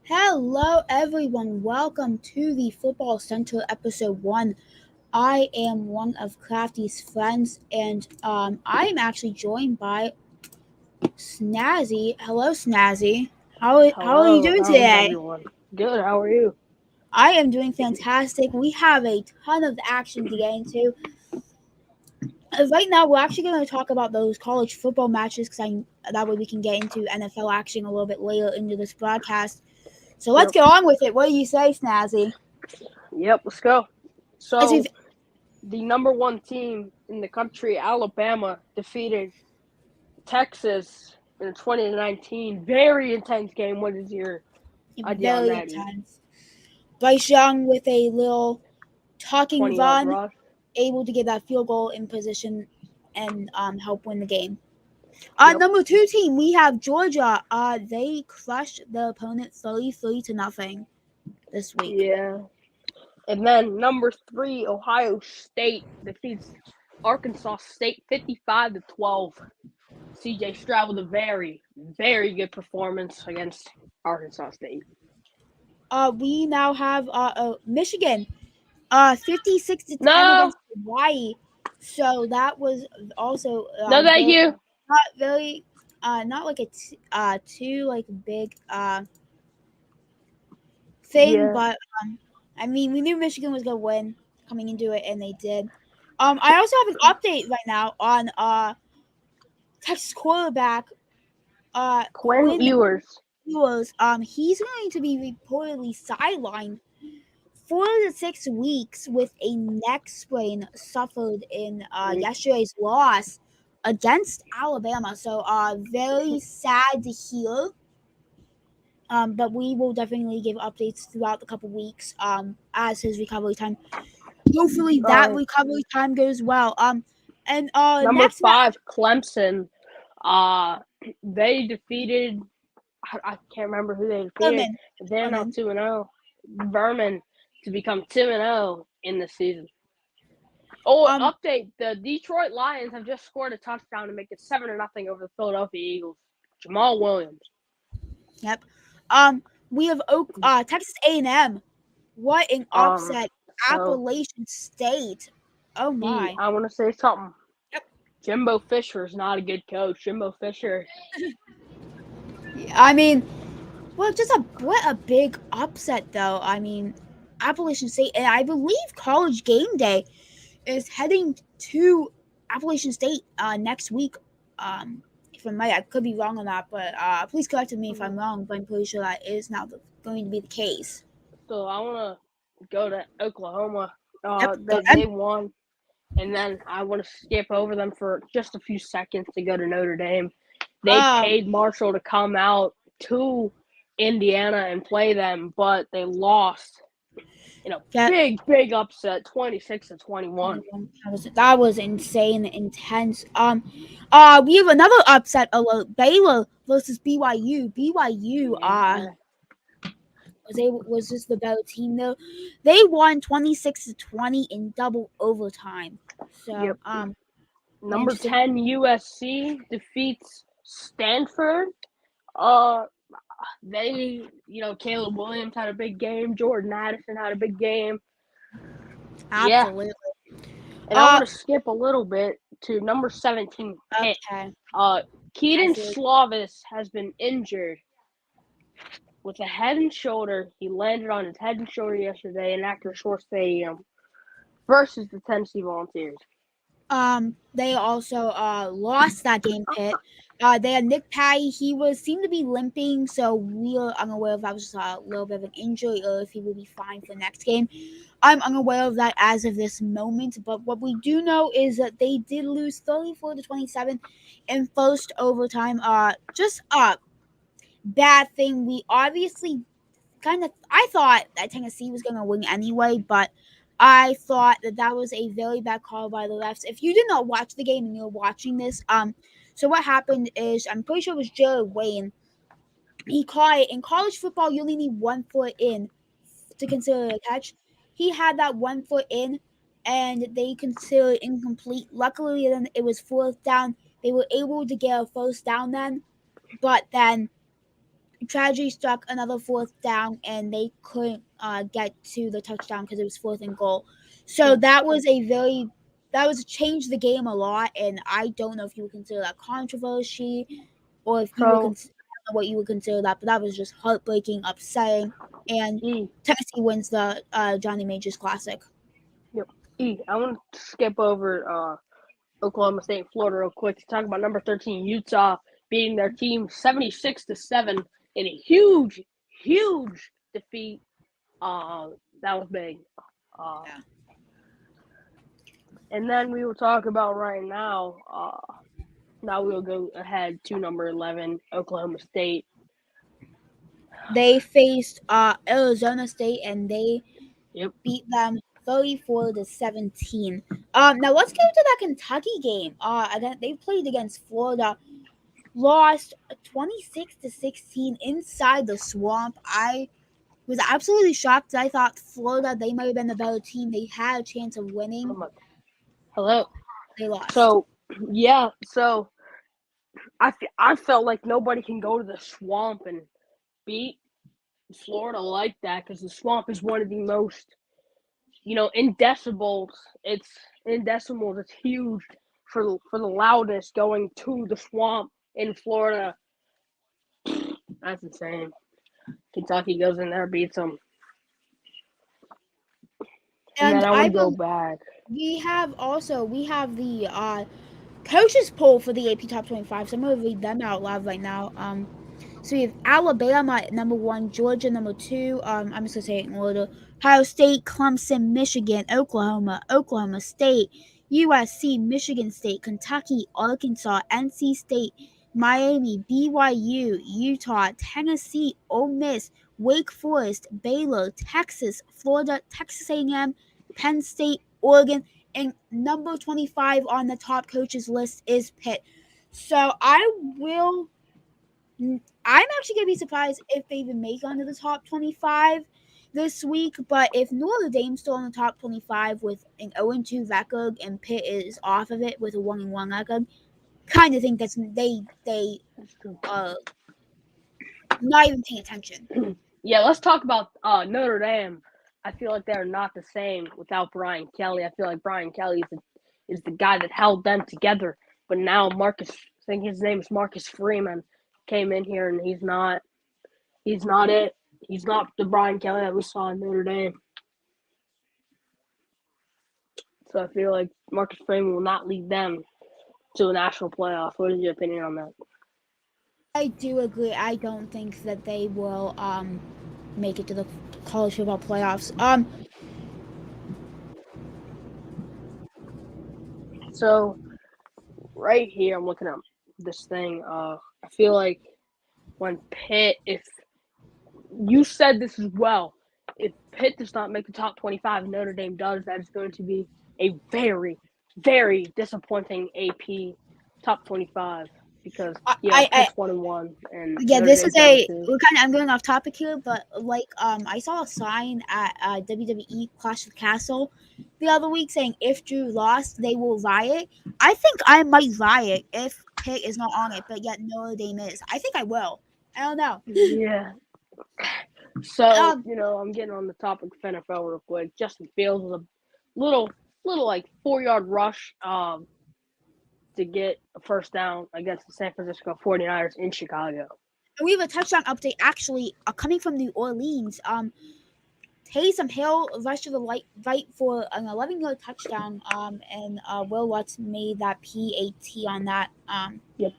Hello, everyone. Welcome to the Football Central episode 1. I am one of Crafty's friends, and I am actually joined by Snazzy. Hello, Snazzy. How are you Hello, doing how's today? everyone? Good, how are you? I am doing fantastic. We have a ton of action to get into. Right now, we're actually going to talk about those college football matches because that way we can get into NFL action a little bit later into this broadcast. So let's Yep, get on with it. What do you say, Snazzy? yep, let's go. As if So, the number one team in the country, Alabama, defeated Texas in 2019. Very intense game. What is your idea on very that, E? intense. Bryce Young with a little talking 20-yard run, rush. able to get that field goal in position and help win the game. Yep, Number 2 team, we have Georgia. They crushed the opponent 33 to nothing this week. yeah. And then number three, Ohio State defeats Arkansas State 55-12. CJ Stroud with a very, very good performance against Arkansas State. We now have Michigan 56 to 10 No, against Hawaii. So that was also no, thank very you. not very not like a too like big thing, Yeah. but I mean, we knew Michigan was gonna win coming into it, and they did. I also have an update right now on Texas quarterback Quinn Quinn Ewers. Ewers. He's going to be reportedly sidelined 4 to 6 weeks with a neck sprain suffered in yesterday's loss against Alabama. So, very sad to hear. But we will definitely give updates throughout the couple weeks as his recovery time. Hopefully that Uh, recovery time goes well. And Number next match, five, Clemson. Uh, they defeated. I can't remember who they defeated. Furman. But they're now Furman. 2-0. Vernon to become 2-0 in the season. Oh, Um, update: the Detroit Lions have just scored a touchdown to make it 7-0 over the Philadelphia Eagles. Jamal Williams. yep. We have Texas A&M. What an Um, upset! so Appalachian State. Oh my. I want to say something. Yep. Jimbo Fisher is not a good coach. Jimbo Fisher. I mean, well, just what a big upset though. I mean, Appalachian State, and I believe College Game Day is heading to Appalachian State next week. If I'm right, I could be wrong on that, but please correct me if I'm wrong. But I'm pretty sure that is now going to be the case. So I want to go to Oklahoma. Yep. Go They ahead. won, and then I want to skip over them for just a few seconds to go to Notre Dame. They Um. paid Marshall to come out to Indiana and play them, but they lost. Yeah. Big upset, 26-21. That was insane, intense. We have another upset alert: Baylor versus BYU. BYU Yeah. was just the better team though. They won 26-20 in double overtime. So Yep. Number interesting. 10 USC defeats Stanford. Uh, Caleb Williams had a big game. Jordan Addison had a big game. Yeah, Absolutely. and I Uh, want to skip a little bit to number 17, Pitt. okay. Uh, I Keaton feel Slovis has been injured with a head and shoulder. He landed on his head and shoulder yesterday in Actor Shore Stadium versus the Tennessee Volunteers. They also lost that game. Pit. They had Nick Patty. He was seemed to be limping, so we are unaware if that was just a little bit of an injury or if he will be fine for the next game. I'm unaware of that as of this moment, but what we do know is that they did lose 34-27 in first overtime. Just a bad thing. We obviously I thought that Tennessee was going to win anyway, but I thought that was a very bad call by the refs. If you did not watch the game and you're watching this, so what happened is I'm pretty sure it was Jared Wayne. He caught it in college football. You only need 1 foot in to consider it a catch. He had that 1 foot in, and they considered it incomplete. Luckily, then it was fourth down. They were able to get a first down then, but then tragedy struck another fourth down, and they couldn't get to the touchdown because it was fourth and goal. So that was changed the game a lot, and I don't know if you would consider that controversy or if you would So consider what you would consider that, but that was just heartbreaking, upsetting, and E, Tennessee wins the Johnny Majors Classic. yep. I want to skip over Oklahoma State and Florida real quick to talk about number 13 Utah beating their team 76-7 in a huge, huge defeat. That was big. Yeah. And then we will talk about right now. Now we'll go ahead to number 11 Oklahoma State. They faced Arizona State, and they Yep. beat them 34-17. Now let's go to that Kentucky game. Again, they played against Florida, lost 26-16 inside the swamp. I was absolutely shocked. I thought Florida, they might have been the better team. They had a chance of winning. Hello. They lost. So yeah, so I felt like nobody can go to the swamp and beat Florida like that because the swamp is one of the most, in decibels. It's It's huge for the loudness going to the swamp in Florida. That's insane. Kentucky goes in there, beats them, and and then I want to go back. we have the coaches poll for the AP Top 25. So I'm going to read them out loud right now. So we have Alabama at number 1, Georgia number 2. I'm just gonna say it in order: Ohio State, Clemson, Michigan, Oklahoma, Oklahoma State, USC, Michigan State, Kentucky, Arkansas, NC State, Miami, BYU, Utah, Tennessee, Ole Miss, Wake Forest, Baylor, Texas, Florida, Texas A&M, Penn State, Oregon, and number 25 on the top coaches list is Pitt. So I'm actually gonna be surprised if they even make onto the top 25 this week. But if Notre Dame's still in the top 25 with an 0-2 record and Pitt is off of it with a 1-1 record, kind of think that's they not even paying attention. Yeah, let's talk about Notre Dame. I feel like they're not the same without Brian Kelly. I feel like Brian Kelly is the guy that held them together. But now I think his name is Marcus Freeman, came in here and he's not it. He's not the Brian Kelly that we saw in Notre Dame. So I feel like Marcus Freeman will not lead them to a national playoff. What is your opinion on that? I do agree. I don't think that they will make it to the college football playoffs. So right here, I'm looking at this thing. I feel like when Pitt, if you said this as well, if Pitt does not make the top 25 and Notre Dame does, that is going to be a very, very disappointing AP top 25 because Pitt's 1-1 and yeah, Notre this Dame's is number 2. I'm going off topic here, but like I saw a sign at WWE Clash of the Castle the other week saying if Drew lost, they will riot. I think I might riot if Pitt is not on it, but yet Notre Dame is. I think I will. I don't know. Yeah. So, Um, I'm getting on the topic of NFL real quick. Justin Fields was a little like 4-yard rush to get a first down against the San Francisco 49ers in Chicago. we have a touchdown update actually coming from New Orleans. Taysom Hill rushed to the right for an 11-yard touchdown. And Will Lutz made that PAT on that. Yep.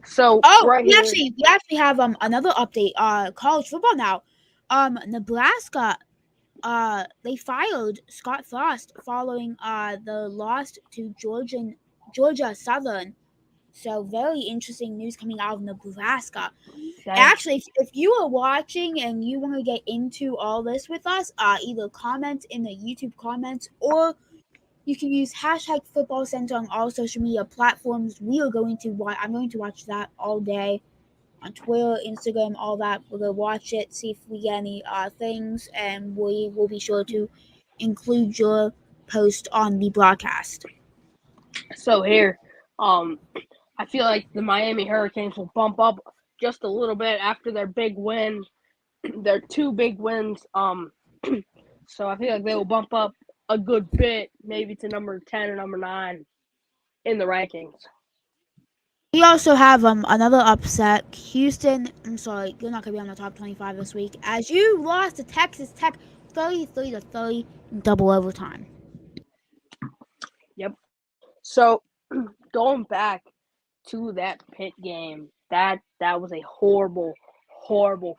So We actually have another update. College football now. Nebraska. They fired Scott Frost following the loss to Georgia Southern. So very interesting news coming out of Nebraska. Actually, if you are watching and you want to get into all this with us, either comment in the YouTube comments or you can use hashtag Football Center on all social media platforms. I'm going to watch that all day on Twitter, Instagram, all that. We're gonna watch it, see if we get any things, and we will be sure to include your post on the broadcast. So here, I feel like the Miami Hurricanes will bump up just a little bit after their big win, their 2 big wins. So I feel like they will bump up a good bit, maybe to number 10 or number 9 in the rankings. We also have another upset. Houston, I'm sorry, you're not gonna be on the top 25 this week, as you lost to Texas Tech 33-30 in double overtime. Yep. So going back to that Pitt game, that was a horrible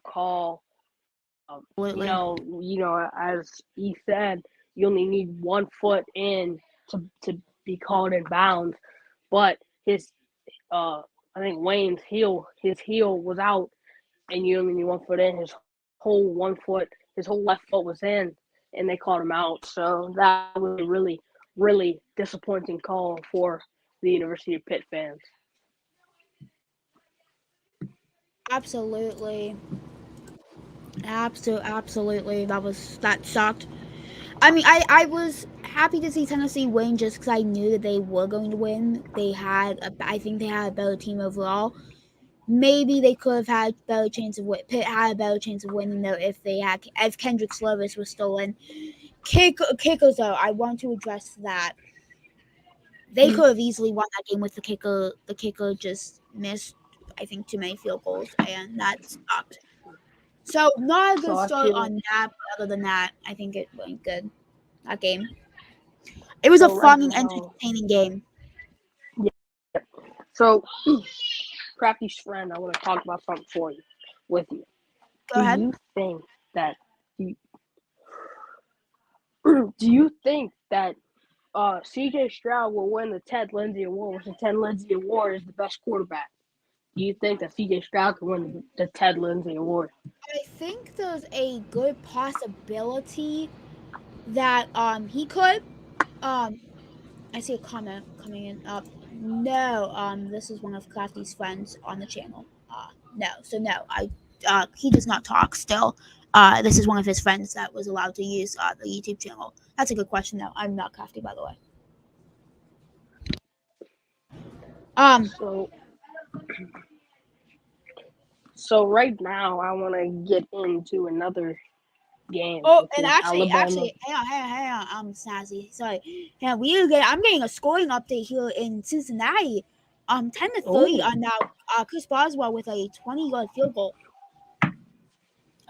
call. Absolutely. As he said, you only need 1 foot in to be called in bounds, but his I think Wayne's heel was out, and you only need 1 foot in. His whole left foot was in, and they called him out. So that was a really, really disappointing call for the University of Pitt fans. Absolutely. Absolutely. That sucked. I mean, I was happy to see Tennessee win just because I knew that they were going to win. I think they had a better team overall. Maybe they could have had a better chance of Pitt had a better chance of winning though if Kendrick Slovis was still in. Kickers though, I want to address that. They could have easily won that game with the kicker. The kicker just missed, I think, too many field goals, and that sucked. So not a good start on that, but other than that, I think it went good. That game. It was a fun and entertaining game. Yeah. So, Crafty's friend, I want to talk about something with you. Go ahead. Do you think that C.J. Stroud will win the Ted Lindsay Award, which the Ted Lindsay Award is the best quarterback? Do you think that C.J. Stroud can win the Ted Lindsay Award? I think there's a good possibility that he could. I see a comment coming in. No, this is one of Crafty's friends on the channel. He does not talk still. This is one of his friends that was allowed to use the YouTube channel. That's a good question, though. I'm not Crafty, by the way. So right now, I want to get into another game. Oh, and actually, hang on, Snazzy. Sorry. Yeah, I'm getting a scoring update here in Cincinnati. 10-3 on now. Chris Boswell with a 20-yard field goal.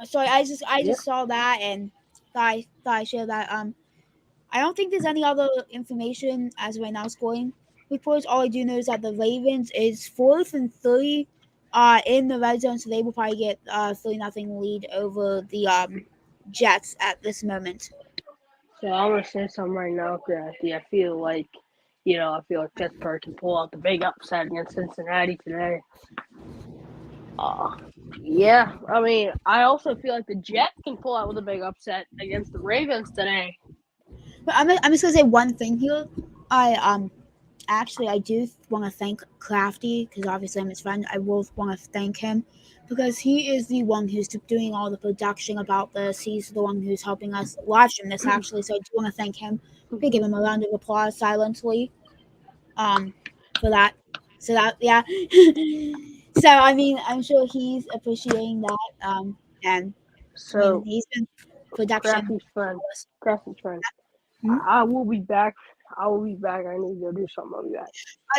Sorry, I just saw that and thought I shared that. I don't think there's any other information as of right now scoring reports. All I do know is that the Ravens is 4th and 3 in the red zone, so they will probably get 3-0 lead over the Jets at this moment. So I'm gonna say something right now, Crafty. I feel like Pittsburgh can pull out the big upset against Cincinnati today. Yeah, I mean, I also feel like the Jets can pull out with a big upset against the Ravens today. But I'm just gonna say one thing here. I do want to thank Crafty because obviously I'm his friend. I will want to thank him because he is the one who's doing all the production about this. He's the one who's helping us live stream this actually. So I do want to thank him. We give him a round of applause silently. For that. So that So I mean, I'm sure he's appreciating that. And so he's been production. Crafty's friend. Hmm? I will be back. I need to go do something. I'll be back.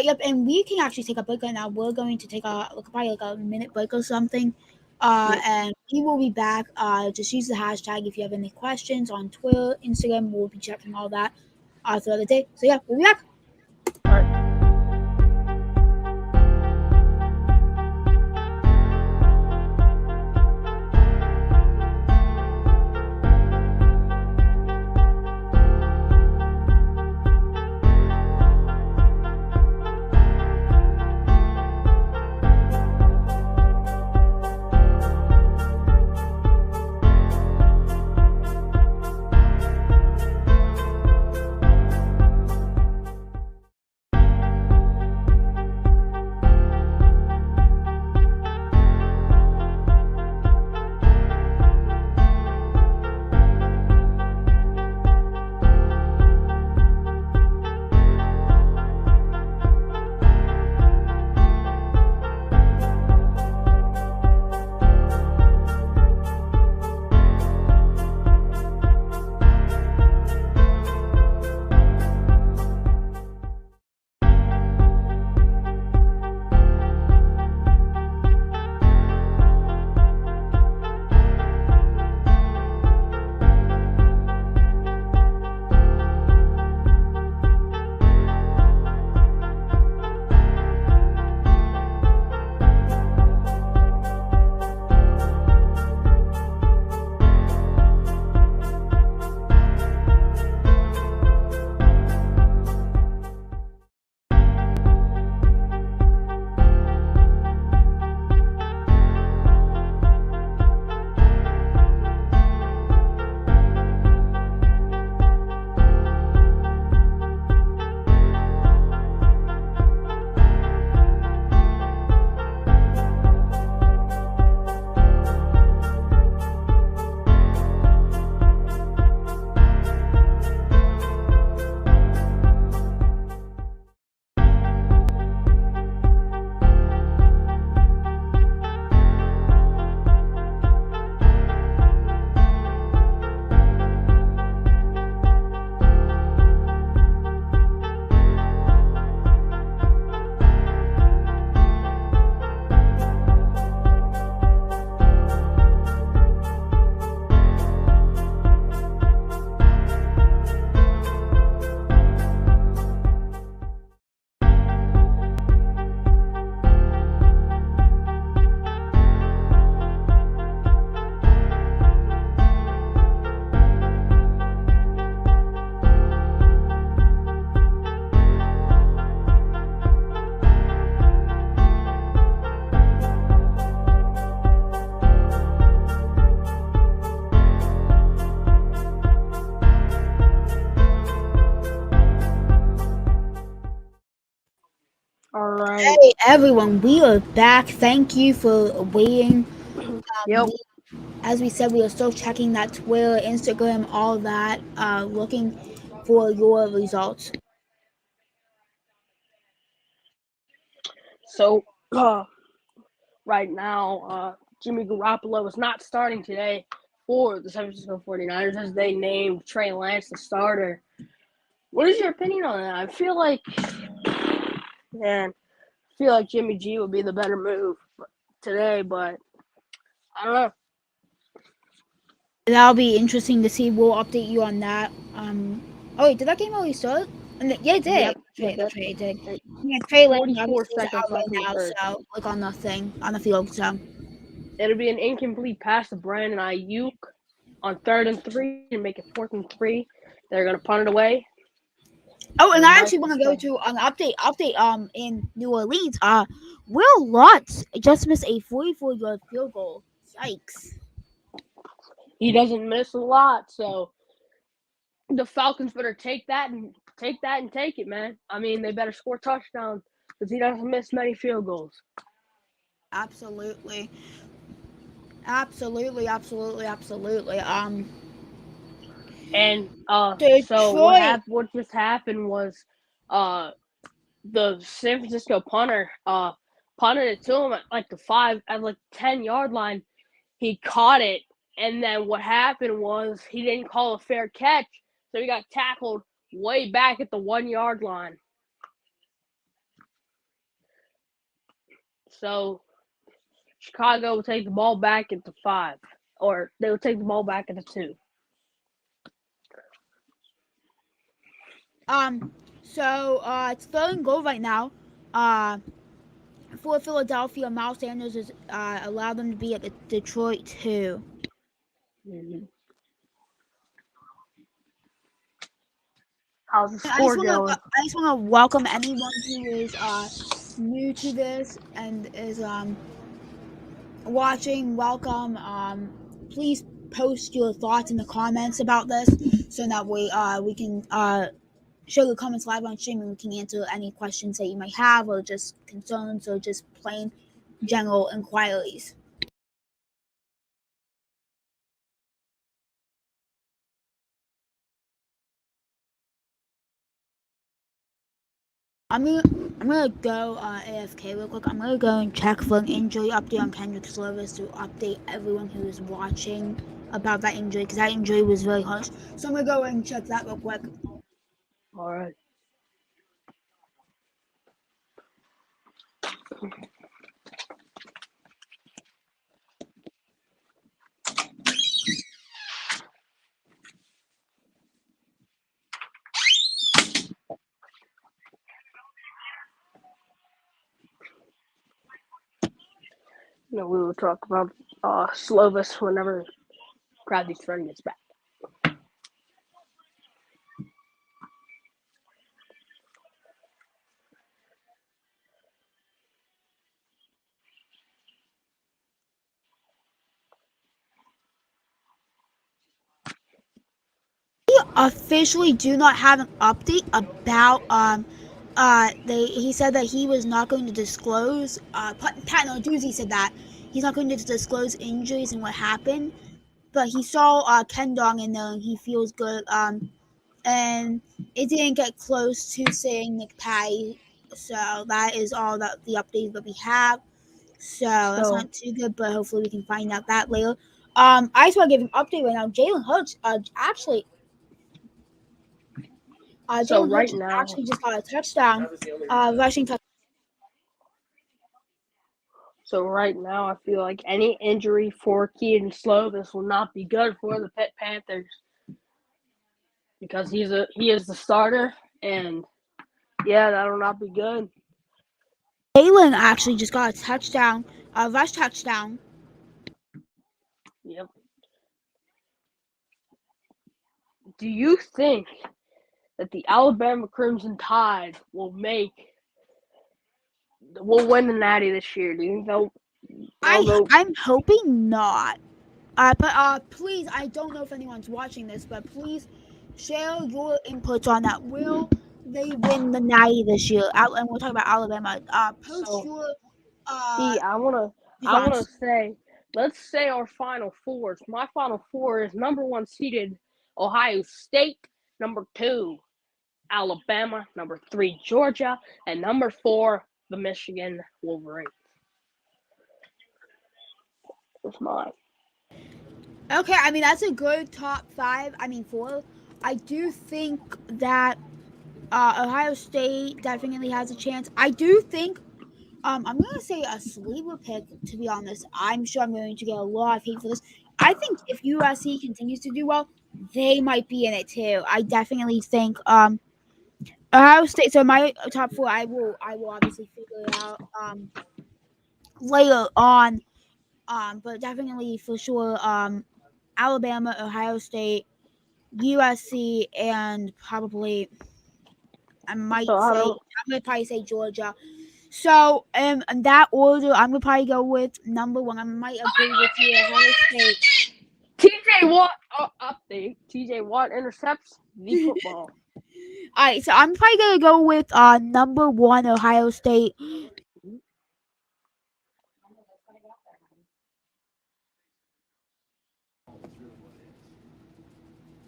Yep, and we can actually take a break right now. We're going to take probably a minute break or something. And we will be back. Just use the hashtag if you have any questions on Twitter, Instagram. We'll be checking all that throughout the day. So yeah, we'll be back. All right. Hey everyone, we are back. Thank you for waiting. Yep. As we said, we are still checking that Twitter, Instagram, all that, looking for your results. So right now, Jimmy Garoppolo is not starting today for the San Francisco 49ers as they named Trey Lance the starter. What is your opinion on that? I feel like Jimmy G would be the better move today, but I don't know. That'll be interesting to see. We'll update you on that. Oh wait, did that game already start? Yeah, it did. Yep, That's yep. right, it did. Yeah, Trey Lance 44 obviously is seconds out right left in the now, third. so like on nothing on the field. So It'll be an incomplete pass to Brandon Ayuk on 3rd and 3 to make it 4th and 3. They're gonna punt it away. oh, and And I actually want to go Michael to an update in New Orleans. Will Lutz just missed a 44-yard field goal. Yikes. he doesn't miss a lot, so the Falcons better take that and take it, man. I mean, they better score touchdowns because he doesn't miss many field goals. Absolutely. Absolutely. And so Detroit. what just happened was the San Francisco punter punted it to him at like the 10-yard line. He caught it, and then what happened was he didn't call a fair catch, so he got tackled way back at the 1-yard line. So Chicago will take the ball back at the 5, or they will take the ball back at the 2. So it's third and goal right now. For Philadelphia, Miles Sanders has allowed them to be at the Detroit 2. Mm-hmm. How's the I just score want to going? I just want to welcome anyone who is new to this and is watching. Welcome. Please post your thoughts in the comments about this so that we can show the comments live on stream and we can answer any questions that you might have or just concerns or just plain general inquiries. I'm gonna go AFK real quick. I'm gonna go and check for an injury update on Kendrick Service to update everyone who is watching about that injury because that injury was very harsh. So I'm gonna go and check that real quick. All right. We will talk about Slovis whenever Bradley's friend gets back. We officially do not have an update about he said that he was not going to disclose Pat Narduzzi said that he's not going to disclose injuries and what happened, but he saw Ken Dong in there and he feels good. And it didn't get close to saying Nick Patty. So that is all that the updates that we have. So that's So not too good, but hopefully we can find out that later. I just want to give an update right now. Jalen right Hurts now, actually just got a touchdown, rushing touchdown. I feel like any injury for Keaton Slovis will not be good for the Pet Panthers because he is the starter, and yeah, that'll not be good. Jalen actually just got a touchdown, a rush touchdown. Yep. Do you think that the Alabama Crimson Tide will win the Natty this year? Do you think they'll go? I'm hoping not. But please, I don't know if anyone's watching this, but please share your inputs on that. Will they win the Natty this year. And we're talking about Alabama. Post So, your I wanna response. say, let's say our Final Fours. My Final Four is number 1 seeded Ohio State, number 2 Alabama, number 3 Georgia, and number 4 the Michigan Wolverines. That's mine. Okay, I mean that's a good top 5. I mean 4. I do think that Ohio State definitely has a chance. I do think I'm gonna say a sleeper pick. To be honest, I'm sure I'm going to get a lot of hate for this. I think if USC continues to do well, they might be in it too. I definitely think Ohio State. So my top 4, I will obviously figure it out later on. But definitely for sure Alabama, Ohio State, USC, and probably I So might I say don't. I'm gonna probably say Georgia. So in that order, I'm gonna probably go with number 1. I might agree with you, Ohio State. TJ Watt update. TJ Watt intercepts the football. All right, so I'm probably gonna go with number 1, Ohio State.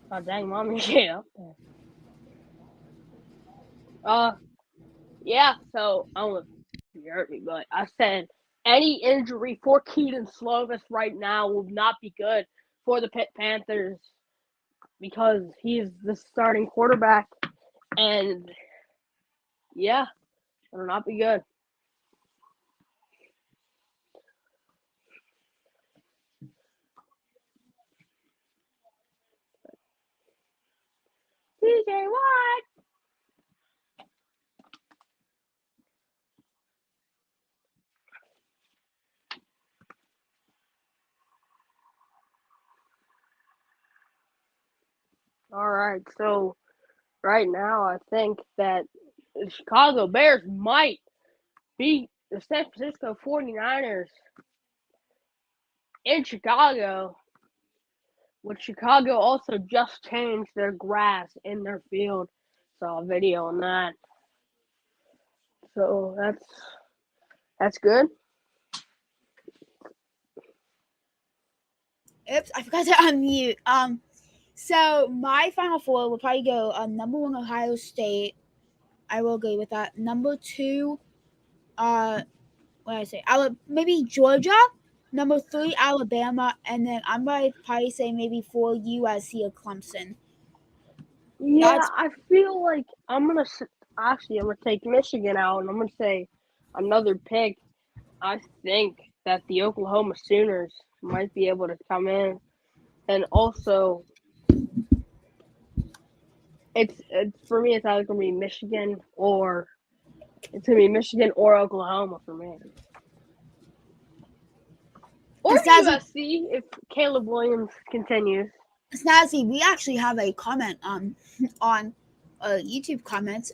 Oh dang, mommy, yeah. Yeah. So I don't know if you heard me, but I said any injury for Keaton Slovis right now will not be good for the Pitt Panthers because he's the starting quarterback, and yeah, it'll not be good. TJ Watt. All right, so right now I think that the Chicago Bears might beat the San Francisco 49ers in Chicago, which Chicago also just changed their grass in their field. Saw a video on that. So that's good. Oops, I forgot to unmute. So my final 4 will probably go number 1, Ohio State. I will agree with that. Number 2, what did I say? Maybe Georgia. Number 3, Alabama, and then I'm gonna probably say maybe 4, USC or Clemson. Yeah, That's I feel like I'm gonna take Michigan out, and I'm gonna say another pick. I think that the Oklahoma Sooners might be able to come in, and also it's for me. It's either gonna be Michigan or Oklahoma for me, or Snazzy. USC if Caleb Williams continues. Snazzy, we actually have a comment on YouTube comments.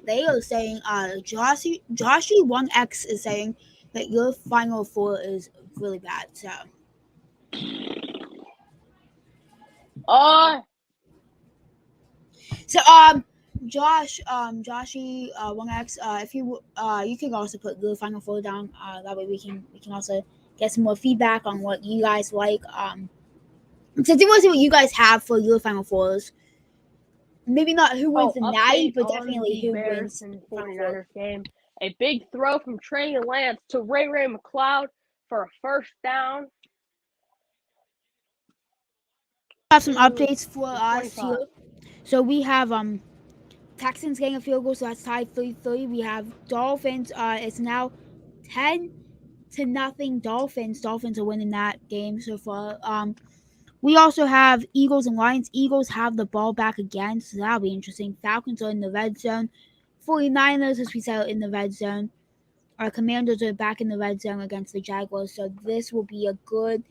They are saying Joshy 1X is saying that your final 4 is really bad. Uh, So Joshy 1X, if you can also put your final 4 down. That way we can also get some more feedback on what you guys like. Since it wasn't what you guys have for your final 4s. Maybe not who wins the night, update but on definitely the who Bears wins and the final 4. 49ers game. A big throw from Trey Lance to Ray McLeod for a first down. Have some updates for us 25. here. So we have Texans getting a field goal, so that's tied 3-3. We have Dolphins. It's now 10-0 Dolphins. Dolphins are winning that game so far. We also have Eagles and Lions. Eagles have the ball back again, so that'll be interesting. Falcons are in the red zone. 49ers, as we said, are in the red zone. Our Commanders are back in the red zone against the Jaguars, so this will be a good.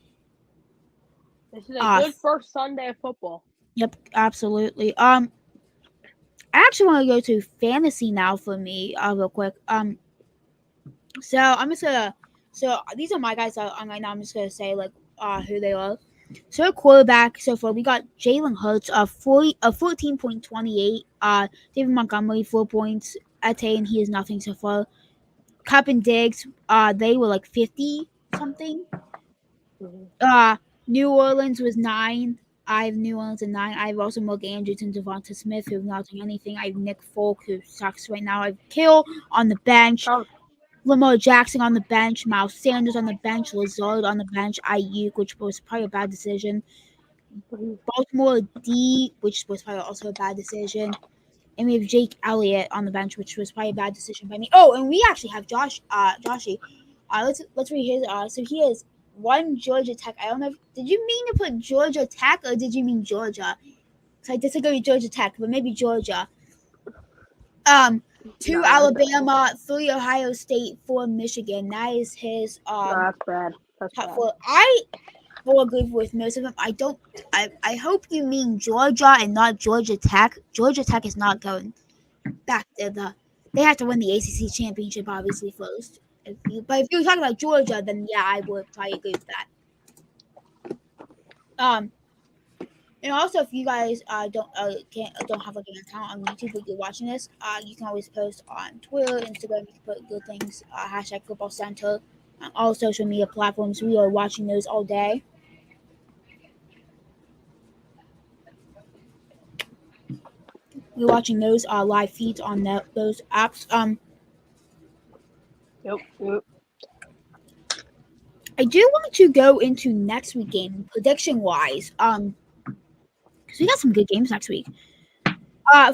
This is a good first Sunday of football. Yep, absolutely. I actually want to go to fantasy now for me, real quick. So I'm just gonna. So these are my guys that are on right now. I'm just gonna say like who they are. So quarterback so far we got Jalen Hurts 14.28. David Montgomery 4 points. Etienne, he is nothing so far. Cup and Diggs, they were like 50 something. Mhm. New Orleans was 9. I have New Orleans at 9. I have also Mark Andrews and Devonta Smith who have not done anything. I have Nick Folk who sucks right now. I have Kill on the bench. Oh, Lamar Jackson on the bench, Miles Sanders on the bench, Lazard on the bench, Ayuk, which was probably a bad decision. mhm. Baltimore D, which was probably also a bad decision. And we have Jake Elliott on the bench, which was probably a bad decision by me. Oh, and we actually have Joshy. Let's read his. So he is one Georgia Tech. I don't know. Did you mean to put Georgia Tech or did you mean Georgia? So I disagree with Georgia Tech, but maybe Georgia. 2 Nah, that's bad. Alabama, 3 Ohio State, 4 Michigan. That is his Nah, that's bad. That's top bad. 4. I will agree with most of them. I hope you mean Georgia and not Georgia Tech. Georgia Tech is not going back to they have to win the ACC championship obviously first. But if you're talking about Georgia, then yeah, I would probably agree with that. And also, if you guys don't have like an account on YouTube, but you're watching this, you can always post on Twitter, Instagram. You can put good things. Hashtag Football Center, on all social media platforms. We are watching those all day. We're watching those live feeds on those apps. Yep. I do want to go into next week game prediction wise. Because we got some good games next week.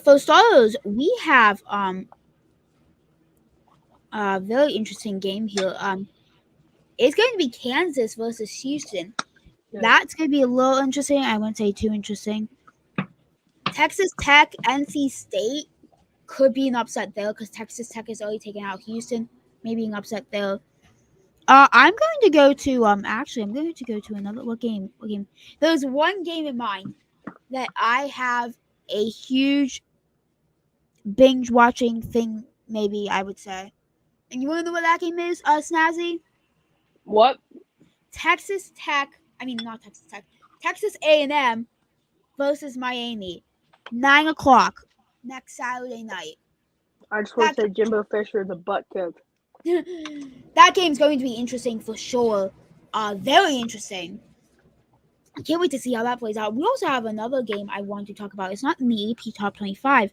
For starters, we have a very interesting game here. It's going to be Kansas versus Houston. Yeah. That's going to be a little interesting. I wouldn't say too interesting. Texas Tech, NC State could be an upset there because Texas Tech is already taking out Houston. Maybe an upset there. I'm going to go to Actually, I'm going to go to another what game? There's one game in mind that I have a huge binge watching thing. Maybe I would say. And you want to know what that game is, Snazzy? What? Texas Tech. I mean, not Texas Tech. Texas A&M versus Miami, 9 o'clock next Saturday night. I just want to say Jimbo Fisher is a butt kick. That game's going to be interesting for sure. Very interesting. I can't wait to see how that plays out. We also have another game I want to talk about. It's not in the AP Top 25.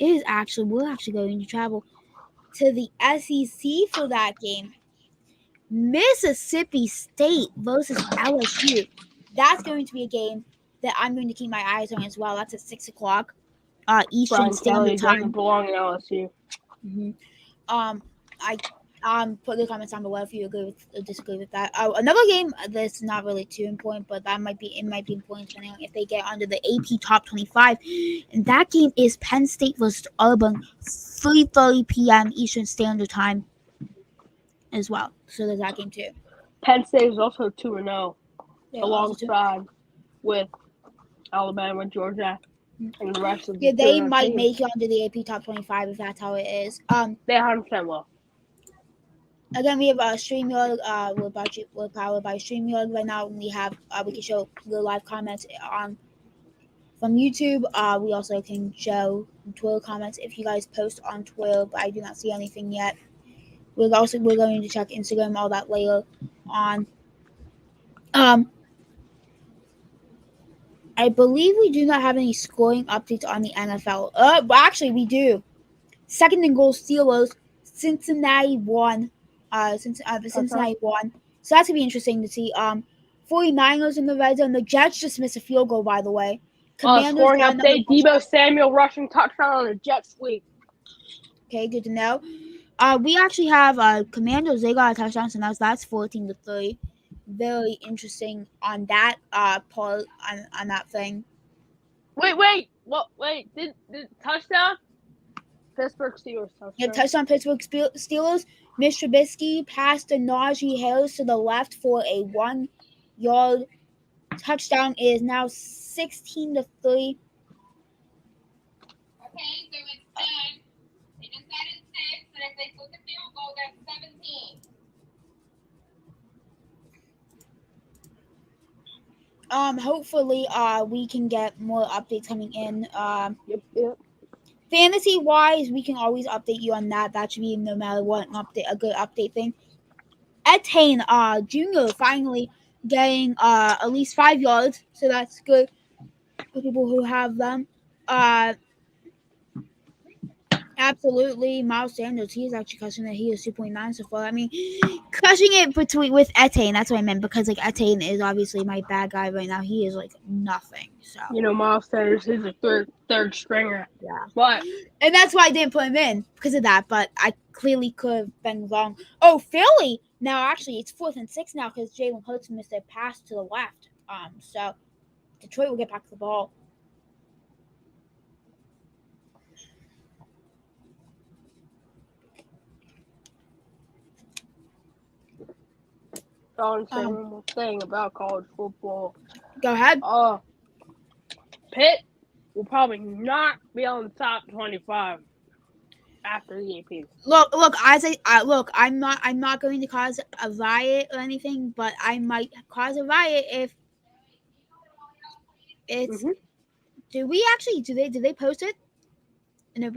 We're actually going to travel to the SEC for that game. Mississippi State versus LSU. That's going to be a game that I'm going to keep my eyes on as well. That's at 6 o'clock Eastern Brian Kelly Standard doesn't Time. belong in LSU. Mm-hmm. I put the comments down below if you agree with or disagree with that. Another game that's not really too important, but it might be important depending on if they get under the AP Top 25. And that game is Penn State versus Auburn, 3:30 p.m. Eastern Standard Time as well. So there's that game too. Penn State is also 2-0 They're also alongside with Alabama, Georgia, and the rest of the yeah, they 2-0 might teams. make it under the AP Top 25 if that's how it is. They 100% will. Again, we have StreamYard. We're powered by StreamYard right now. We can show the live comments on from YouTube. We also can show Twitter comments if you guys post on Twitter, but I do not see anything yet. We're going to check Instagram, all that later on. I believe we do not have any scoring updates on the NFL. But actually, we do. Second and goal Steelers. Cincinnati won. Cincinnati won. So that's gonna be interesting to see. 49ers in the red zone. The Jets just missed a field goal, by the way. Scoring update: Deebo Samuel rushing touchdown on a jet sweep. Okay, good to know. We actually have Commanders. They got a touchdown, so now that's 14-3. Very interesting on that part on that thing. Wait. What? Wait. Did touchdown? Pittsburgh Steelers touchdown. Yeah, touchdown Pittsburgh Steelers. Mitch Trubisky passed to Najee Harris to the left for a 1-yard touchdown. It is now 16-3. Okay, so it's done. They just added 6, and if they flip the field goal, that's 17. Hopefully, we can get more updates coming in. Yep. Fantasy wise, we can always update you on that. That should be no matter what a good update thing. Etienne, Junior finally getting at least 5 yards, so that's good for people who have them. Absolutely, Miles Sanders. He is actually crushing it. He is 2.9 so far. I mean, crushing it with Etienne. That's what I meant because like Etienne is obviously my bad guy right now. He is like nothing. So Miles Sanders is a third stringer. yeah, But and that's why I didn't put him in because of that. But I clearly could have been wrong. Oh, Philly. Now actually, it's 4th and 6 now because Jalen Hurts missed a pass to the left. So Detroit will get back to the ball. I want to say one more thing about college football. Go ahead. Pitt will probably not be on the top 25 after the AP. Look, I'm not going to cause a riot or anything, but I might cause a riot if it's. Mhm. Do they post it? And if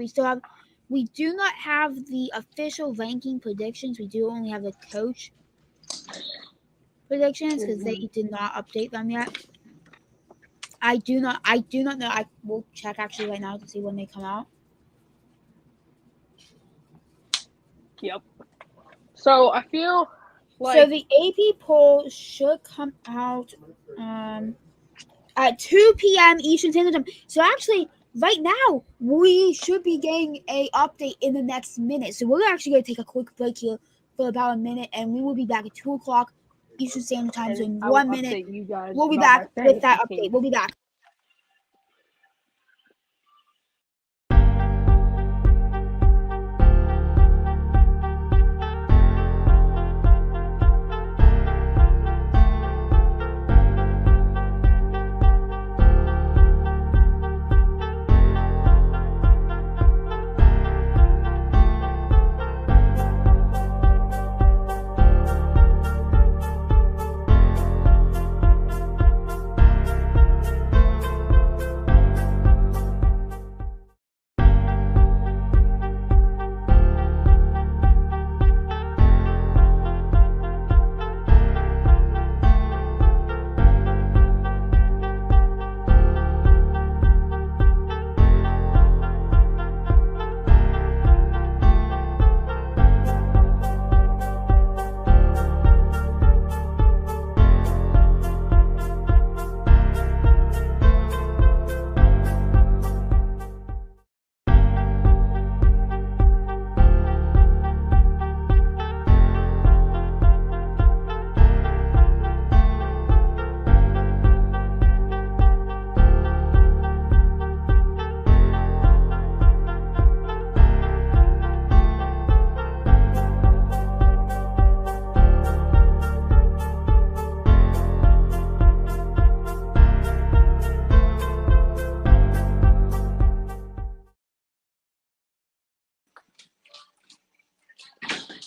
we do not have the official ranking predictions. We do only have the coach predictions because they did not update them yet. I do not know. I will check actually right now to see when they come out. Yep. So I feel like So the AP poll should come out at 2 p.m. Eastern Standard Time. So actually, right now we should be getting a update in the next minute. So we're actually going to take a quick break here for about a minute, and we will be back at 2 o'clock Eastern Standard Time. So in I will 1 minute, update you guys we'll be about back my with that fantasy update. team. We'll be back.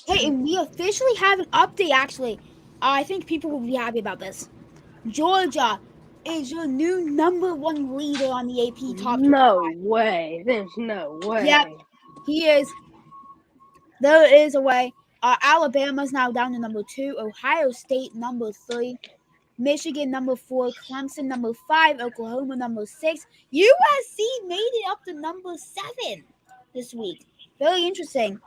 Hey, and we officially have an update. Actually, I think people will be happy about this. Georgia is your new #1 leader on the AP top 25. No way. There's no way. Yep, he is. There is a way. Alabama's now down to #2. Ohio State #3. Michigan #4. Clemson #5. Oklahoma #6. USC made it up to #7 this week. Very interesting.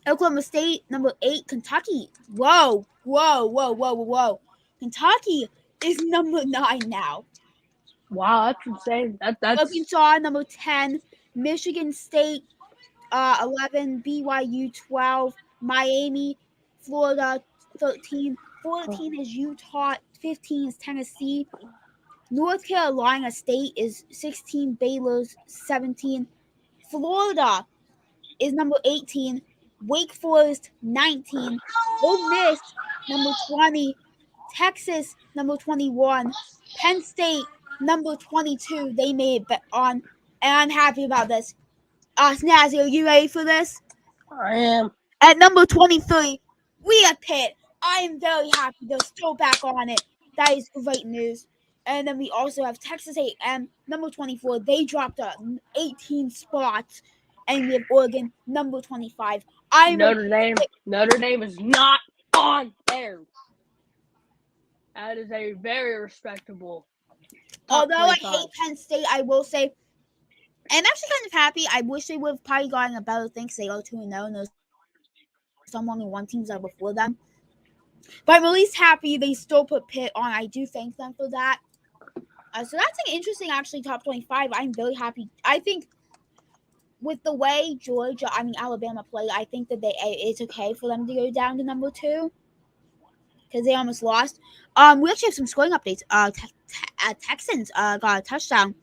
Oklahoma State #8. Kentucky. Whoa. Kentucky is #9 now. Wow, that's insane. That's Arkansas #10. Michigan State 11. BYU 12. Miami, Florida 13. 14 is Utah. 15 is Tennessee. North Carolina State is 16. Baylor's 17. Florida is #18. Wake Forest 19. Ole Miss #20. Texas #21. Penn State #22. They made it on, and I'm happy about this. Snazzy, are you ready for this? I am. At #23, we have Pitt. I am very happy they're still back on it. That is great news. And then we also have Texas A&M, number 24. They dropped 18 spots. And we have Oregon, number 25. Notre Dame is not on there. That is a very respectable top Although I 25. hate Penn State, I will say I'm actually kind of happy. I wish they would have probably gotten a better thing because they are 2-0 and there's some only one teams that are before them. But I'm at least happy they still put Pitt on. I do thank them for that. So that's an interesting, actually, top 25. I'm very happy. I think with the way Alabama played, I think that it's okay for them to go down to number 2 because they almost lost. We actually have some scoring updates. Texans got a touchdown.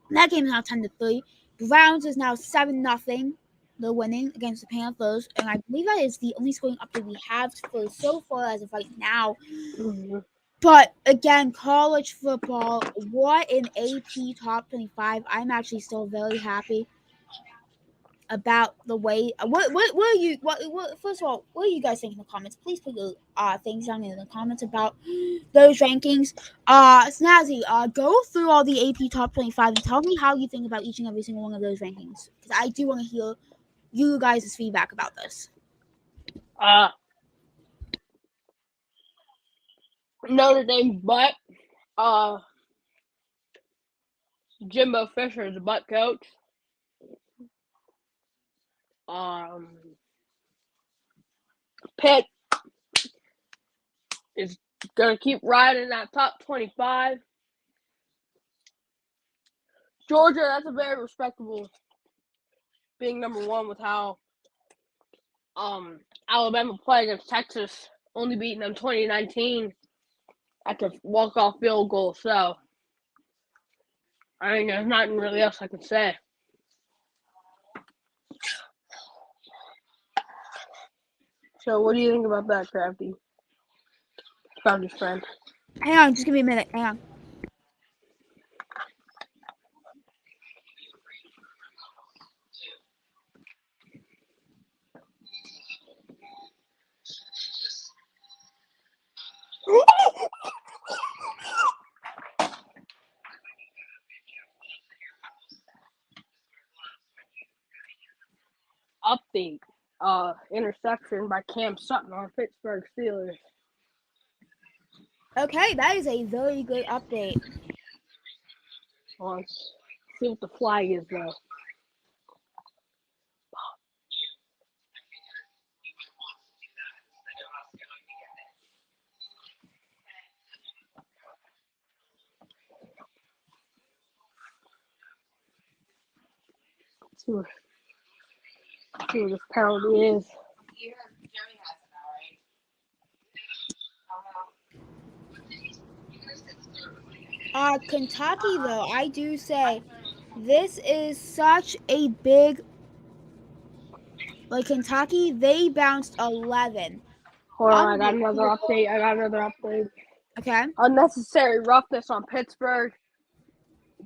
That game is now 10-3. Browns is now 7-0. They're winning against the Panthers, and I believe that is the only scoring update we have for so far as of right now. Mm-hmm. But again, college football, what an AP top 25. I'm actually still very happy about the way. What are you? First of all, what do you guys think in the comments? Please put your things down in the comments about those rankings. Snazzy, go through all the AP top 25 and tell me how you think about each and every single one of those rankings because I do want to hear you guys' feedback about this. Notre Dame butt. Jimbo Fisher is a butt coach. Pitt is gonna keep riding that top 25. Georgia, that's a very respectable being number 1 with how Alabama played against Texas, only beating them 2019 at the walk-off field goal. So, I mean, there's nothing really else I can say. So, what do you think about that, Crafty? Found his friend. Hang on, just give me a minute. Hang on. Update. Interception by Cam Sutton on Pittsburgh Steelers. Okay, that is a very good update. Let's see what the flag is, though. Let's see what this penalty is. You heard Jeremy has it now, right? Kentucky, though, I do say this is such a big. Like Kentucky, they bounced 11. Hold on, I got another update. Okay. Unnecessary roughness on Pittsburgh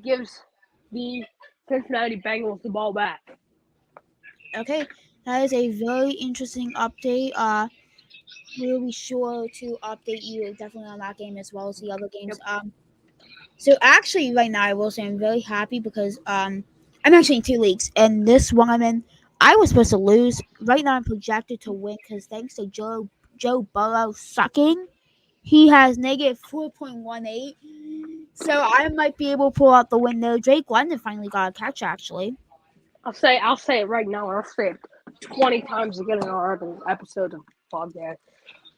gives the Cincinnati Bengals the ball back. Okay, that is a very interesting update. We'll be sure to update you definitely on that game as well as the other games. Yep. So actually, right now I will say I'm very happy because I'm actually in 2 leagues, and this one I'm in, I was supposed to lose. Right now I'm projected to win because thanks to Joe Burrow sucking, he has negative 4.18. So I might be able to pull out the win there. Drake London finally got a catch actually. I'll say it right now. I'll say it 20 times again in our other episodes of podcast.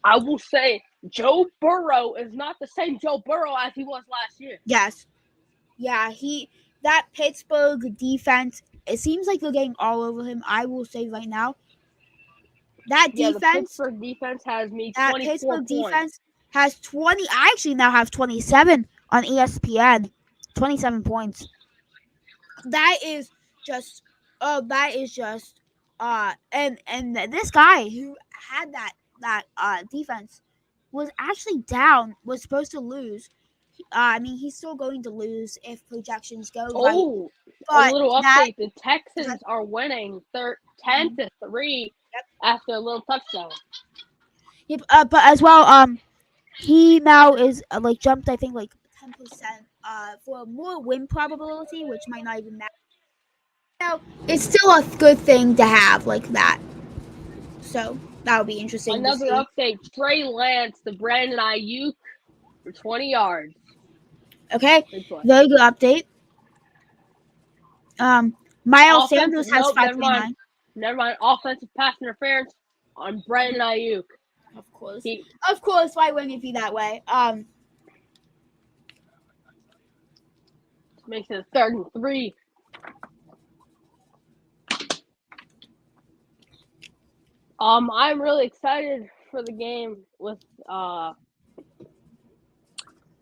I will say Joe Burrow is not the same Joe Burrow as he was last year. Yes. Yeah, that Pittsburgh defense, it seems like they're getting all over him. I will say right now. That defense, the Pittsburgh defense has me 24 that Pittsburgh points. defense has 20. I actually now have 27 on ESPN. 27 points. That is just and this guy who had that defense was actually down, was supposed to lose. I mean, he's still going to lose if projections go right. But a little update: the Texans are winning 10-3 after a little touchdown. Yep, but as well, he now is like jumped, I think, like 10% for more win probability, which might not even matter. Now, it's still a good thing to have like that. So that would be interesting to Another see. update: Trey Lance to Brandon Ayuk for 20 yards. Okay, Big play. very good update. Miles Offensive, Sanders has nope, never mind. 529. Never mind. Offensive pass interference on Brandon Ayuk. Of course, He of course. Why wouldn't it be that way? makes it a 3rd and 3. I'm really excited for the game with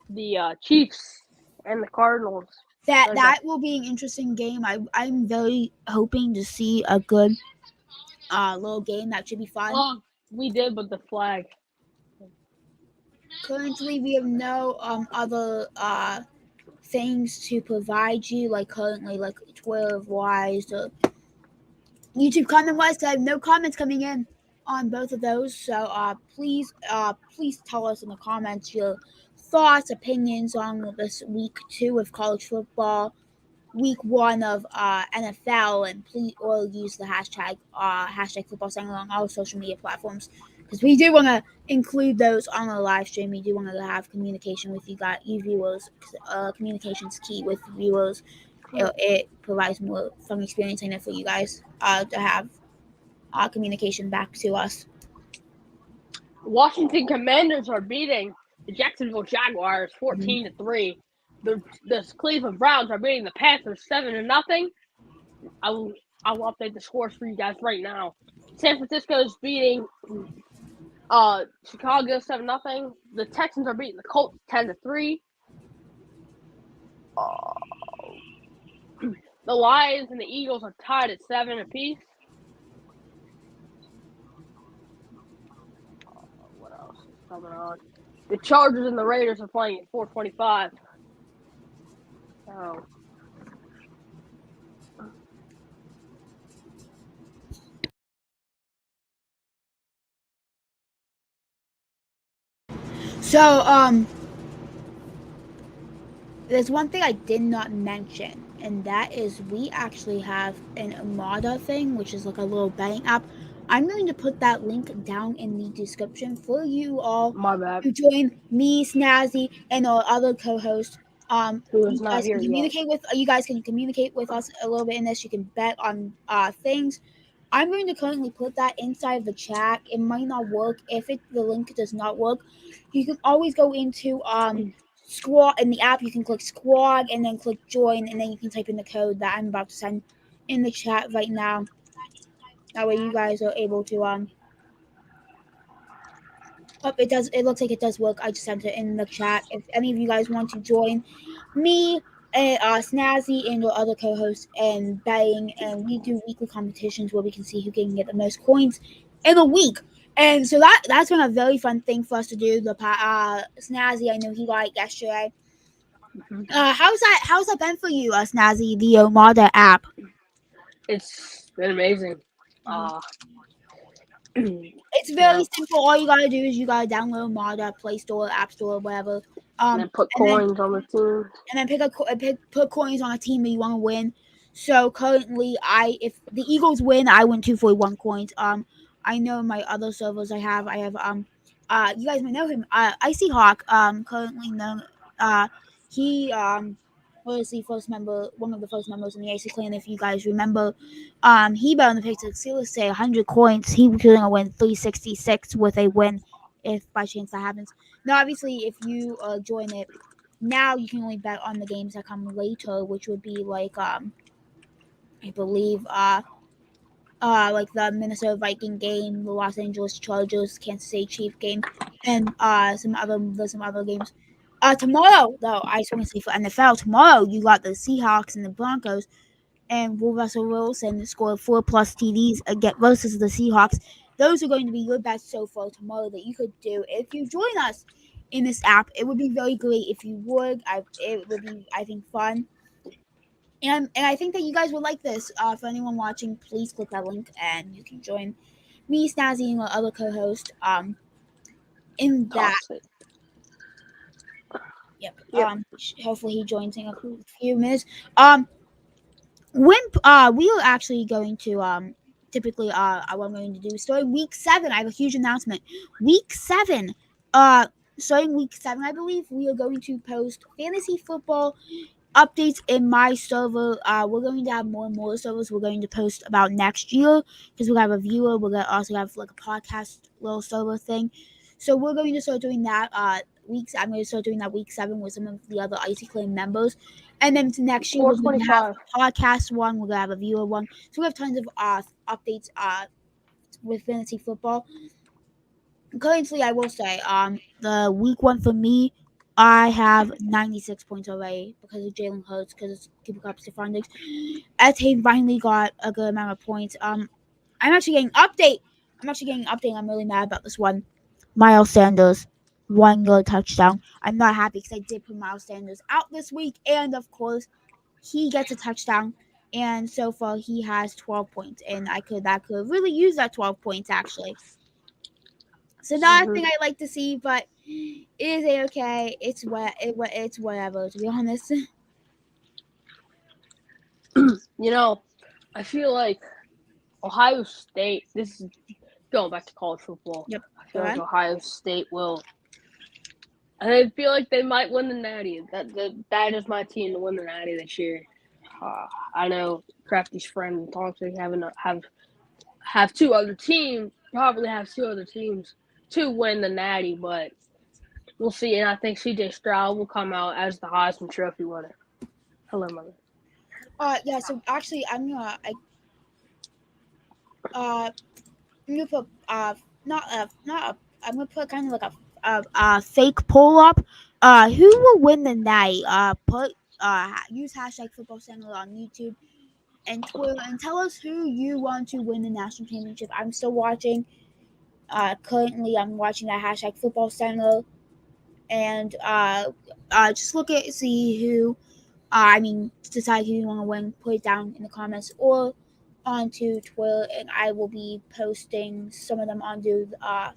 the Chiefs and the Cardinals. That will be an interesting game. I'm very hoping to see a good little game that should be fun. Oh, we did with the flag. Currently, we have no other things to provide you, like currently, like Twitter wise or YouTube comment wise. I have no comments coming in on both of those. So please tell us in the comments your thoughts, opinions on this week 2 of college football, week 1 of NFL, and please or use the hashtag football sang on all social media platforms, because we do want to include those on the live stream. We do want to have communication with you viewers. Communication is key with viewers. It provides more fun experience, I know, for you guys to have communication back to us. Washington Commanders are beating the Jacksonville Jaguars 14-3. The Cleveland Browns are beating the Panthers 7-0. I will update the scores for you guys right now. San Francisco is beating Chicago 7-0. The Texans are beating the Colts 10-3. The Lions and the Eagles are tied at 7 apiece. What else is coming on? The Chargers and the Raiders are playing at 4:25. Oh. So there's one thing I did not mention, and that is we actually have an Amada thing, which is like a little betting app. I'm going to put that link down in the description for you all My bad. to join me, Snazzy, and our other co-host. Who is not here yet. You guys can communicate with us a little bit in this. You can bet on things. I'm going to currently put that inside of the chat. It might not work. If the link does not work, you can always go into squad in the app. You can click squad and then click join, and then you can type in the code that I'm about to send in the chat right now. That way you guys are able to it does. It looks like it does work. I just sent it in the chat. If any of you guys want to join me, Snazzy, and your other co-hosts, and betting, and we do weekly competitions where we can see who can get the most coins in a week. And so that's been a very fun thing for us to do. Snazzy, I know he got it yesterday. How's that been for you, Snazzy? The Omada app. It's been amazing. It's very simple. All you gotta do is you gotta download Omada, Play Store, App Store, whatever. And then put coins on the team. And then put coins on a team that you want to win. So currently, if the Eagles win, I win 241 coins. I know my other servers I have you guys might know him, Icy Hawk. Currently known, he was the first member, one of the first members in the AC clan. If you guys remember, he bet on the Pixel Steelers say 100 coins. He was gonna win 366 with a win, if by chance that happens. Now, obviously, if you join it now, you can only bet on the games that come later, which would be like I believe like the Minnesota Viking game, the Los Angeles Chargers, Kansas City Chief game, and some other games. Tomorrow, though, I just want to say for NFL, tomorrow you got the Seahawks and the Broncos, and Will Russell Wilson scored 4+ TDs again versus the Seahawks. Those are going to be good bets so far tomorrow that you could do if you join us in this app. It would be very great if you would. It would be, I think, fun. And I think that you guys would like this. For anyone watching, please click that link and you can join me, Snazzy, and my other co-host in that Yep. Yep. Hopefully he joins in a few minutes. When we are actually going to typically what I'm going to do starting week 7. I have a huge announcement. Week 7. Starting week 7, I believe we are going to post fantasy football updates in my server. We're going to have more and more servers we're going to post about next year because we'll have a viewer. We're gonna also have like a podcast little server thing. So we're going to start doing that I'm going to start doing that week 7 with some of the other Icy Clan members. And then to next year we're going to have 425. a podcast one, we're gonna have a viewer one. So we have tons of updates with fantasy football. Currently I will say, the week 1 for me, I have 96 points already because of Jalen Hurts, because it's Cooper Cup, Stephon Diggs. Ete finally got a good amount of points. I'm actually getting update. I'm really mad about this one. Miles Sanders, 1 yard touchdown. I'm not happy because I did put Miles Sanders out this week, and of course, he gets a touchdown. And so far, he has 12 points, and I could really use that 12 points actually. So not a thing I like to see, but it is okay. It's whatever, to be honest. You know, I feel like Ohio State. This is going back to college football. Yep. I feel like Ohio State will. I feel like they might win the Natty. That is my team to win the Natty this year. I know Crafty's friend talks like have 2 other teams. Probably have 2 other teams to win the Natty, but we'll see. And I think CJ Stroud will come out as the Heisman Trophy winner. Hello, mother. Yeah. So actually, I'm gonna put I'm gonna put kind of like a fake poll up. Who will win the night? Use hashtag Football Center on YouTube and Twitter and tell us who you want to win the national championship. I'm still watching. Currently, I'm watching that hashtag Football Center, and just see who. Decide who you want to win. Put it down in the comments or onto Twitter, and I will be posting some of them onto a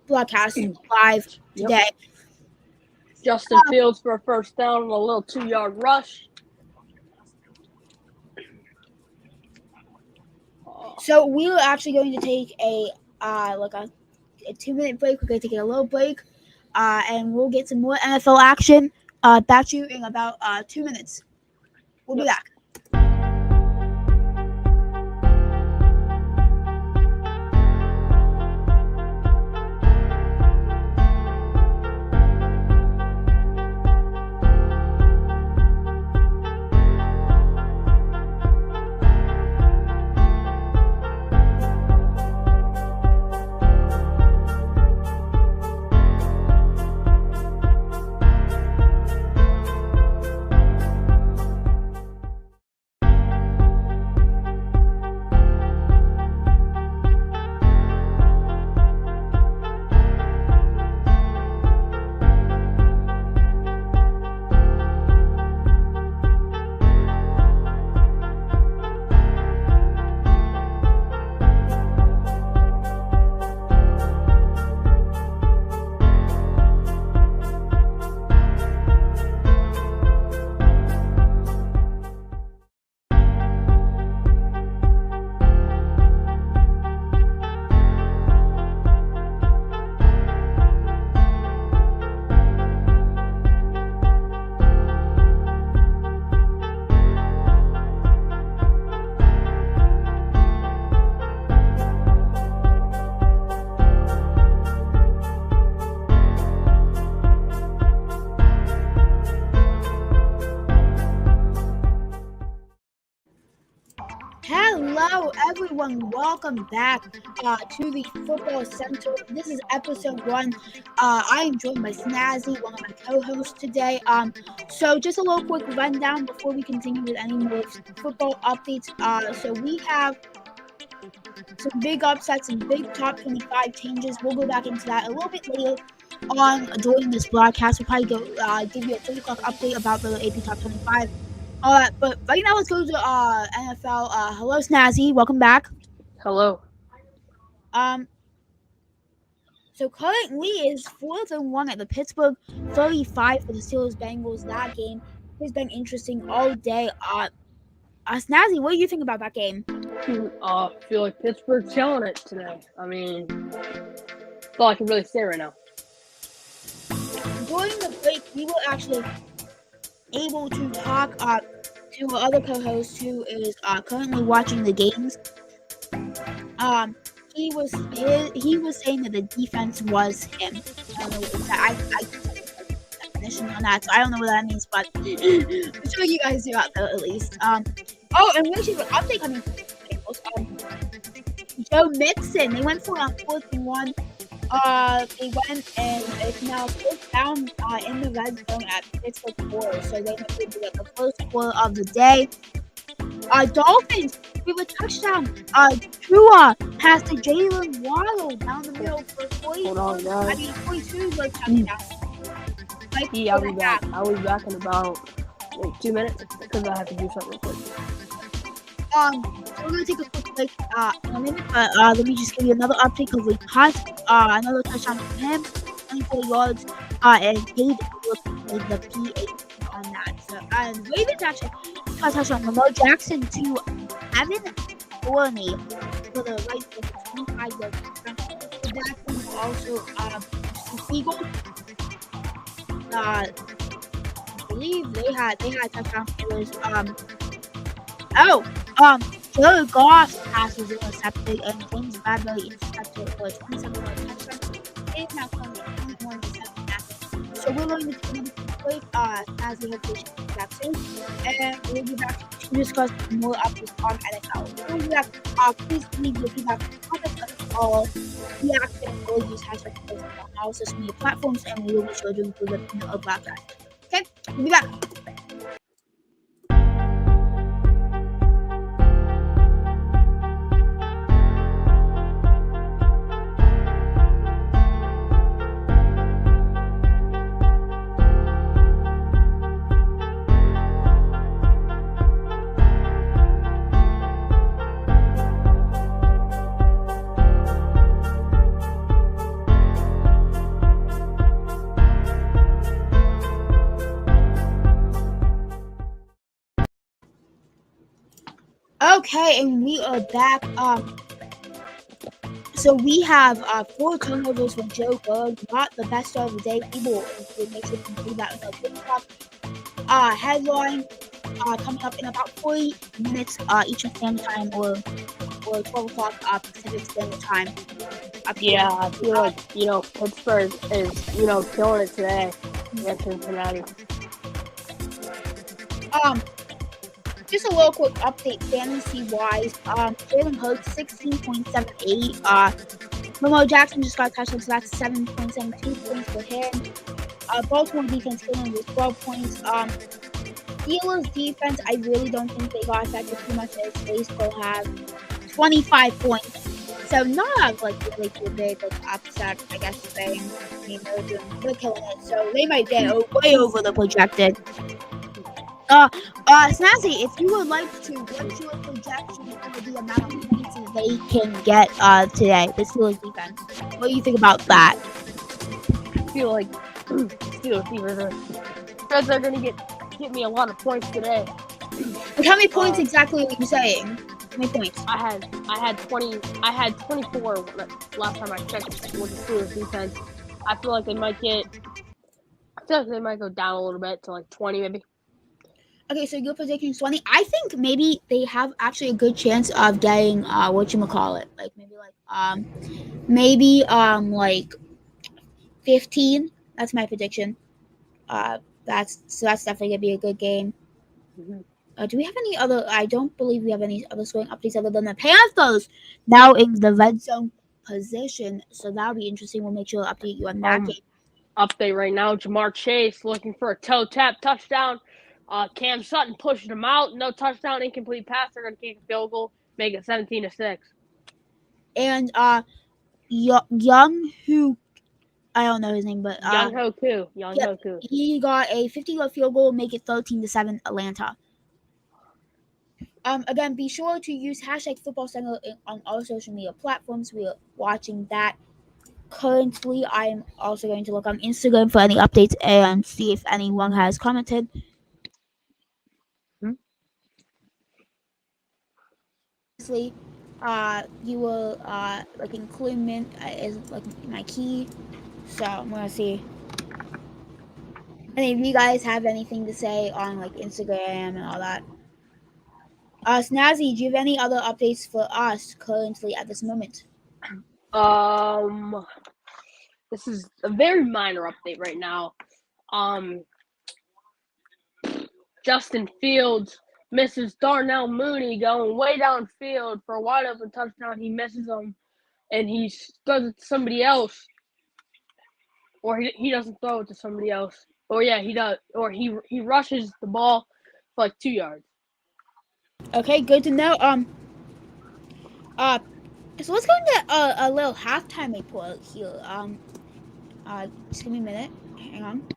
broadcast live today. Justin Fields for a first down and a little 2-yard rush. So we're actually going to take a 2-minute break. We're going to take a little break, and we'll get some more NFL action back to you in about 2 minutes. We'll be back. Hello, everyone. Welcome back to the Football Center. This is episode 1. I am joined by Snazzy, one of my co-hosts today. So just a little quick rundown before we continue with any more football updates. So we have some big upsets and big top 25 changes. We'll go back into that a little bit later on during this broadcast. We'll probably give you a 3 o'clock update about the AP top 25. But right now let's go to NFL. Hello, Snazzy. Welcome back. Hello. So currently is 4-1 at the Pittsburgh 35 for the Steelers Bengals. That game has been interesting all day. Snazzy, what do you think about that game? I feel like Pittsburgh's killing it today. I mean, that's all I can really say right now. During the break, we were actually able to talk to our other co-host who is currently watching the games. He was saying that the defense was him. I don't know what that I definition on that, so I don't know what that means, but I'm sure you guys do out there at least. Oh, and we should have an update coming from the Bengals. Joe Mixon, they went for a 4-1. They went and it's now first down in the red zone at Pittsburgh 4, so they were able to get the first score of the day. Dolphins with a touchdown. Tua passed to Jalen Waddle down the middle for 42 touchdown. I'll be back. I'll be back in about 2 minutes because I have to do something real quick. We're gonna take a quick break in a minute, but let me just give you another update because we caught another touchdown from him, 24 yards, and David with the PA on that. So, and Ravens actually caught a touchdown. Lamar Jackson to Evan Fourney for the right foot, 25 yards. So that was also Eagles. I believe they had touchdown. It was Jared Goff's pass was intercepted and James Bradbury intercepted for a 27-yard touchdown. It is now coming 21 to 7. So we're going to take another break as we have patient Jackson, and we'll be back to discuss more updates on NFL. We'll be back. Please leave your feedback in the comments or react or use hashtag on all social media platforms, and we will be sure to include them in the broadcast. Okay, we'll be back. Okay, and we are back. So we have 4 turnovers from Joe Berg. Not the best start of the day. People will make sure to include that in the TikTok headline coming up in about 40 minutes Eastern Standard Time or 12 o'clock Pacific Standard Time. Yeah, I feel like Pittsburgh is killing it today against Cincinnati. Just a little quick update fantasy-wise. Jalen Hurts, 16.78. Lamar Jackson just got a touchdown, so that's 7.72 points for him. Baltimore defense killing with 12 points. Steelers defense, I really don't think they got affected too much as they still have 25 points. So not really too big upset, I guess to say. I mean, they're killing it, so they might get way over the projected. Snazzy, if you would like to, what's your projection for the amount of points that they can get today, the Steelers defense? What do you think about that? I feel like Steelers defense are going to get me a lot of points today. Like, how many points exactly are you saying? How many points? I had 24 last time I checked with the Steelers defense. I feel like they might go down a little bit to like 20 maybe. Okay, so your prediction is 20. I think maybe they have actually a good chance of getting whatchamacallit. Like 15. That's my prediction. That's definitely gonna be a good game. Mm-hmm. Do we have any other? I don't believe we have any other scoring updates other than the Panthers now in the red zone position. So that'll be interesting. We'll make sure to update you on that game. Update right now: Jamar Chase looking for a toe tap touchdown. Cam Sutton pushed him out. No touchdown, incomplete pass. They're going to kick a field goal, make it 17-6. And Young Who, I don't know his name, but Young Hoku. He got a 50-yard field goal, make it 13-7 Atlanta. Again, be sure to use hashtag Football Center on all social media platforms. We are watching that currently, I'm also going to look on Instagram for any updates and see if anyone has commented. Obviously, you will like include is like my key, so I'm gonna see. Any of you guys have anything to say on like Instagram and all that? Snazzy, do you have any other updates for us currently at this moment? This is a very minor update right now. Justin Fields misses Darnell Mooney going way downfield for a wide open touchdown. He misses him, and he throws it to somebody else, or he doesn't throw it to somebody else. Or yeah, he does, or he rushes the ball for like 2 yards. Okay, good to know. So let's go into a little halftime report here. Just give me a minute. Hang on.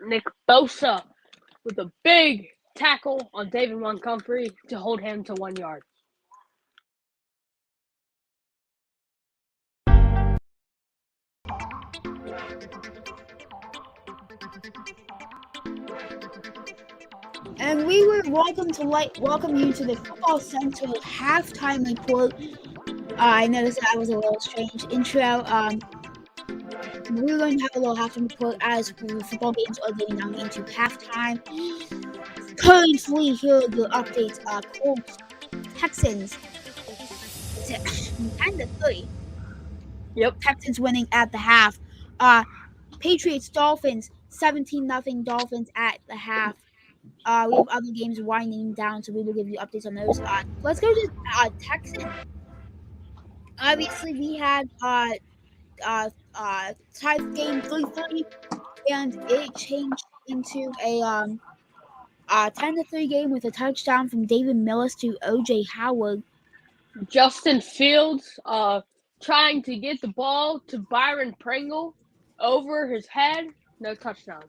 Nick Bosa with a big tackle on David Montgomery to hold him to 1 yard. And we would welcome you to the Football Center halftime report. I noticed that was a little strange intro. We're going to have a little halftime report as the football games are getting down into halftime. Currently, here are the updates. Colts, Texans, 10-3. Yep. Texans winning at the half. Patriots, Dolphins, 17-0 Dolphins at the half. We have other games winding down, so we will give you updates on those. Let's go to Texans. Obviously, we had tied game 3-3, and it changed into a 10-3 game with a touchdown from David Millis to OJ Howard. Justin Fields trying to get the ball to Byron Pringle over his head, no touchdown.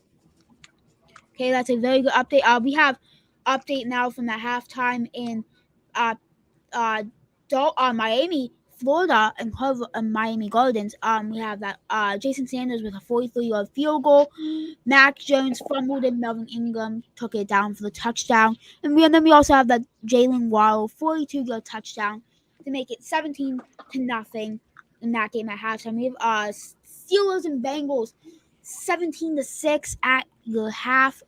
Okay, that's a very good update. We have update now from that halftime in Miami, Florida, and Miami Gardens. We have that Jason Sanders with a 43-yard field goal. Mac Jones fumbled and Melvin Ingram took it down for the touchdown. And then we also have that Jalen Waddle 42-yard touchdown to make it 17-0 in that game at halftime. We have Steelers and Bengals 17-6 at the half.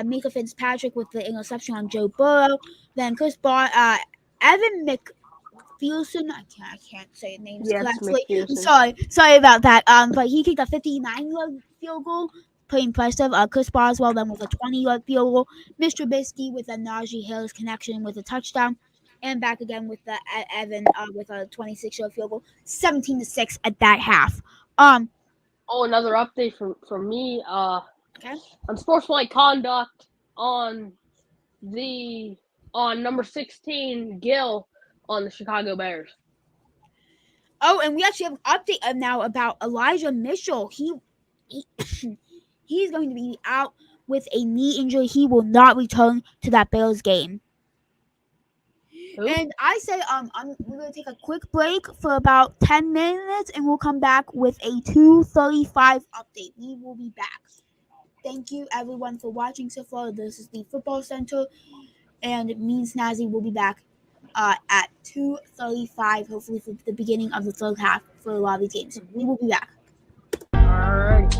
Mika Fitzpatrick with the interception on Joe Burrow. Then Chris Barr, Evan McPherson. I can't say names correctly. I'm sorry about that. But he kicked a 59-yard field goal. Pretty impressive. Chris Boswell then with a 20-yard field goal. Mr. Trubisky with a Najee Harris connection with a touchdown. And back again with the Evan with a 26-yard field goal. 17-6 at that half. Another update from me. Okay. Unsportsmanlike conduct on number 16, Gill, on the Chicago Bears. Oh, and we actually have an update now about Elijah Mitchell. He's going to be out with a knee injury. He will not return to that Bears game. Who? And I say we're going to take a quick break for about 10 minutes, and we'll come back with a 2:35 update. We will be back. Thank you, everyone, for watching so far. This is the Football Center, and me and Snazzy will be back at 2:35, hopefully for the beginning of the third half for a lot of these games. We will be back. All right.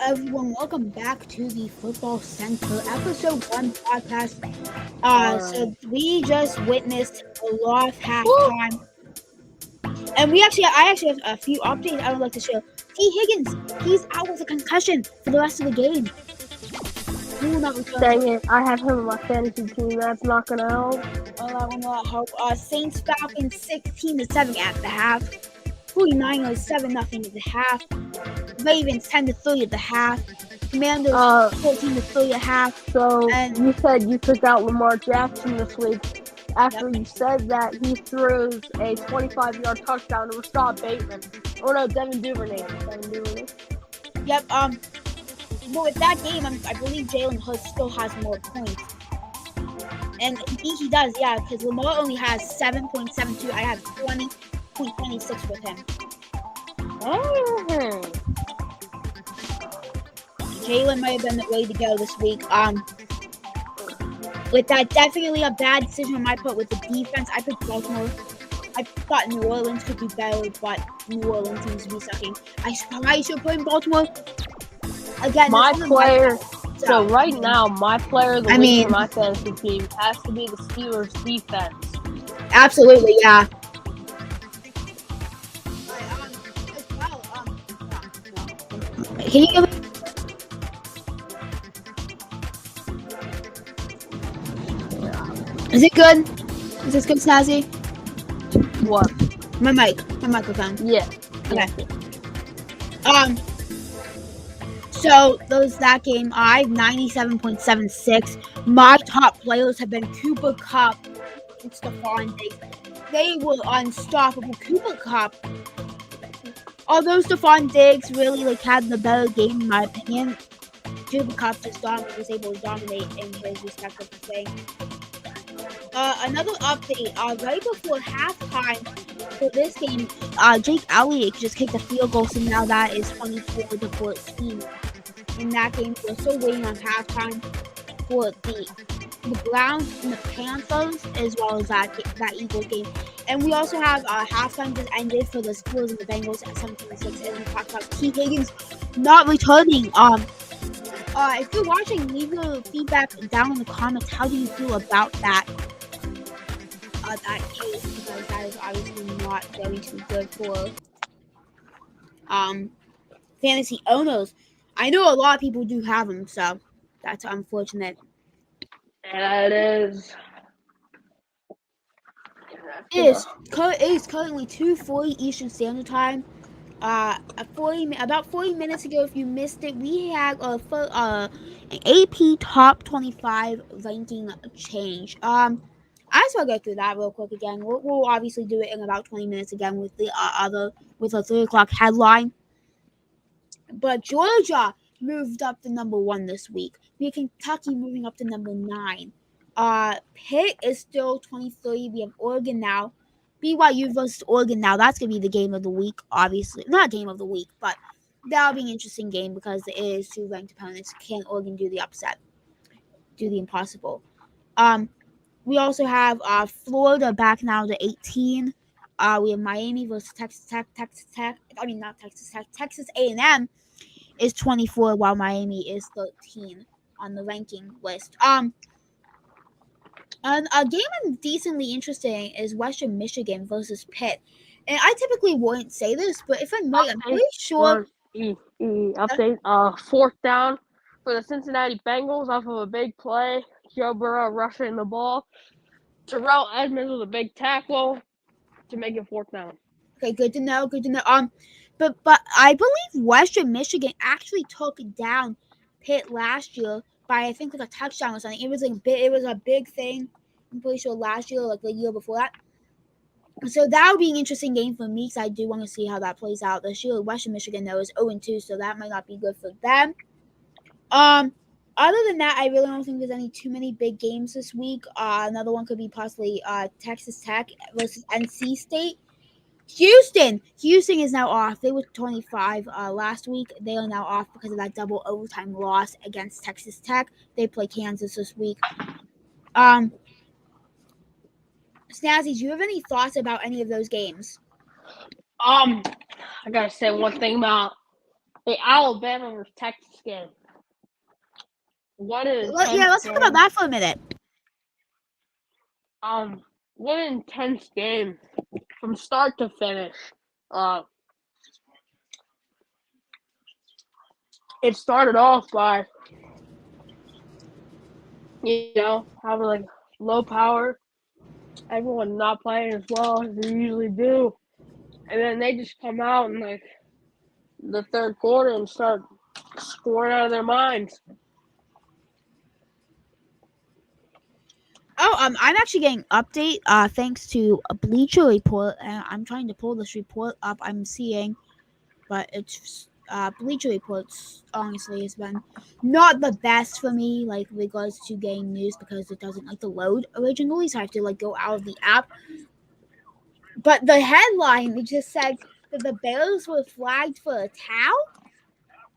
everyone, welcome back to the Football Center episode 1 podcast. So we just witnessed a lot of halftime, and I actually have a few updates I would like to share. T. Higgins, he's out with a concussion for the rest of the game. He will not return. Dang it, I have him on my fantasy team. That's not gonna help. That will not help. Saints Falcons 16-7 at the half. 49ers 7-0 at the half. Ravens 10-3 at the half. Commanders 14-3 at half. So And- you said you took out Lamar Jackson this week. After you said that, he throws a 25-yard touchdown to Rashad Bateman. Oh no, Devin Duvernay. Yep. But with that game, I believe Jalen Hurts still has more points. And he does, yeah, because Lamar only has 7.72. I have 20.26 with him. Jalen might have been the way to go this week. With that, definitely a bad decision on my part with the defense. I picked Baltimore. I thought New Orleans could be better, but New Orleans seems to be sucking. I should put in Baltimore. Again, my player. So So, right now, my player of the I week mean- for my fantasy team has to be the Steelers defense. absolutely, yeah. Can you give me? Is it good? Is this good, Snazzy? What? My microphone. Yeah. Okay. So that game, I have 97.76. My top players have been Cooper Kupp and Stephon Diggs. They were unstoppable. Cooper Kupp, although Stephon Diggs really had the better game in my opinion, Cooper Kupp was able to dominate in his respective thing. Another update, right before halftime for this game, Jake Elliott just kicked a field goal, so now that is 24-14. In that game, we're still waiting on halftime for the Browns and the Panthers, as well as that Eagles game. And we also have halftime just ended for the Steelers and the Bengals at 17-6, and we talked about T. Higgins not returning. If you're watching, leave your feedback down in the comments. How do you feel about that case? Because that is obviously not going to be good for fantasy owners. I know a lot of people do have them, so that's unfortunate. And it is. It is currently 2:40 Eastern Standard Time. About 40 minutes ago, if you missed it, we had an AP Top 25 ranking change. I just want to go through that real quick again. We'll obviously do it in about 20 minutes again with the with a 3 o'clock headline. But Georgia moved up to number 1 this week. We have Kentucky moving up to number 9. Pitt is still 23. We have Oregon now. BYU versus Oregon now. That's going to be the game of the week, obviously. Not game of the week, but that'll be an interesting game because it is 2 ranked opponents. Can Oregon do the upset? Do the impossible? We also have Florida back now to 18. We have Miami versus Texas Tech. Texas A&M is 24, while Miami is 13 on the ranking list. And a game decently interesting is Western Michigan versus Pitt. And I typically wouldn't say this, but if I'm right, I'm pretty sure. Update. 4th down for the Cincinnati Bengals off of a big play. Joe Burrow rushing the ball. Terrell Edmonds with a big tackle to make it 4th down. Okay, good to know. But I believe Western Michigan actually took down Pitt last year by I think like a touchdown or something. It was a big thing. I'm pretty sure last year, like the year before that. So that would be an interesting game for me because I do want to see how that plays out this year. Western Michigan though is 0-2, so that might not be good for them. Other than that, I really don't think there's too many big games this week. Another one could be possibly Texas Tech versus NC State. Houston is now off. They were 25 last week. They are now off because of that double overtime loss against Texas Tech. They play Kansas this week. Snazzy, do you have any thoughts about any of those games? I gotta say one thing about The Alabama versus Texas game. Let's talk about that for a minute. What an intense game from start to finish. It started off by, having like low power, everyone not playing as well as they usually do, and then they just come out in like the third quarter and start scoring out of their minds. Oh, I'm actually getting update thanks to a Bleacher Report, and I'm trying to pull this report up. I'm seeing, but it's Bleacher Reports honestly has been not the best for me, like regards to getting news, because it doesn't like to load originally, so I have to like go out of the app. But the headline, it just said that the Bears were flagged for a foul.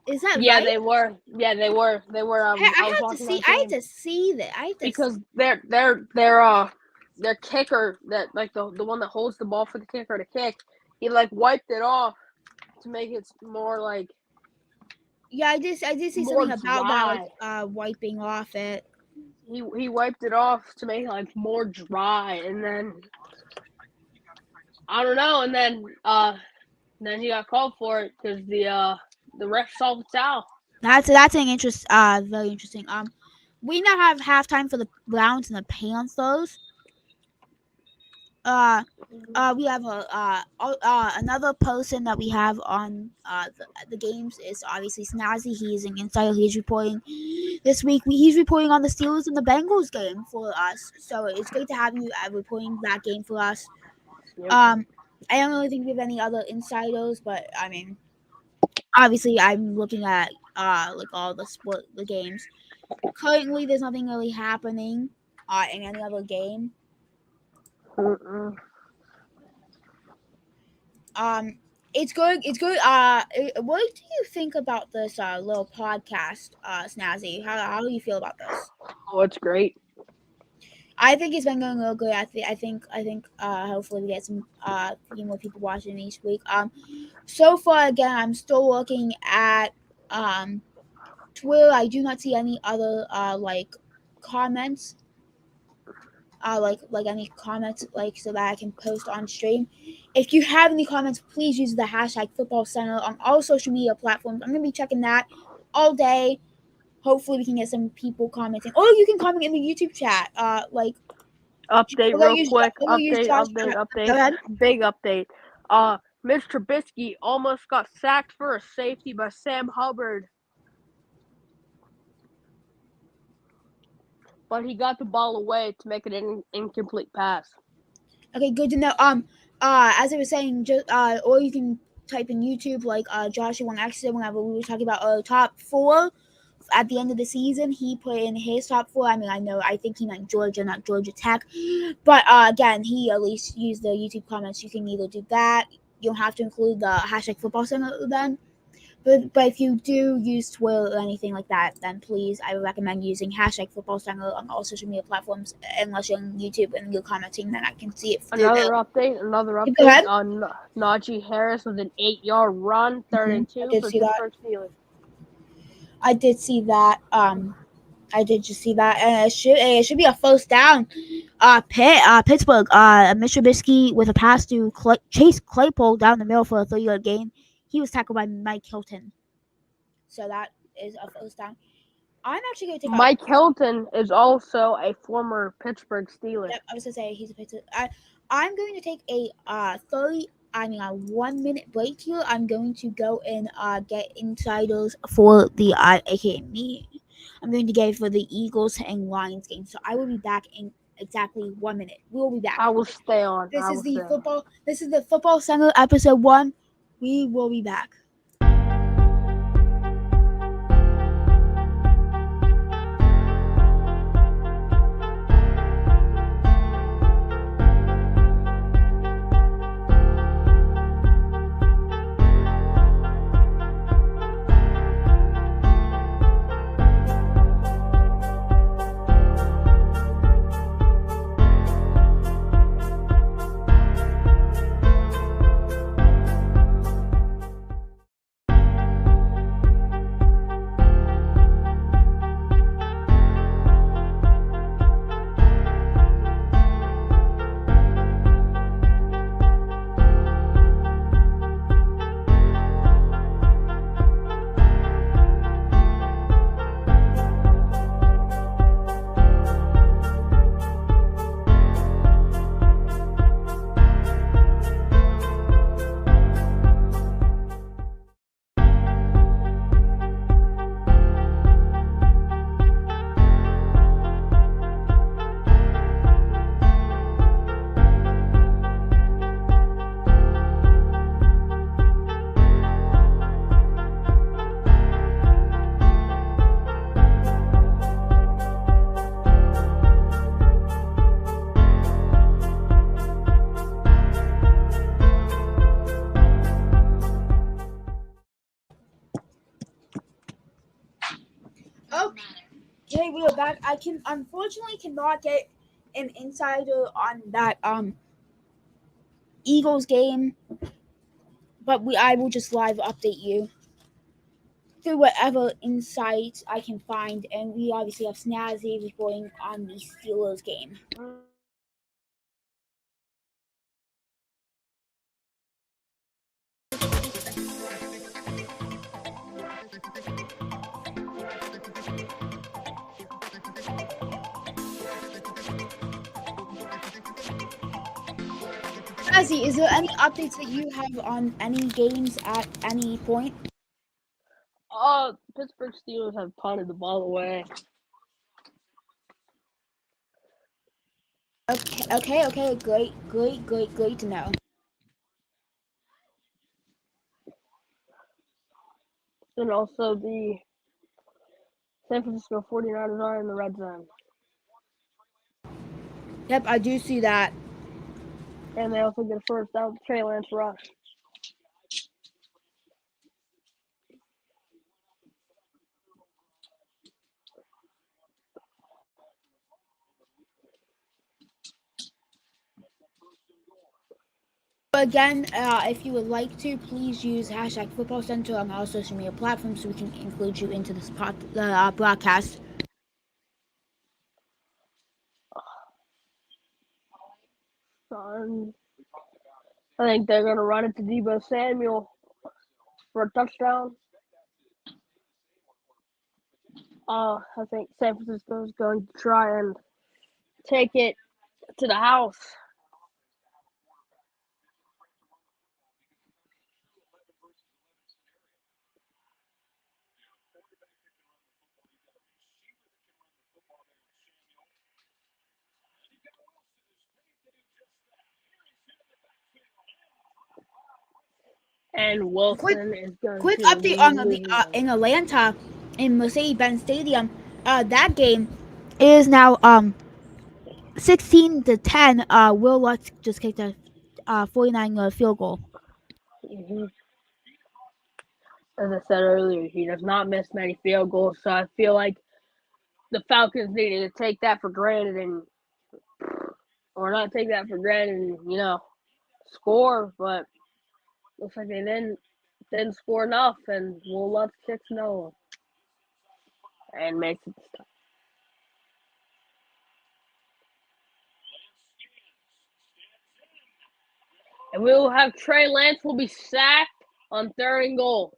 Is that Yeah, right? they were. Yeah, they were. They were. I was have to watching see. that I game have to see that. because their kicker, that like the one that holds the ball for the kicker to kick, he like wiped it off to make it more like. Yeah, I did see more something about that, dry. like wiping off it. He wiped it off to make it like more dry, and then I don't know, and then he got called for it because the ref saw the foul. That's an very interesting. We now have halftime for the Browns and the Panthers. We have another person that we have on the games is obviously Snazzy. He's an insider. He's reporting this week. He's reporting on the Steelers and the Bengals game for us. So it's great to have you reporting that game for us. Yep. I don't really think we have any other insiders, but I mean, obviously I'm looking at like all the games. Currently, there's nothing really happening in any other game. Mm-mm. It's good. It's good. What do you think about this little podcast, Snazzy? How do you feel about this? Oh, it's great. I think it's been going real good. I think hopefully we get some few more people watching each week. So far, again, I'm still looking at Twitter. I do not see any other like comments. Like any comments, like, so that I can post on stream. If you have any comments, please use the hashtag Football Center on all social media platforms. I'm gonna be checking that all day. Hopefully, we can get some people commenting. Or you can comment in the YouTube chat. Like Update we're gonna real use- quick. we're gonna use Josh- Update. Go ahead. Big update. Mitch Trubisky almost got sacked for a safety by Sam Hubbard, but he got the ball away to make it an incomplete pass. Okay, good to know. As I was saying, just or you can type in YouTube like Joshua Wong Exeter. Whenever we were talking about our top 4 at the end of the season, he put in his top 4. I mean, I think he meant Georgia, not Georgia Tech. But again, he at least used the YouTube comments. You can either do that. You don't have to include the hashtag Football Center then. But if you do use Twitter or anything like that, then please, I would recommend using hashtag Football Center on all social media platforms, unless you're on YouTube and you're commenting, then I can see it. Another update. Go ahead. On Najee Harris with an 8-yard run, 3rd and 2 for Pittsburgh Steelers. I did see that. I did just see that, and it should be a first down. Pittsburgh. Mitch Trubisky with a pass to Chase Claypool down the middle for a 3-yard gain. He was tackled by Mike Hilton. So that is a first down. I'm actually going to take Mike Hilton is also a former Pittsburgh Steeler. Yep, I was going to say he's a Pittsburgh. I'm going to take a 1-minute break here. I'm going to go and get insiders for the aka me. I'm going to get it for the Eagles and Lions game. So I will be back in exactly 1 minute. We will be back. I will stay on. This is the Football Center episode 1. We will be back. back. I can unfortunately cannot get an insider on that Eagles game, but I will just live update you through whatever insights I can find. And we obviously have Snazzy reporting on the Steelers game. Snazzy, is there any updates that you have on any games at any point? Pittsburgh Steelers have punted the ball away. Okay. Great to know. And also the San Francisco 49ers are in the red zone. Yep, I do see that. And they also get a first down with Trey Lance rush. Again, if you would like to, please use hashtag Football Center on all social media platforms so we can include you into this broadcast. I think they're going to run it to Deebo Samuel for a touchdown. I think San Francisco is going to try and take it to the house. And Wilson is going Quick to update on in in Atlanta, in Mercedes-Benz Stadium. That game is now 16-10. Will Lutz just kicked a 49 field goal. Mm-hmm. As I said earlier, he does not miss many field goals, so I feel like the Falcons needed to take that for granted or not take that for granted and, score, but looks like they didn't score enough, and Will Lutz kicks no and makes it stop. And we will have Trey Lance will be sacked on 3rd and goal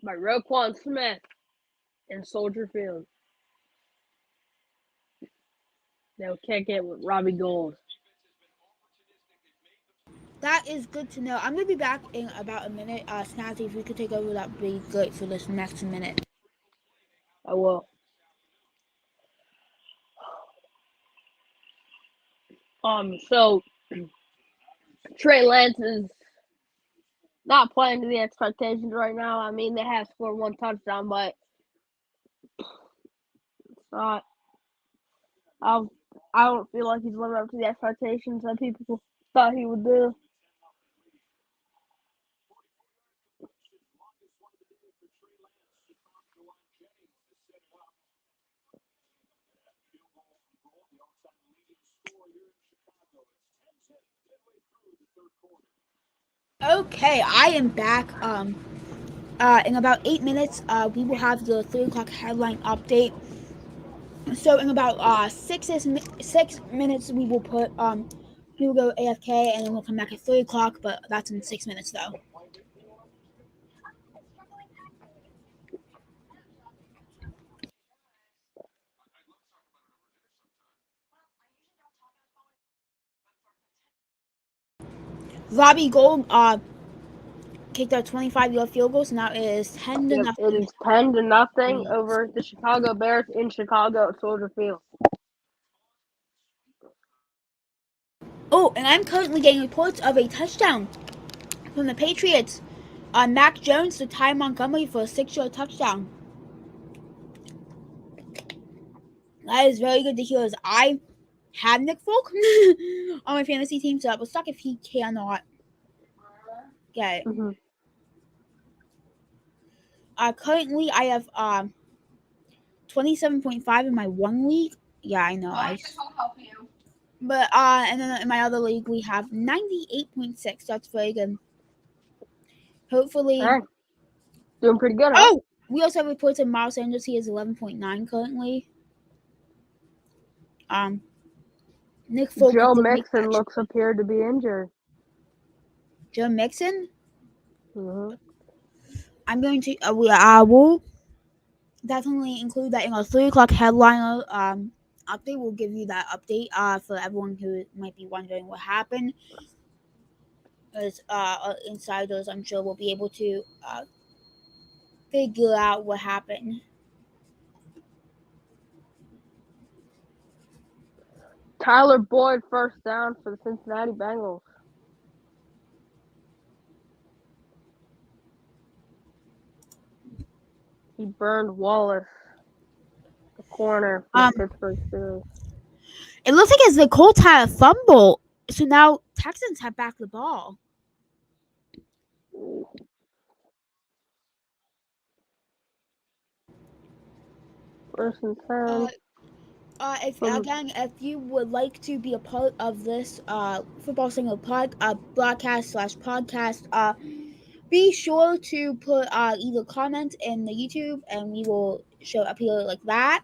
by Roquan Smith in Soldier Field. They'll kick it with Robbie Gould. That is good to know. I'm going to be back in about a minute. Snazzy, if you could take over, that would be great for this next minute. I will. So Trey Lance is not playing to the expectations right now. I mean, they have scored 1 touchdown, but it's not. I don't feel like he's living up to the expectations that people thought he would do. Okay, I am back. In about 8 minutes, we will have the 3 o'clock headline update. So in about 6 minutes, we will go AFK and then we'll come back at 3 o'clock. But that's in 6 minutes though. Robbie Gould kicked a 25-yard field goal, so now it is 10-0. It is 10-0 over the Chicago Bears in Chicago at Soldier Field. Oh, and I'm currently getting reports of a touchdown from the Patriots. Mac Jones to Ty Montgomery for a 6-yard touchdown. That is very good to hear, as I had Nick Folk on my fantasy team, so I was stuck if he cannot get it. Mm-hmm. Currently I have 27.5 in my 1 league. Yeah, I know. I guess I'll help you. But and then in my other league we have 98.6. That's very good. Hopefully. Hey, doing pretty good, huh? Oh, we also have reports of Miles Sanders. He is 11.9 currently. Nick Folk Joe did make Mixon that looks appeared to be injured. Joe Mixon. Mm-hmm. I'm going to will definitely include that in our 3 o'clock headliner update. We'll give you that update for everyone who might be wondering what happened. As insiders, I'm sure will be able to figure out what happened. Tyler Boyd first down for the Cincinnati Bengals. He burned Wallace, the corner for the Pittsburgh Steelers. It looks like as the Colts had a fumble, so now Texans have back the ball. First and 10. If you would like to be a part of this football signal broadcast / podcast, be sure to put either comment in the YouTube and we will show up here like that.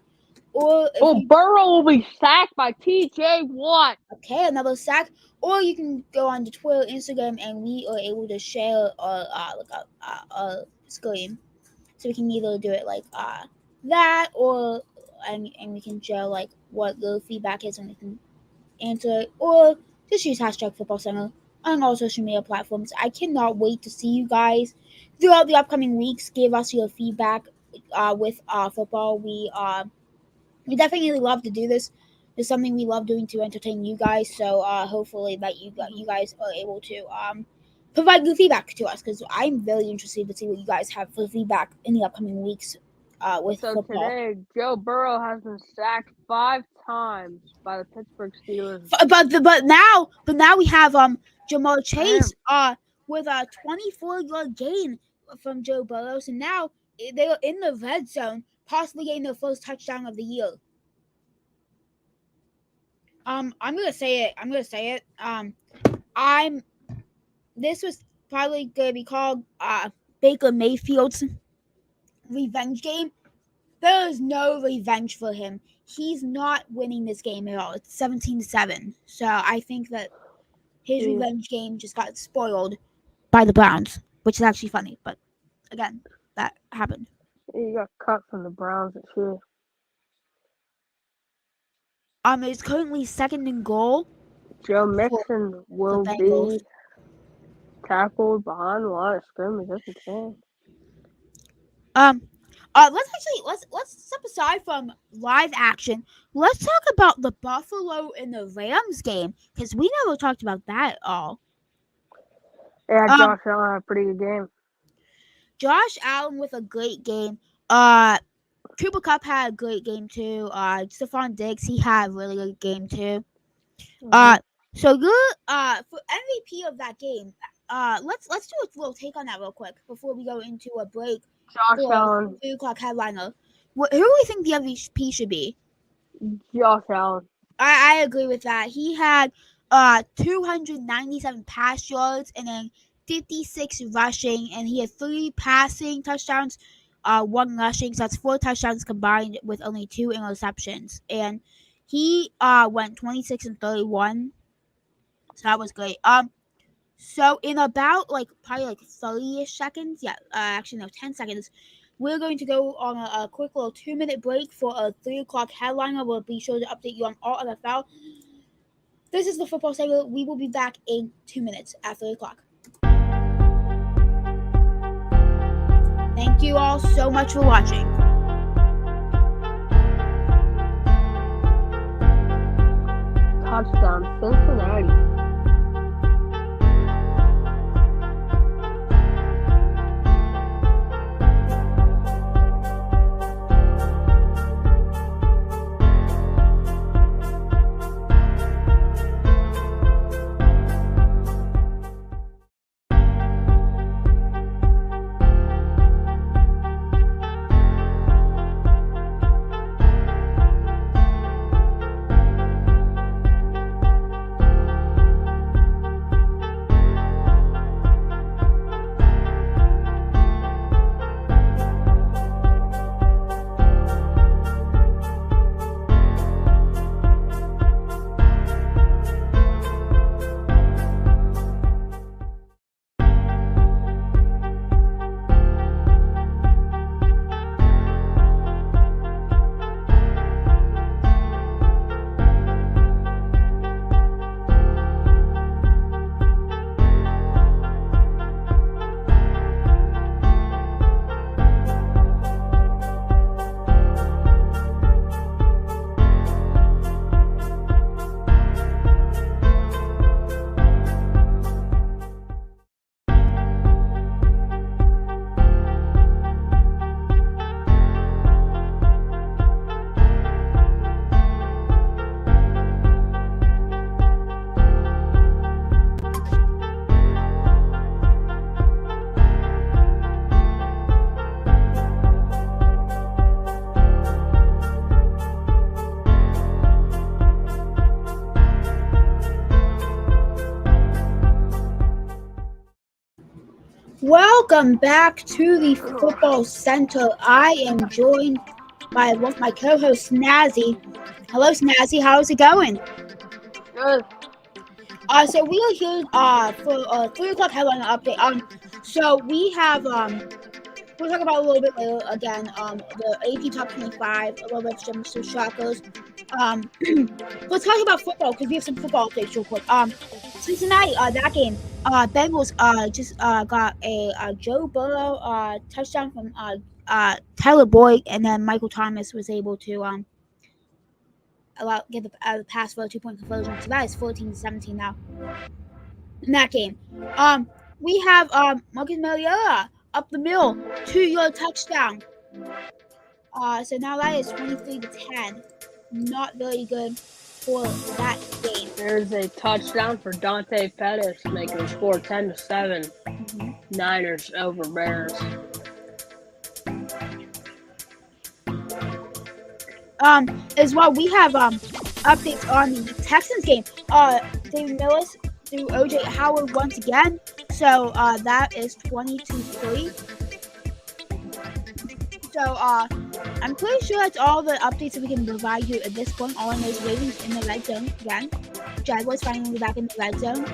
Or if Burrow will be sacked by TJ Watt. Okay, another sack. Or you can go on to Twitter, Instagram, and we are able to share a screen. So we can either do it like that, or and we can share like what the feedback is, and we can answer it, or just use hashtag Football Center on all social media platforms. I cannot wait to see you guys throughout the upcoming weeks. Give us your feedback with football. We definitely love to do this. It's something we love doing to entertain you guys. So hopefully that you guys are able to provide good feedback to us, because I'm very interested to see what you guys have for feedback in the upcoming weeks with So football. today, Joe Burrow has been sacked 5 times by the Pittsburgh Steelers. But now we have Jamar Chase with a 24-yard gain from Joe Burrow. So now they are in the red zone, possibly getting their first touchdown of the year. I'm gonna say it. This was probably gonna be called Baker Mayfield's revenge game. There is no revenge for him. He's not winning this game at all. It's 17-7. So I think that his revenge game just got spoiled by the Browns, which is actually funny. But again, that happened. He got cut from the Browns this year. It's currently 2nd and goal. Joe Mixon will be tackled behind the line of scrimmage. That's insane. Let's step aside from live action. Let's talk about the Buffalo and the Rams game, because we never talked about that at all. Yeah, Josh Allen had a pretty good game. Josh Allen with a great game. Cooper Kupp had a great game too. Stephon Diggs, he had a really good game too. So good. For MVP of that game, let's do a little take on that real quick before we go into a break. Josh Allen. 3 o'clock headliner. Who do we think the MVP should be? Josh Allen. I agree with that. He had 297 pass yards and then 56 rushing, and he had 3 passing touchdowns, 1 rushing. So that's 4 touchdowns combined with only 2 interceptions. And he went 26-31. So that was great. So in about probably 30-ish seconds, 10 seconds, we're going to go on a quick little 2-minute break for a 3 o'clock headliner. We'll be sure to update you on all NFL. This is the football segment. We will be back in 2 minutes at 3 o'clock. Thank you all so much for watching. Touchdown, Cincinnati. Welcome back to the Football Center. I am joined by one of my co-hosts, Snazzy. Hello, Snazzy. How's it going? Good. So we are here for a 3 o'clock headline update. So we have we'll talk about a little bit later again. The AP Top 25, a little bit of some shockers. Let's talk about football because we have some football updates real quick. Cincinnati, that game. Bengals just got a Joe Burrow touchdown from Tyler Boyd, and then Michael Thomas was able to get the pass for a 2-point conversion. So that is 14-17 now in that game. We have Marcus Mariota up the middle, 2-yard touchdown. So now that is 23-10. Not very good for that game. There's a touchdown for Dante Pettis, making the score 10-7. Niners over Bears. As well, we have updates on the Texans game. David Millis threw OJ Howard once again. So that is 22-3. So I'm pretty sure that's all the updates that we can provide you at this point. All I know is Ravens in the red zone again. Jaguars finally back in the red zone.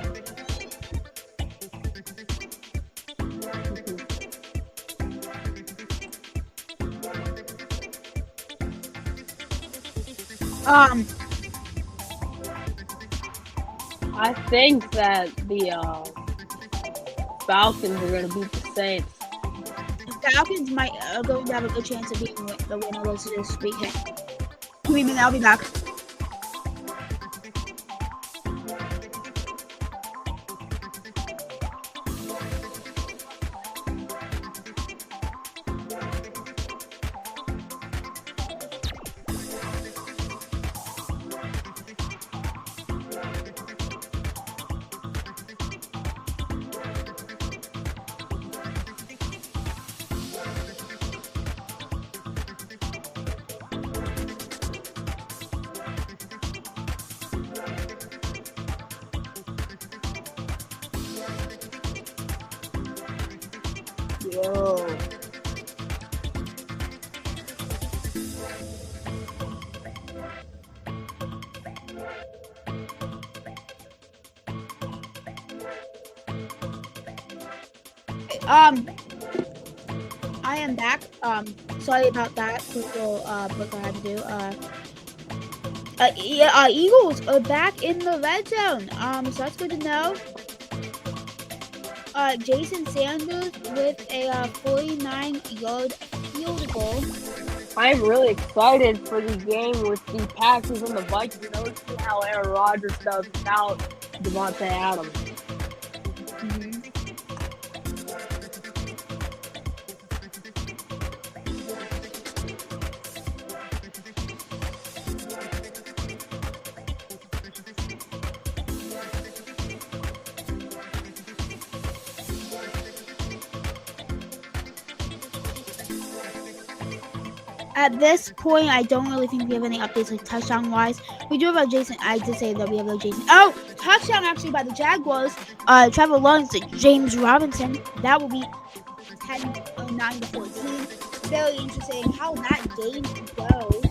I think that the Falcons are going to beat the Saints. The Falcons might going to have a good chance of being the winner of this weekend. Give me a minute, I'll be back. Yo. I am back. Sorry about that. People, what I had to do. Eagles are back in the red zone. So that's good to know. Jason Sanders with a 49-yard field goal. I'm really excited for the game with the Packers and the Vikings. I want to see how Aaron Rodgers does without Devontae Adams. At this point, I don't really think we have any updates like touchdown-wise. We do have a Jason. I did say that we have a Jason. Oh, touchdown actually by the Jaguars. Trevor Lawrence to James Robinson. That will be 10-9-14. Very interesting how that game goes.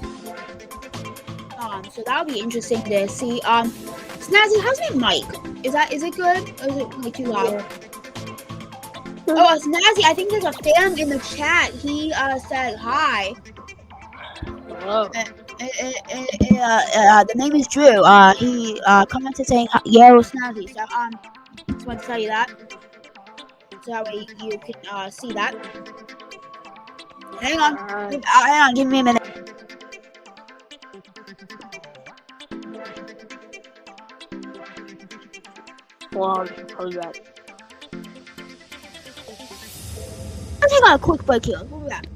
So that'll be interesting to see. Snazzy, how's my mic? Is it good or is it like too loud? Oh, Snazzy, I think there's a fan in the chat. He said hi. Hello. The name is Drew. He commented saying yeah, Snazzy. So just want to tell you that. So that way you can see that. Hang on. Hang on, give me a minute. Hold on, I'll be back. Let's take a quick break here. We'll be back.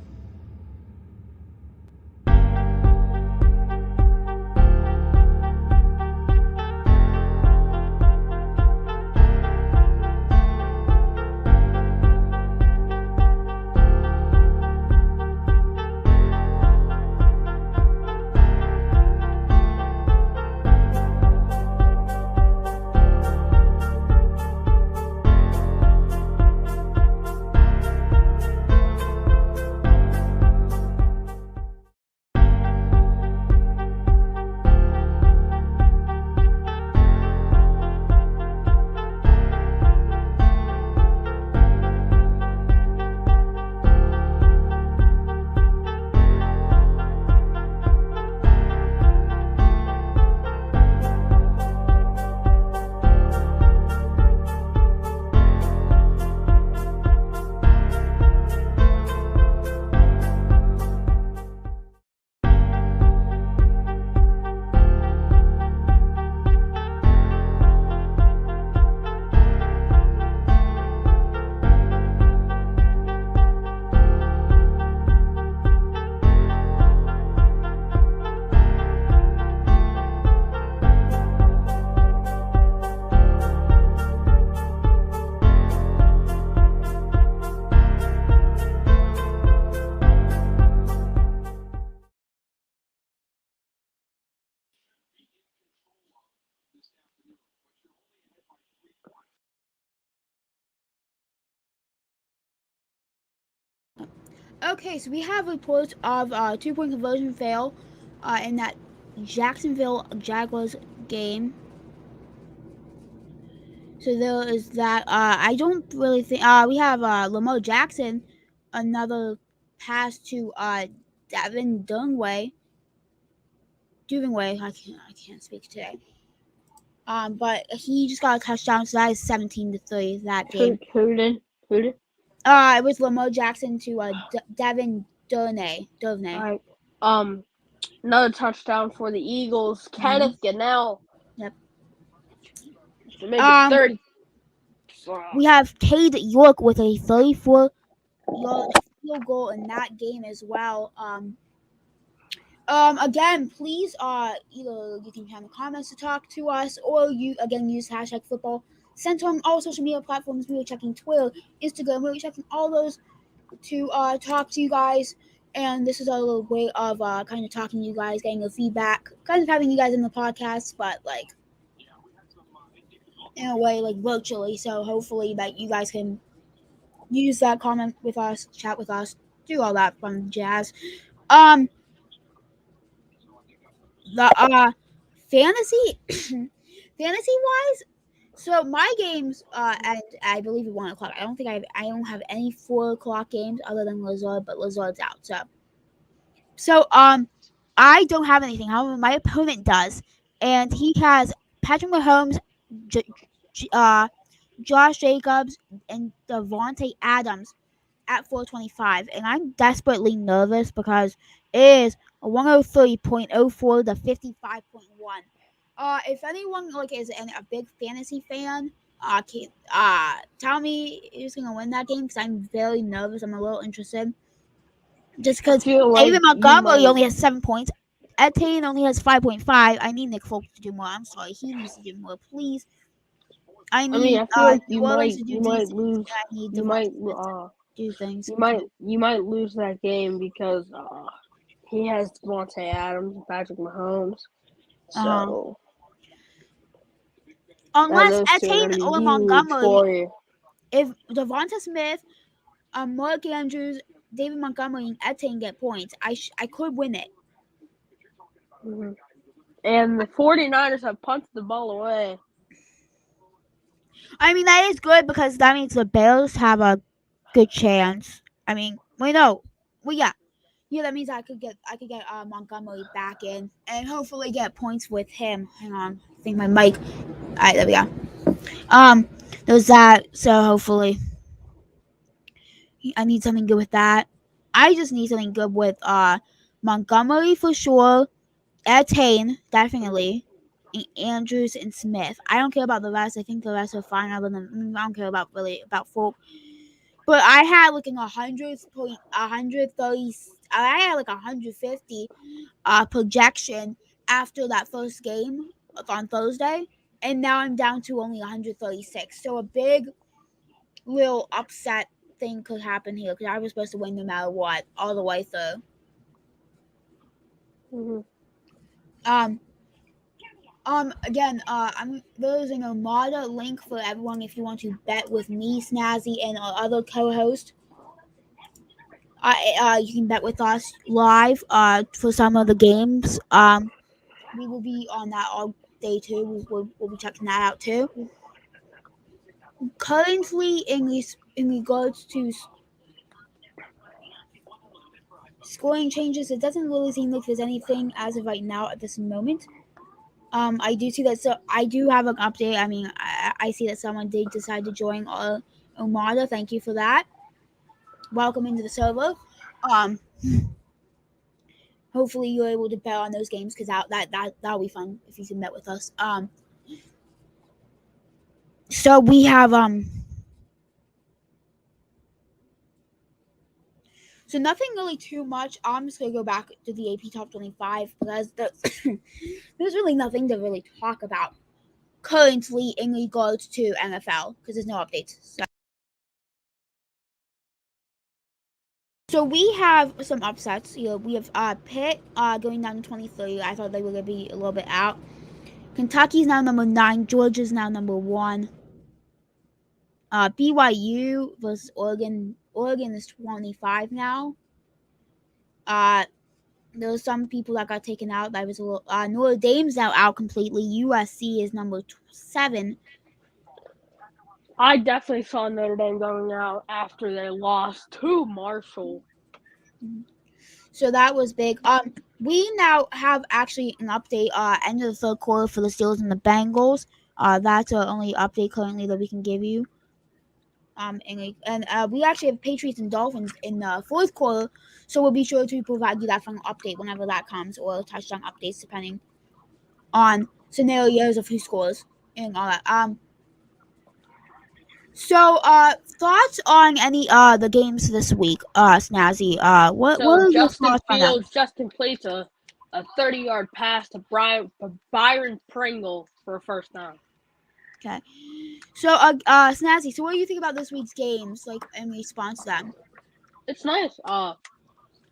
Okay, so we have reports of 2-point conversion fail in that Jacksonville Jaguars game. So there is that. I don't really think we have Lamar Jackson, another pass to Devin Duvernay. I can't speak today. But he just got a touchdown, so that is 17-3 that game. Who did? It was Lamar Jackson to Devin Duvernay. All right. Another touchdown for the Eagles. Kenneth Gannell. Yep. To make it 30. We have Cade York with a 34-yard field goal in that game as well. Again, please either you can have in the comments to talk to us, or you again use hashtag football center on all social media platforms. We were checking Twitter, Instagram, we were checking all those to talk to you guys. And this is a little way of kind of talking to you guys, getting your feedback, kind of having you guys in the podcast, but like in a way like virtually. So hopefully that you guys can use that, comment with us, chat with us, do all that fun jazz. The fantasy wise, so my games and I believe at 1:00. I don't have any 4:00 games other than Lazard, but Lazard's out. So I don't have anything. However, my opponent does, and he has Patrick Mahomes, Josh Jacobs, and Devontae Adams at 425, and I'm desperately nervous because it is 103.04 to 55.1. If anyone like is a big fantasy fan, can tell me who's gonna win that game because I'm very nervous. I'm a little interested, just because David Montgomery only has 7 points. Etienne only has 5.5. I need Nick Folk to do more. I'm sorry, he needs to do more, please. I feel like you might lose. Do things. You might lose that game because he has Devontae Adams and Patrick Mahomes. So unless Etienne or Montgomery, if Devonta Smith, Mark Andrews, David Montgomery, and Etienne get points, I could win it. Mm-hmm. And the 49ers have punted the ball away. I mean, that is good because that means the Bears have a good chance. I mean, yeah, that means I could get Montgomery back in and hopefully get points with him. Hang on, I think my mic. All right, there we go. There's that. So hopefully, I need something good with that. I just need something good with Montgomery for sure, Etienne definitely, and Andrews and Smith. I don't care about the rest. I think the rest are fine. Other than I don't care about Folk. But I had like 130. I had like 150 projection after that first game on Thursday, and now I'm down to only 136. So a big little upset thing could happen here because I was supposed to win no matter what all the way through. Mm-hmm. Again, there's an Armada link for everyone if you want to bet with me, Snazzy, and our other co-host. You can bet with us live for some of the games. We will be on that all day too. We'll be checking that out too. Currently, in regards to scoring changes, it doesn't really seem like there's anything as of right now at this moment. I do see that. So I do have an update. I mean, I see that someone did decide to join our Armada. Thank you for that. Welcome into the server. Hopefully you're able to bet on those games because that'll be fun if you can bet with us. So we have So nothing really too much. I'm just gonna go back to the AP Top 25 because there's really nothing to really talk about currently in regards to NFL because there's no updates. So we have some upsets. We have Pitt going down to 23. I thought they were gonna be a little bit out. Kentucky's now number 9. Georgia's now number 1. BYU versus Oregon. Oregon is 25 now. There were some people that got taken out. That was a little. Notre Dame's now out completely. USC is number 7. I definitely saw Notre Dame going out after they lost to Marshall. So that was big. We now have actually an update. End of the third quarter for the Steelers and the Bengals. That's the only update currently that we can give you. And we actually have Patriots and Dolphins in the fourth quarter, so we'll be sure to provide you that final update whenever that comes, or touchdown updates depending on scenarios of who scores and all that. So thoughts on any the games this week, Snazzy? What So are your Justin thoughts on that? Fields just completes a 30-yard pass to Byron Pringle for a first down. Okay. So Snazzy, so what do you think about this week's games, like in response to them? It's nice. I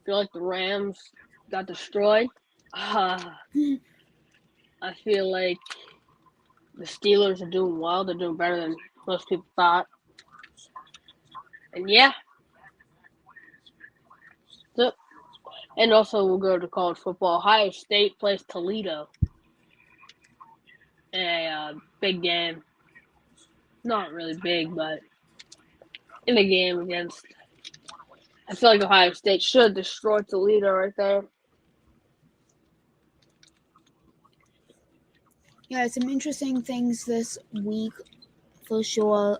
feel like the Rams got destroyed. I feel like the Steelers are doing well. They're doing better than most people thought. And yeah. So, and also we'll go to college football. Ohio State plays Toledo. A big game. Not really big, but in a game against. I feel like Ohio State should destroy Toledo right there. Yeah, some interesting things this week for sure.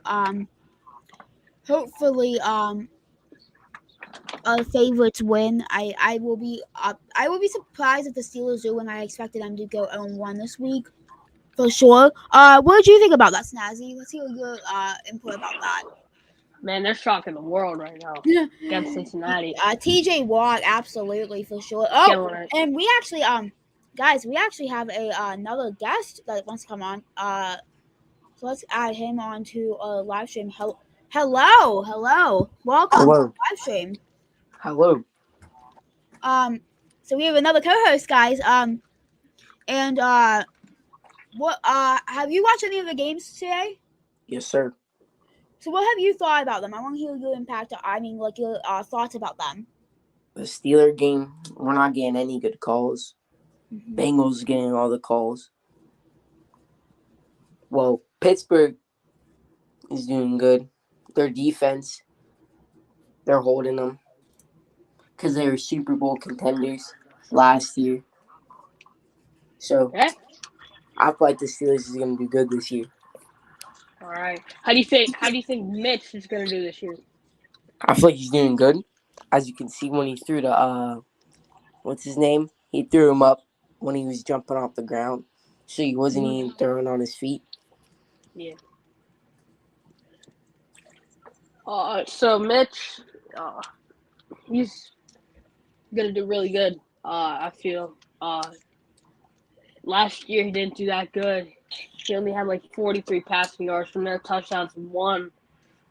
Hopefully, our favorites win. I will be surprised if the Steelers do when I expected them to go 0-1 this week. For sure. What did you think about that, Snazzy? Let's hear your input about that. Man, they're shocking the world right now against Cincinnati. TJ Watt, absolutely for sure. Killing it. And we actually guys, we actually have a another guest that wants to come on. So let's add him onto a live stream. Hello, welcome to the live stream. Hello. So we have another co-host, guys. And what have you watched any of the games today? Yes, sir. So what have you thought about them? I want to hear your impact. Like your thoughts about them. The Steeler game, we're not getting any good calls. Mm-hmm. Bengals getting all the calls. Well, Pittsburgh is doing good. Their defense, they're holding them because they were Super Bowl contenders last year. So Yeah. I feel like the Steelers is going to do good this year. All right. How do you think Mitch is going to do this year? I feel like he's doing good. As you can see when he threw the what's his name? He threw him up when he was jumping off the ground. So he wasn't even throwing on his feet. Yeah. So Mitch, he's gonna do really good. I feel. Last year he didn't do that good. He only had like 43 passing yards from their touchdowns and one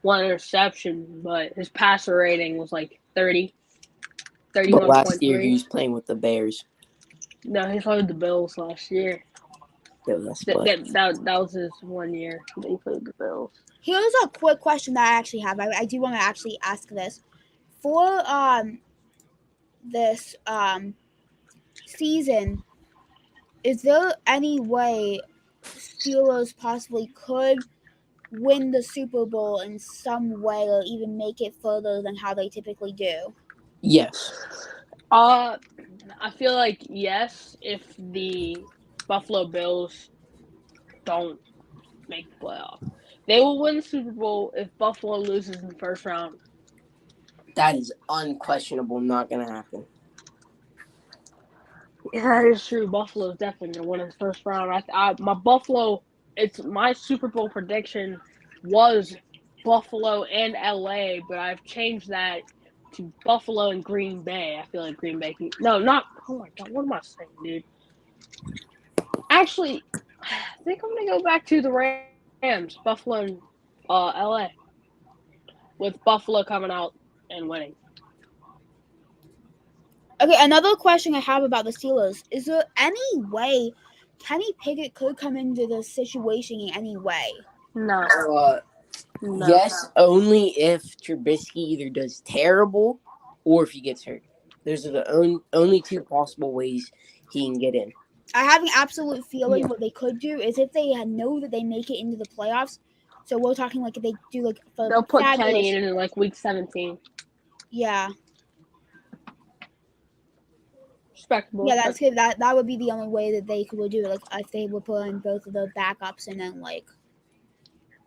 interception, but his passer rating was like 30. 31.3. But last year he was playing with the Bears. No, he played with the Bills last year. Yeah, that was his 1 year that he played with the Bills. Here's a quick question that I actually have. I do want to actually ask this. For this season, is there any way Steelers possibly could win the Super Bowl in some way or even make it further than how they typically do? Yes. I feel like yes, if the Buffalo Bills don't make the playoff. They will win the Super Bowl if Buffalo loses in the first round. That is unquestionable not going to happen. Yeah, that is true. Buffalo is definitely going to win in the first round. My Super Bowl prediction was Buffalo and LA, but I've changed that to Buffalo and Green Bay. I feel like Green Bay can... No, not... Oh, my God. What am I saying, dude? Actually, I think I'm going to go back to the Rams, Buffalo and LA, with Buffalo coming out and winning. Okay, another question I have about the Steelers. Is there any way Kenny Pickett could come into the situation in any way? No. No. Yes, only if Trubisky either does terrible or if he gets hurt. Those are the only two possible ways he can get in. I have an absolute feeling Yeah. what they could do is if they know that they make it into the playoffs. So we're talking like if they do like for They'll put fabulous, Kenny in like week 17. yeah, Respectable. yeah, that's good. That would be the only way that they could do it. Like if they would put in both of the backups and then like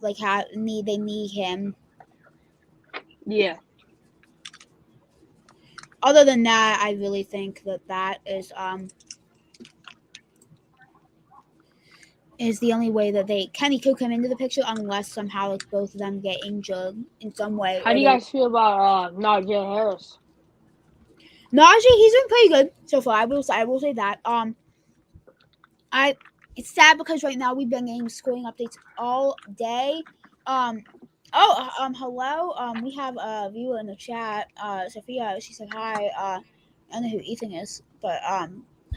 they need him. Yeah. Other than that, I really think that is the only way that Kenny could come into the picture unless somehow like both of them get injured in some way. How do you guys feel about Najee Harris? Najee, he's been pretty good so far. I will say that. It's sad because right now we've been getting scoring updates all day. Hello. We have a viewer in the chat. Sophia, she said hi. I don't know who Ethan is, but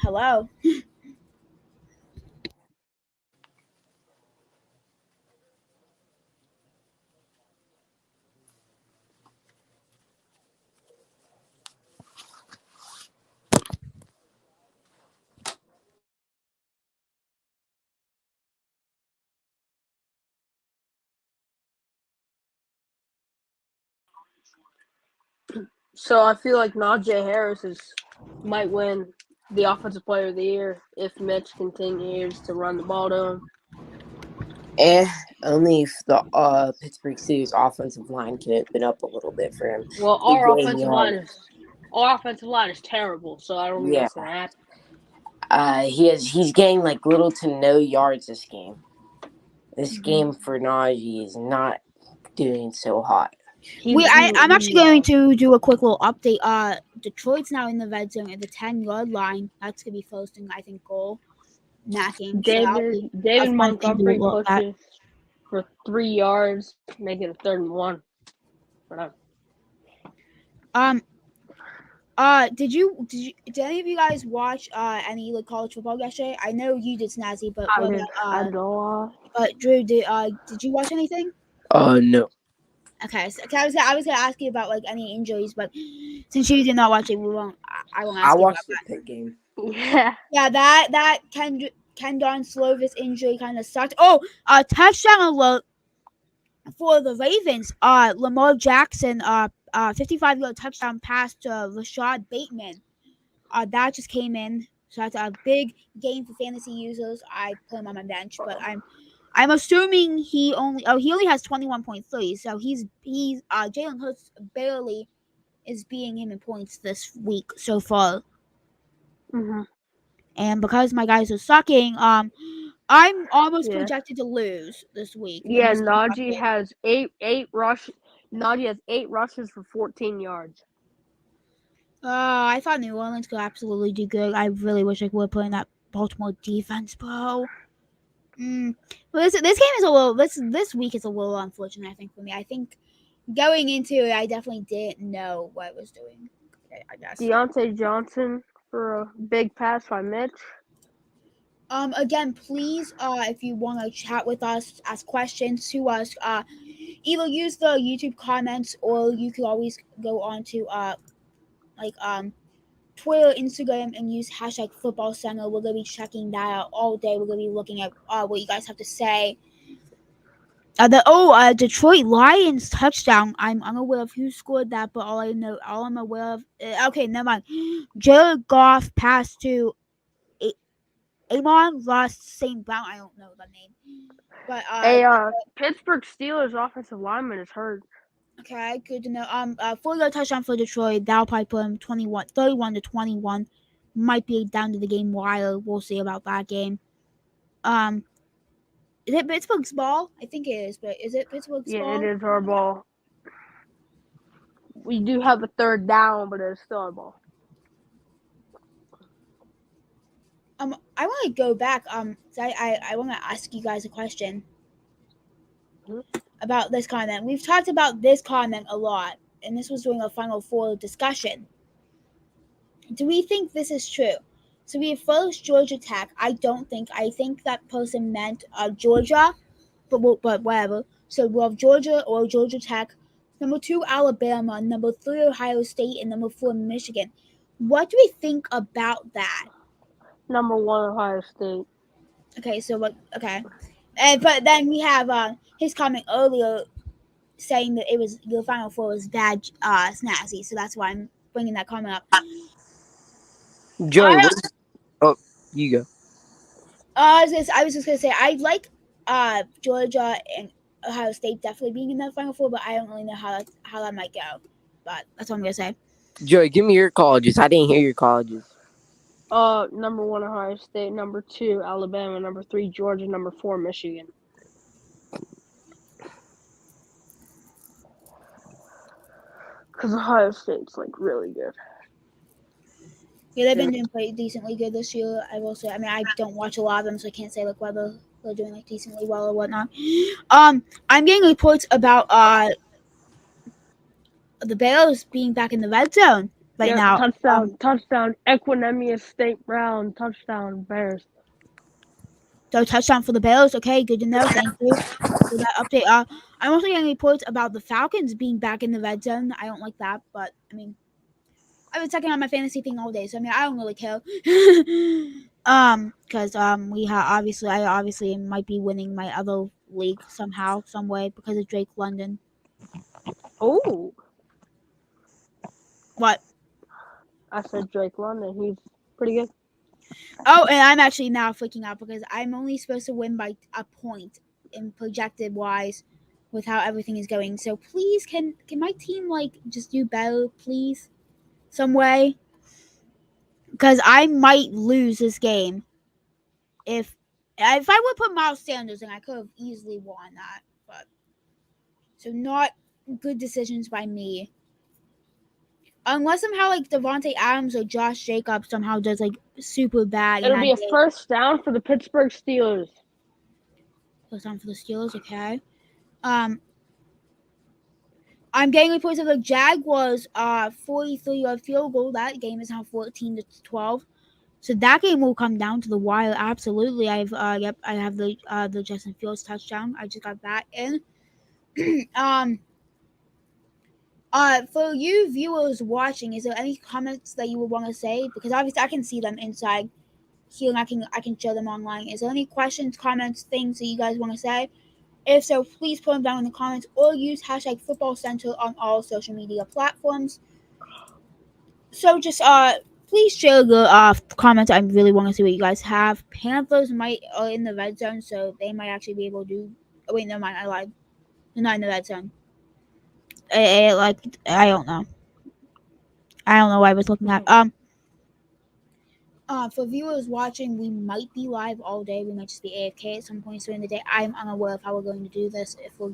hello. So I feel like Najee Harris might win the Offensive Player of the Year if Mitch continues to run the ball to him. Only if the Pittsburgh Steelers offensive line could have been up a little bit for him. Well, He our gained offensive line is terrible, so I don't think that's gonna happen. He's getting like little to no yards this game. This game for Najee is not doing so hot. I'm actually going to do a quick little update. Detroit's now in the red zone at the 10-yard line. That's gonna be first and I think goal. In that game. David Montgomery pushes for 3 yards, making it 3rd and 1. Did any of you guys watch any like college football yesterday? I know you did, Snazzy, but Drew, did you watch anything? No. Okay, so I was gonna ask you about like any injuries, but since you did not watch it, I won't ask I you watched about the Pitt game. Yeah. Yeah, that Kendon Slovis injury kind of sucked. Oh, touchdown alert for the Ravens. Lamar Jackson, 55-yard touchdown pass to Rashad Bateman. That just came in. So that's a big game for fantasy users. I put him on my bench, but I'm assuming he only has 21.3. So he's Jalen Hurts barely is beating him in points this week so far. Mm-hmm. And because my guys are sucking, I'm almost projected to lose this week. Yeah, Najee has eight rushes. Najee has 8 rushes for 14 yards. I thought New Orleans could absolutely do good. I really wish I would put in that Baltimore defense, bro. But this game is a little. This week is a little unfortunate, I think, for me. I think going into it, I definitely didn't know what I was doing. I guess. Deontay Johnson for a big pass by Mitch. Again, please, if you want to chat with us, ask questions to us, either use the YouTube comments or you could always go on to Twitter, Instagram, and use hashtag Football Center. We're gonna be checking that out all day. We're gonna be looking at what you guys have to say. Detroit Lions touchdown. I'm unaware of who scored that, but all I'm aware of. Okay, never mind. Jared Goff passed to Amon Ross St. Brown. I don't know the name, but Pittsburgh Steelers offensive lineman is hurt. Okay, good to know. 4-yard touchdown for Detroit. That'll probably put him 31 to 21. Might be down to the game wire. We'll see about that game. Is it Pittsburgh's ball? I think it is, but is it Pittsburgh's ball? Yeah, it is our ball. We do have a 3rd down, but it's still our ball. I want to go back. So I want to ask you guys a question about this comment. We've talked about this comment a lot, and this was during a Final Four discussion. Do we think this is true? So we have first Georgia Tech. I think that person meant Georgia, but whatever. So we'll have Georgia or Georgia Tech. Number 2, Alabama. Number 3, Ohio State. And number 4, Michigan. What do we think about that? Number 1, Ohio State. Okay, so what? Okay, but then we have his comment earlier saying that the Final Four was bad, snazzy. So that's why I'm bringing that comment up. Joey, oh, you go. I was just gonna say I like Georgia and Ohio State definitely being in the Final Four, but I don't really know how that might go. But that's what I'm gonna say. Joey, give me your colleges. I didn't hear your colleges. Number 1, Ohio State. Number 2, Alabama. Number 3, Georgia. Number 4, Michigan. Because Ohio State's like really good. Yeah, they've been doing pretty decently good this year. I will say. I mean, I don't watch a lot of them, so I can't say like whether they're doing like decently well or whatnot. I'm getting reports about the Bears being back in the red zone right now. Touchdown. Equanimous State Brown. Touchdown, Bears. So touchdown for the Bears. Okay, good to know. Thank you for that update. I'm also getting reports about the Falcons being back in the red zone. I don't like that, but I mean, I've been checking on my fantasy thing all day, so I mean, I don't really care. Because I obviously might be winning my other league somehow, some way because of Drake London. Oh. What? I said Drake London. He's pretty good. Oh, and I'm actually now freaking out because I'm only supposed to win by a point in projected wise with how everything is going. So please, can my team like just do better, please, some way? Because I might lose this game. If I would put Miles Sanders in, I could have easily won that. But so not good decisions by me. Unless somehow like Devontae Adams or Josh Jacobs somehow does like super bad. It'll be a first down for the Pittsburgh Steelers. First down for the Steelers, okay. I'm getting reports of the Jaguars 43-yard field goal. That game is now 14-12. So that game will come down to the wire. Absolutely. I have the Justin Fields touchdown. I just got that in. For you viewers watching, is there any comments that you would want to say? Because obviously I can see them inside here and I can show them online. Is there any questions, comments, things that you guys want to say? If so, please put them down in the comments or use hashtag Football Center on all social media platforms. So just please share the comments. I really want to see what you guys have. Panthers are in the red zone, so they might actually be able to do. Oh wait, never mind. I lied. They're not in the red zone. I don't know. I don't know what I was looking at. For viewers watching, we might be live all day. We might just be AFK at some points during the day. I'm unaware of how we're going to do this. If we're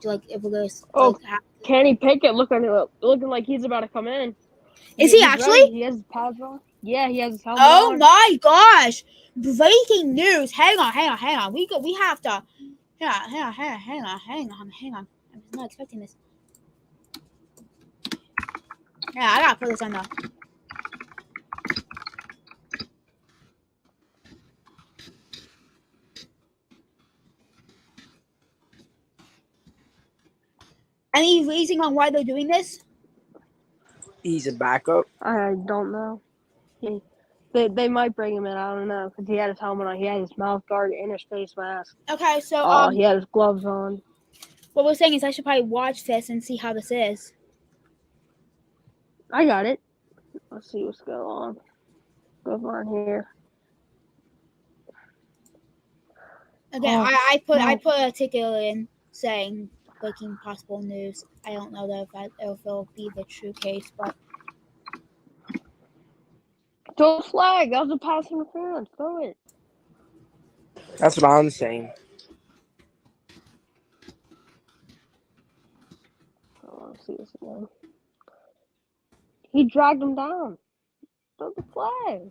going to Kenny Pickett looking like he's about to come in. Is he actually? Ready. He has his pads on. Yeah, he has his helmet on. on. My gosh! Breaking news. Hang on. We have to. Hang on. I was not expecting this. Yeah, I gotta put this on though. Any reason on why they're doing this? He's a backup. I don't know. They might bring him in. I don't know because he had his helmet on. He had his mouth guard and his face mask. Okay, so he had his gloves on. What we're saying is I should probably watch this and see how this is. I got it. Let's see what's going on. Go on here. Okay, I put a ticket in saying breaking possible news. I don't know though if it'll be the true case, but throw a flag. That was a pass interference. Throw it. That's what I'm saying. Let's see this again. He dragged him down. Throw the flag.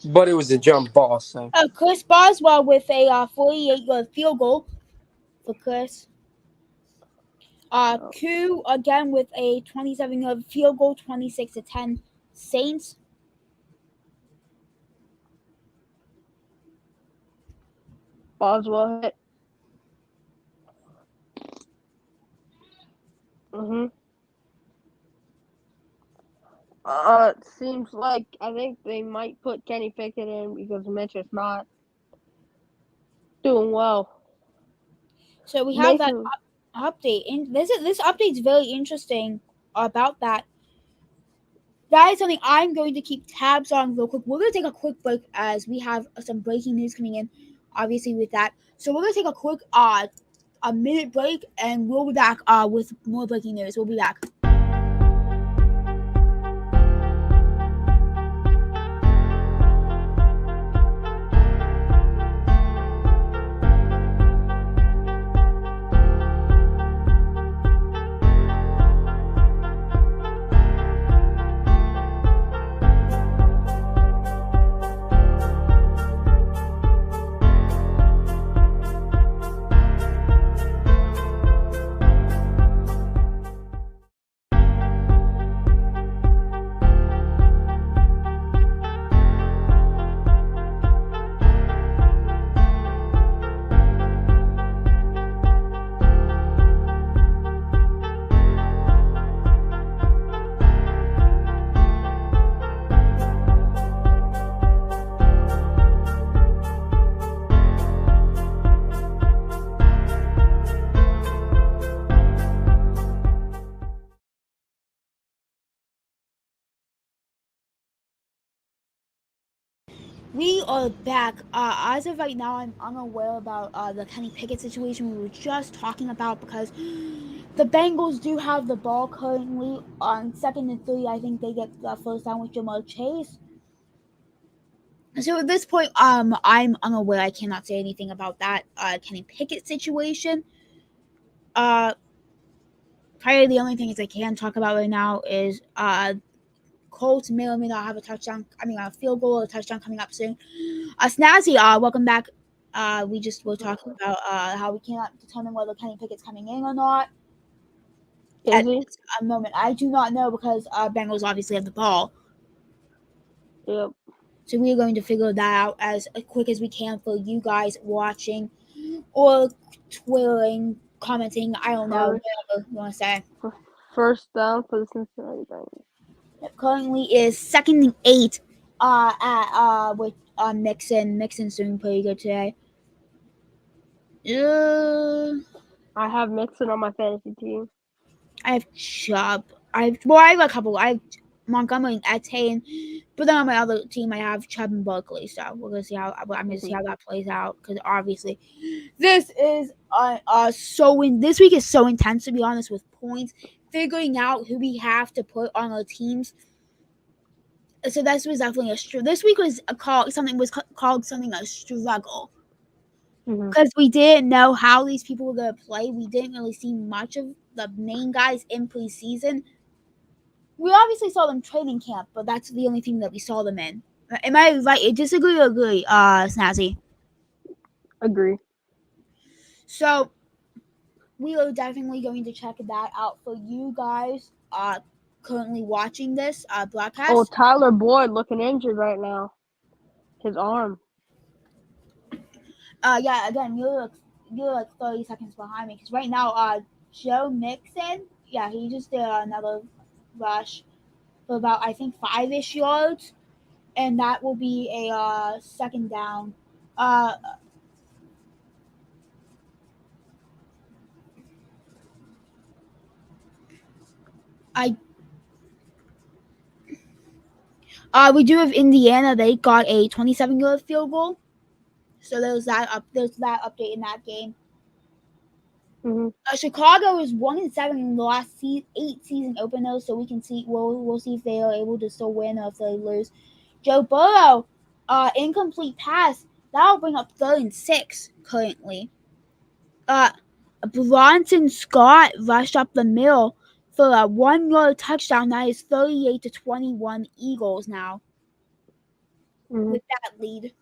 But it was a jump ball, so. Chris Boswell with a 48-yard field goal for Chris. Q again with a 27-yard field goal, 26-10 Saints. Boswell hit. It seems like I think they might put Kenny Pickett in because Mitch is not doing well. So we have that Mason, update. And this update's very interesting about that. That is something I'm going to keep tabs on real quick. We're going to take a quick break as we have some breaking news coming in, obviously, with that. So we're going to take a quick a minute break, and we'll be back with more breaking news. We'll be back. We are back. As of right now, I'm unaware about the Kenny Pickett situation we were just talking about because the Bengals do have the ball currently on 2nd and 3. I think they get the first down with Ja'Marr Chase. So at this point, I'm unaware. I cannot say anything about that Kenny Pickett situation. Probably the only thing I can talk about right now is Colts may or may not have a touchdown. A field goal or a touchdown coming up soon. Snazzy, welcome back. We just were talking about how we cannot determine whether Kenny Pickett's coming in or not. is he? A moment, I do not know because Bengals obviously have the ball. Yep. So we are going to figure that out as quick as we can for you guys watching or twittering, commenting. I don't know, whatever you want to say. First down for the Cincinnati Bengals. It currently is 2nd and 8 with Mixon. Mixon's doing pretty good today. I have Mixon on my fantasy team. I have Chubb. I have a couple. I have Montgomery and Etienne, but then on my other team I have Chubb and Barkley. So we're gonna see how that plays out because obviously this is this week is so intense, to be honest, with points, figuring out who we have to put on our teams. So this was definitely this week was called something a struggle. Because we didn't know how these people were going to play. We didn't really see much of the main guys in preseason. We obviously saw them training camp, but that's the only thing that we saw them in. Am I right? Disagree or agree, Snazzy? Agree. So we are definitely going to check that out for you guys currently watching this broadcast. Oh, Tyler Boyd looking injured right now. His arm. Yeah, again, you're like 30 seconds behind me because right now, Joe Mixon, yeah, he just did another rush for about I think 5-ish yards, and that will be a second down. We do have Indiana. They got a 27-yard field goal. So there's that update in that game. Chicago is 1-7 in the last 8 season openers, so we can see we'll see if they are able to still win or if they lose. Joe Burrow, incomplete pass. That'll bring up 3rd and 6 currently. Bronson Scott rushed up the middle for a 1-yard touchdown. That is 38-21 Eagles now with that lead.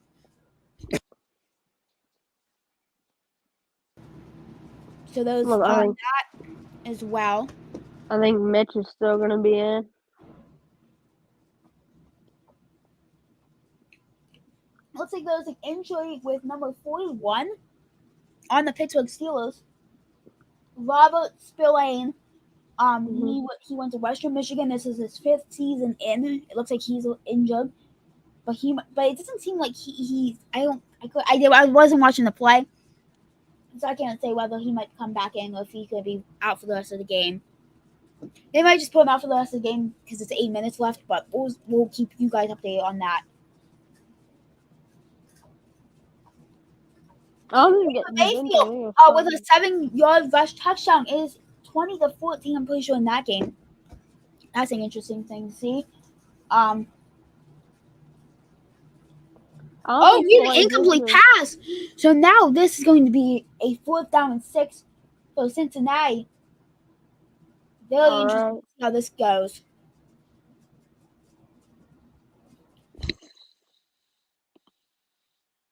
So those that as well. I think Mitch is still going to be in. Looks like there was an injury with number 41 on the Pittsburgh Steelers. Robert Spillane He went to Western Michigan. This is his 5th season in. It looks like he's injured, but it doesn't seem like I wasn't watching the play, so I can't say whether he might come back in or if he could be out for the rest of the game. They might just put him out for the rest of the game because it's 8 minutes left, but we'll keep you guys updated on that. I don't even get Mayfield with a 7-yard rush touchdown is 20-14. I'm pretty sure in that game. That's an interesting thing to see. We had an incomplete pass. So now this is going to be a 4th down and 6 for Cincinnati. Very interesting to see how this goes.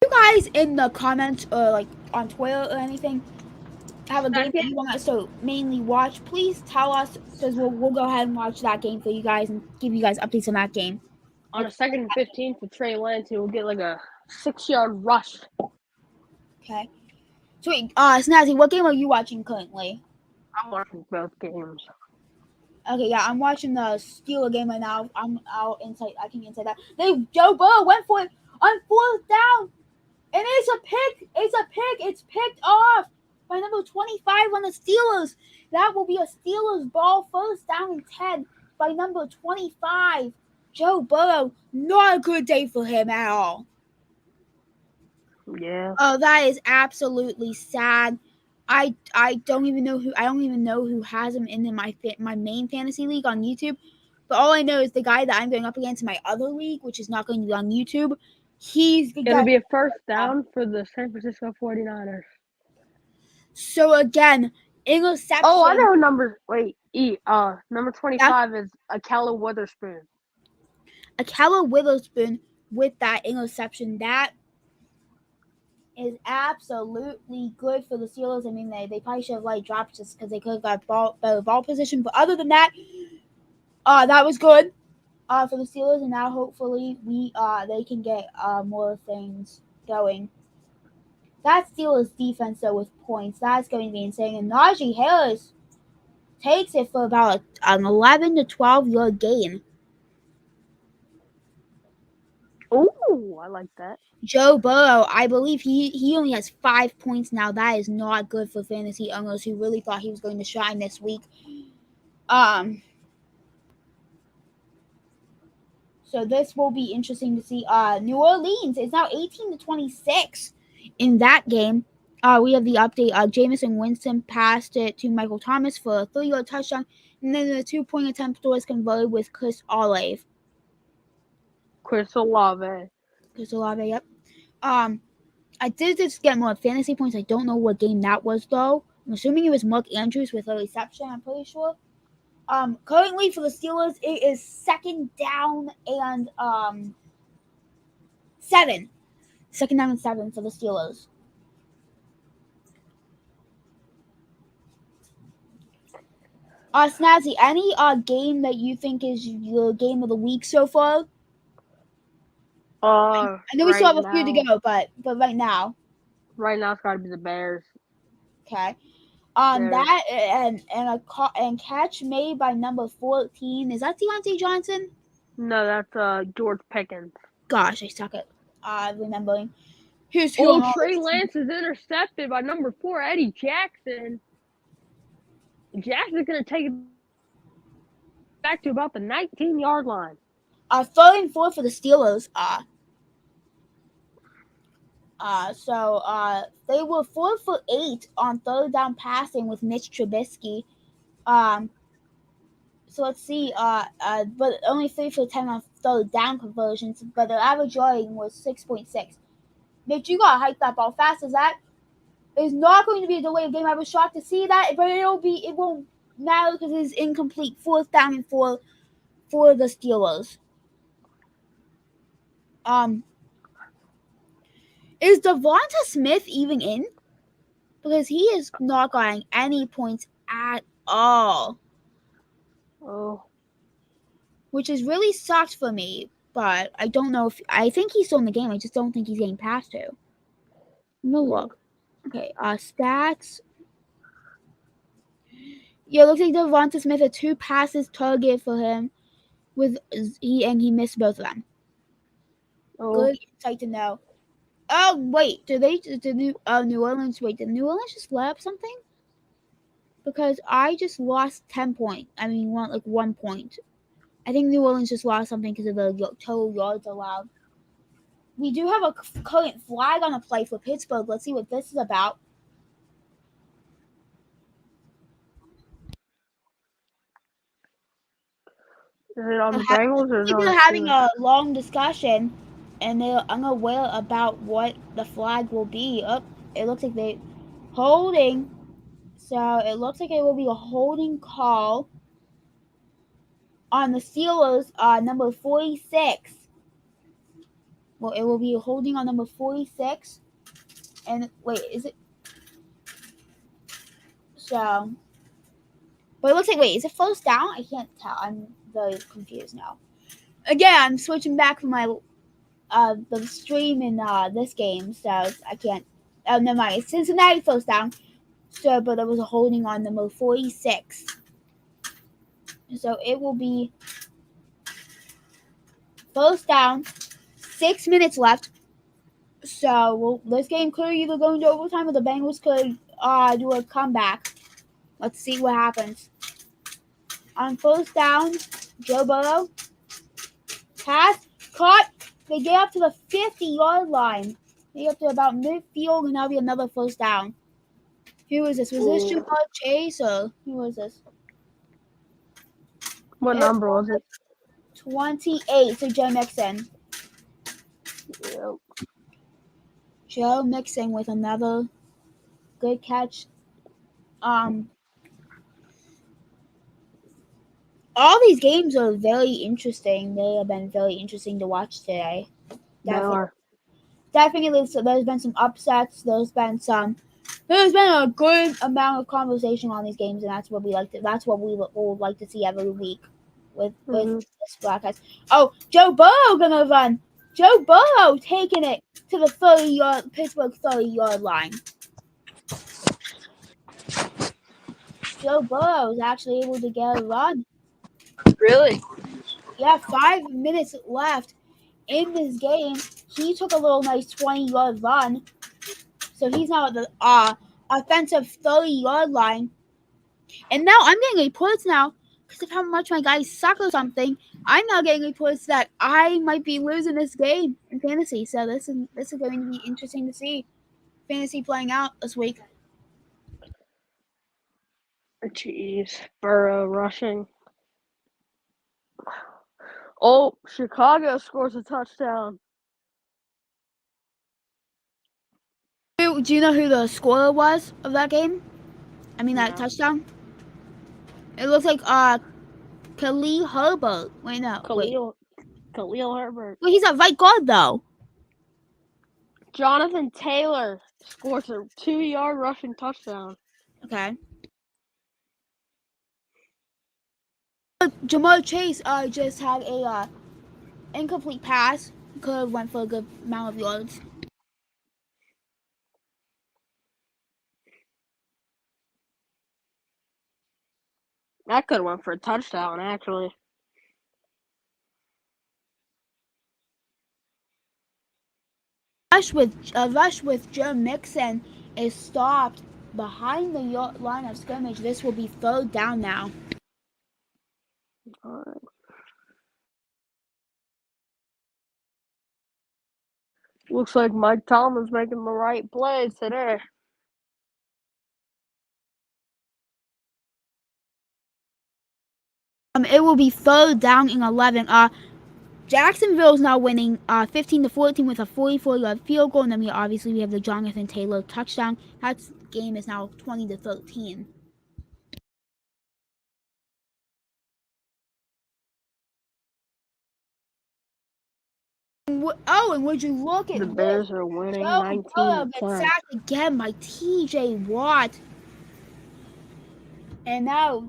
You guys in the comments or like on Twitter or anything have a game that you want us to mainly watch, please tell us because we'll go ahead and watch that game for you guys and give you guys updates on that game. On a 2nd and 15 for Trey Lance, he will get like a 6-yard rush. Okay. Sweet. Snazzy, what game are you watching currently? I'm watching both games. Okay, yeah, I'm watching the Steeler game right now. I'll insight. I can insight that. Joe Burrow went for it on 4th down, and it's a pick. It's picked off by number 25 on the Steelers. That will be a Steelers ball, 1st down and 10 by number 25. Joe Burrow, not a good day for him at all. Yeah. Oh, that is absolutely sad. I don't even know who has him in my main fantasy league on YouTube. But all I know is the guy that I'm going up against in my other league, which is not going to be on YouTube, he's going to be a 1st down for the San Francisco 49ers. So again, interception. Oh, I know number 25 is Ahkello Witherspoon. Ahkello Witherspoon with that interception. That is absolutely good for the Steelers. I mean, they probably should have dropped just because they could have got better ball position. But other than that, that was good for the Steelers. And now hopefully they can get more things going. That Steelers defense though with points, that's going to be insane. And Najee Harris takes it for about an 11 to 12 yard gain. Oh, I like that. Joe Burrow, I believe he only has 5 points now. That is not good for fantasy owners who really thought he was going to shine this week. So this will be interesting to see. New Orleans is now 18-26 in that game. We have the update. Jamison Winston passed it to Michael Thomas for a 3-yard touchdown, and then the 2-point attempt was converted with Chris Olave. Chris Olave, yep. I did just get more fantasy points. I don't know what game that was though. I'm assuming it was Mark Andrews with a reception. I'm pretty sure. Currently for the Steelers, it is 2nd down and 7. 2nd down and 7 for the Steelers. Snazzy, any game that you think is your game of the week so far? I know we still have a few to go, but right now. Right now, it's got to be the Bears. Okay. That and catch made by number 14. Is that Deontay Johnson? No, that's George Pickens. Gosh, I suck at remembering. Trey Lance is intercepted by number 4, Eddie Jackson. Jackson's going to take it back to about the 19-yard line. 3rd and 4 for the Steelers. They were 4 for 8 on 3rd down passing with Mitch Trubisky. So let's see. But only 3 for 10 on 3rd down conversions. But their average yarding was 6.6. Mitch, you gotta hike that ball fast as that. It's not going to be a delay of game. I was shocked to see that, but it won't matter because it's incomplete. 4th down and 4 for the Steelers. Is Devonta Smith even in? Because he is not getting any points at all. Oh. Which is really sucked for me, but I don't know if I think he's still in the game. I just don't think he's getting passed to. No look. Okay, stats. Yeah, it looks like Devonta Smith had 2 passes target for him he missed both of them. Oh, Good insight to know. Oh wait, did New Orleans did New Orleans just let up something? Because I just lost 10 points. I mean, 1 point. I think New Orleans just lost something because of the total yards allowed. We do have a current flag on the play for Pittsburgh. Let's see what this is about. is it on the I Bengals or is it think on the they're having Steelers? a long discussion, and they're unaware about what the flag will be. It looks like they holding. So it looks like it will be a holding call on the Steelers, number 46. Well, it will be holding on number 46. And wait, is it? So, but it looks like, wait, is it first down? I can't tell. I'm very confused now. Again, I'm switching back from my the stream in this game, so I can't. Oh, never mind. It's Cincinnati first down. So, but it was a holding on number 46. So it will be first down. 6 minutes left. So this game could either go into overtime or the Bengals could do a comeback. Let's see what happens. On first down, Joe Burrow. Pass, caught. They get up to the 50-yard line. They get up to about midfield, and that'll be another first down. Who was this? Was this Jamar Chase or who was this? What number was it? 28, so Joe Mixon. Yep. Joe Mixon with another good catch. All these games are very interesting. They have been very interesting to watch today. They are. Definitely, so there's been some upsets. There's been a good amount of conversation on these games, and that's what we like. That's what we would like to see every week with this broadcast. Oh, Joe Burrow gonna run. Joe Burrow taking it to the 30-yard Pittsburgh 30-yard line. Joe Burrow is actually able to get a run. Really? Yeah, 5 minutes left in this game. He took a little nice 20-yard run. So he's now at the offensive 30-yard line. And now I'm getting reports now because of how much my guys suck or something. I'm now getting reports that I might be losing this game in fantasy. So this is going to be interesting to see fantasy playing out this week. Jeez, Burrow rushing. Oh, Chicago scores a touchdown. Do you know who the scorer was of that game? I mean, that touchdown? It looks like Khalil Herbert. Wait, no. Khalil Herbert. Wait, he's a right guard, though. Jonathan Taylor scores a 2-yard rushing touchdown. Okay. Jamar Chase just had a incomplete pass. Could have went for a good amount of yards. That could have went for a touchdown, actually. Rush with Joe Mixon is stopped behind the line of scrimmage. This will be third down now. All right. Looks like Mike Tomlin's making the right plays today. It will be third down in 11. Jacksonville's now winning 15-14 with a 44-yard field goal. And then we have the Jonathan Taylor touchdown. That game is now 20-13. Oh, and would you look at The Bears are winning Joe 19 Burrow to gets 10. sacked again by T.J. Watt. And now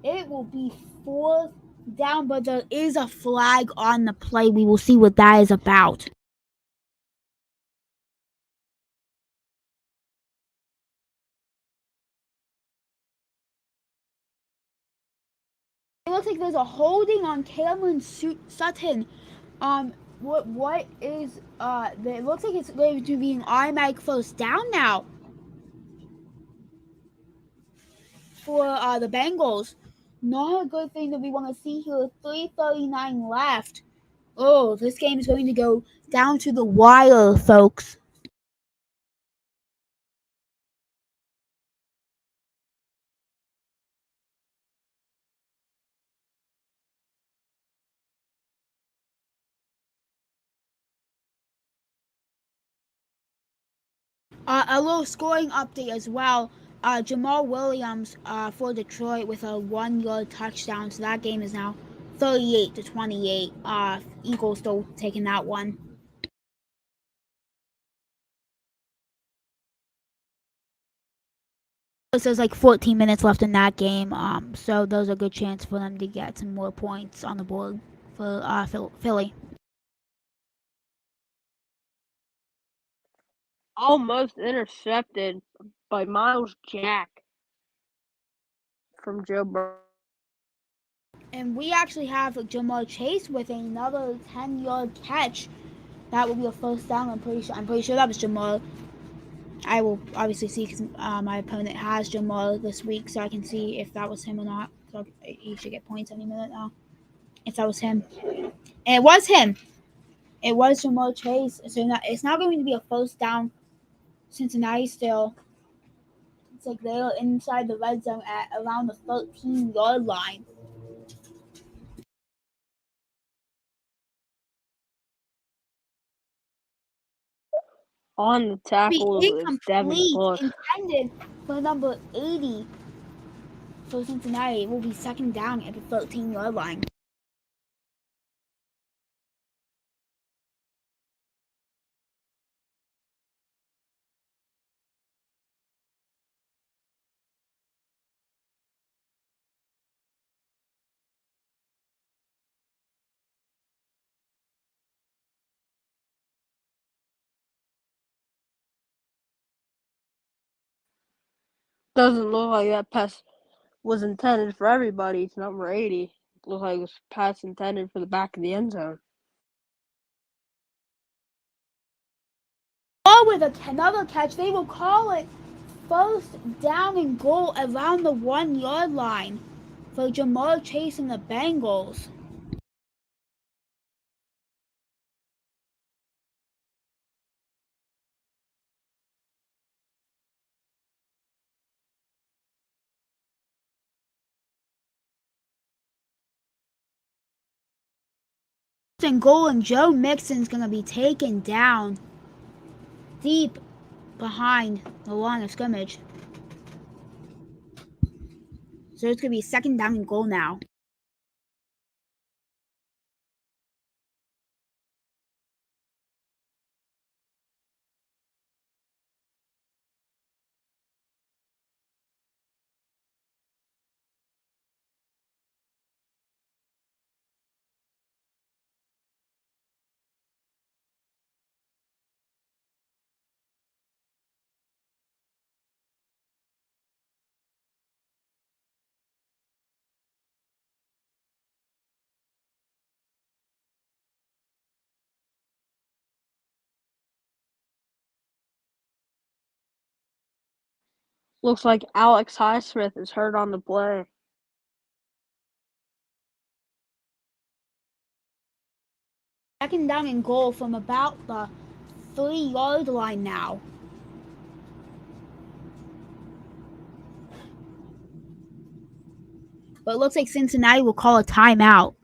it will be fourth down, but there is a flag on the play. We will see what that is about. It looks like there's a holding on Cameron Sutton. What is it looks like it's going to be an automatic first down now for the Bengals. Not a good thing that we want to see here. 3:39 left. Oh, this game is going to go down to the wire, folks. A little scoring update as well. Jamal Williams for Detroit with a 1-yard touchdown. So that game is now 38-28. Eagles still taking that one. So there's like 14 minutes left in that game. So there's a good chance for them to get some more points on the board for Philly. Almost intercepted by Miles Jack from Joe Burrow. And we actually have Jamar Chase with another 10-yard catch. That will be a first down. I'm pretty sure that was Jamar. I will obviously see because my opponent has Jamar this week, so I can see if that was him or not. So he should get points any minute now. If that was him, and it was him. It was Jamar Chase. So it's not going to be a first down. Cincinnati still. It's like they're inside the red zone at around the 13-yard line. On the tackle Be is Devin Bush. intended for number 80 for Cincinnati. It will be second down at the 13-yard line. Doesn't look like that pass was intended for everybody. It's number 80. It looks like it was pass intended for the back of the end zone. Or with another catch, they will call it first down and goal around the 1-yard line for Jamar Chase and the Bengals. And goal, and Joe Mixon's going to be taken down deep behind the line of scrimmage. So it's going to be second down and goal now. Looks like Alex Highsmith is hurt on the play. Second down and goal from about the 3-yard line now. But it looks like Cincinnati will call a timeout.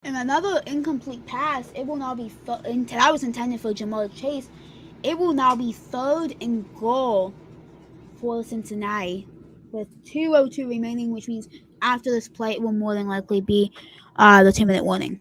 And another incomplete pass, it will now be that was intended for Ja'Marr Chase. It will now be 3rd and goal for Cincinnati with 2:02 remaining, which means after this play, it will more than likely be the 2-minute warning.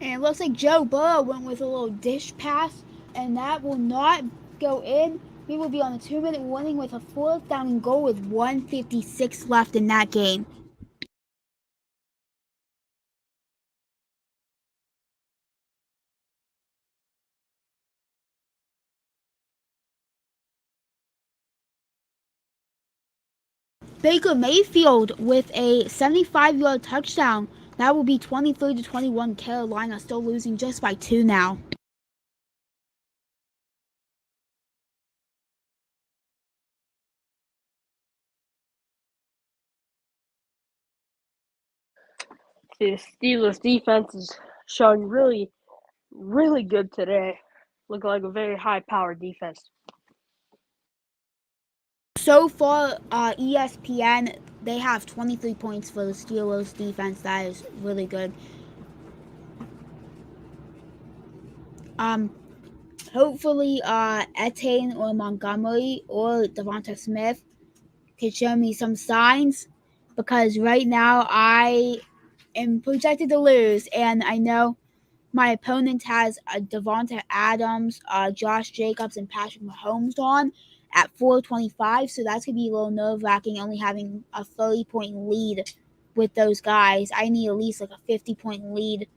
And it looks like Joe Burrow went with a little dish pass, and that will not go in. We will be on a 2-minute warning with a 4th down and goal with 1:56 left in that game. Baker Mayfield with a 75-yard touchdown. That will be 23-21. Carolina still losing just by 2 now. The Steelers defense is showing really, really good today. Looking like a very high-powered defense. So far, ESPN, they have 23 points for the Steelers defense. That is really good. Hopefully, Etienne or Montgomery or Devonta Smith could show me some signs, because right now I am projected to lose, and I know my opponent has Devonta Adams, Josh Jacobs, and Patrick Mahomes on at 425, so that's going to be a little nerve-wracking, only having a 30-point lead with those guys. I need at least like a 50-point lead.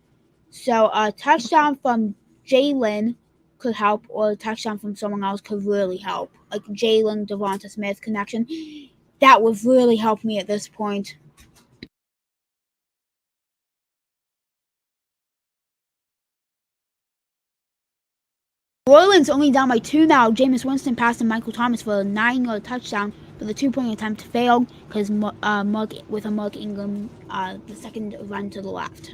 So a touchdown from Jalen could help, or a touchdown from someone else could really help. Like Jalen, Devonta Smith connection. That would really help me at this point. New Orleans only down by 2 now. Jameis Winston passed to Michael Thomas for a 9-yard touchdown, but the 2-point attempt failed because Mark Ingram, the second run to the left.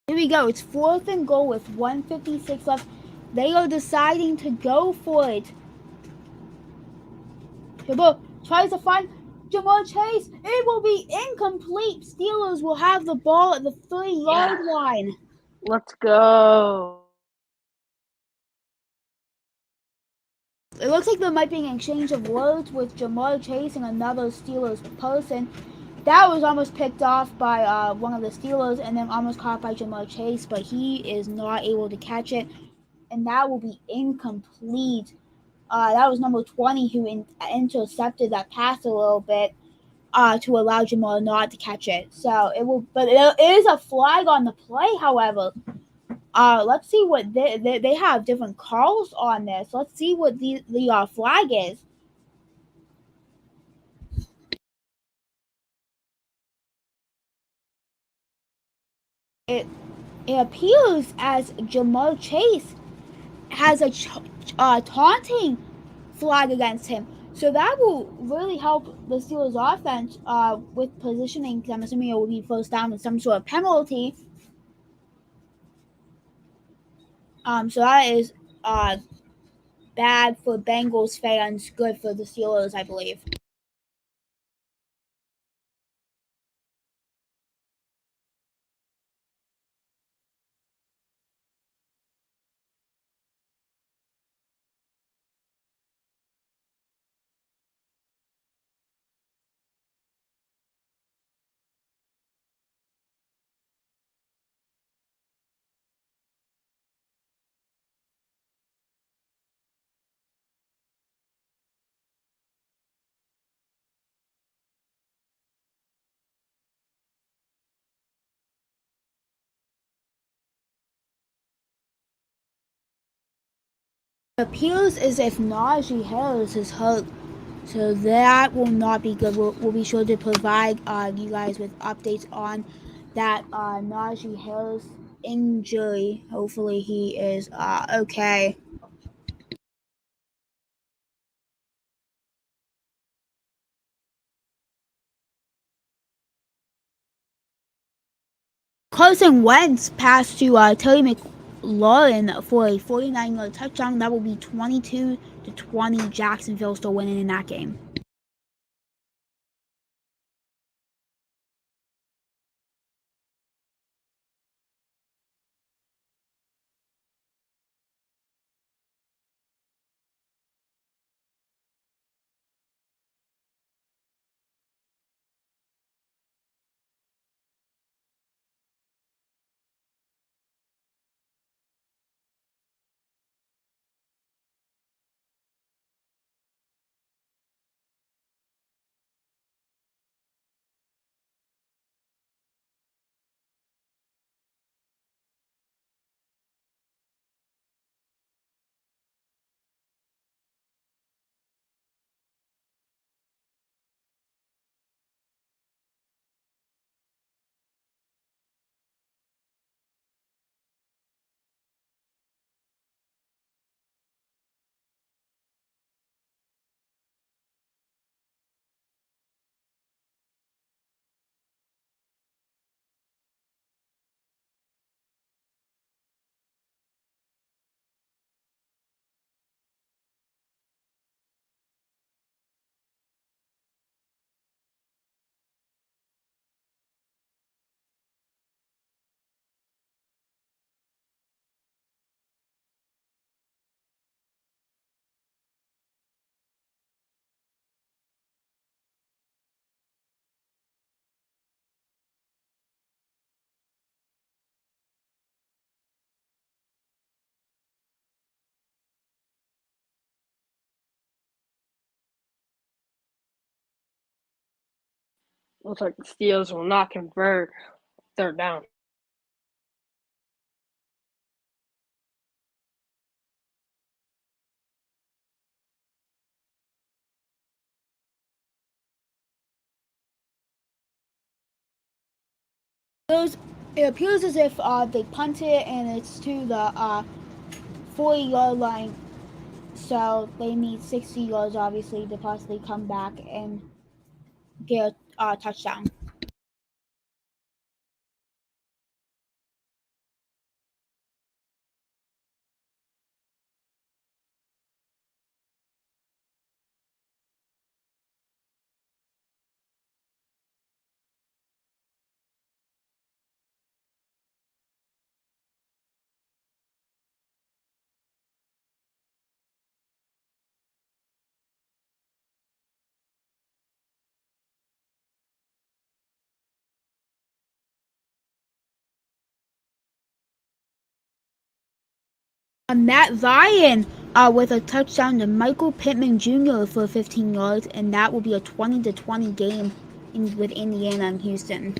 Here we go. It's 4th and goal with 1:56 left. They are deciding to go for it. Hibbo tries to find Ja'Marr Chase. It will be incomplete. Steelers will have the ball at the 3-yard line. Let's go. It looks like there might be an exchange of words with Ja'Marr Chase and another Steelers person. That was almost picked off by one of the Steelers and then almost caught by Ja'Marr Chase, but he is not able to catch it, and that will be incomplete. That was number 20 who intercepted that pass a little bit to allow Ja'Marr not to catch it. So it will, but it is a flag on the play, however. Let's see what they have different calls on this. Let's see what the flag is. It appears as Ja'Marr Chase has a taunting flag against him. So that will really help the Steelers offense with positioning, because I'm assuming it will be first down with some sort of penalty. So that is bad for Bengals fans, good for the Steelers, I believe. It appears as if Najee Harris is hurt, so that will not be good. We'll be sure to provide you guys with updates on that Najee Harris injury. Hopefully he is okay. Carson Wentz passed to Terry McLaurin for a 49-yard touchdown. That will be 22-20. Jacksonville still winning in that game. Looks like the Steelers will not convert third down. It appears as if they punt it and it's to the 40-yard line. So they need 60 yards, obviously, to possibly come back and get a touchdown. Matt Ryan with a touchdown to Michael Pittman Jr. for 15 yards, and that will be a 20-20 game with Indiana and Houston.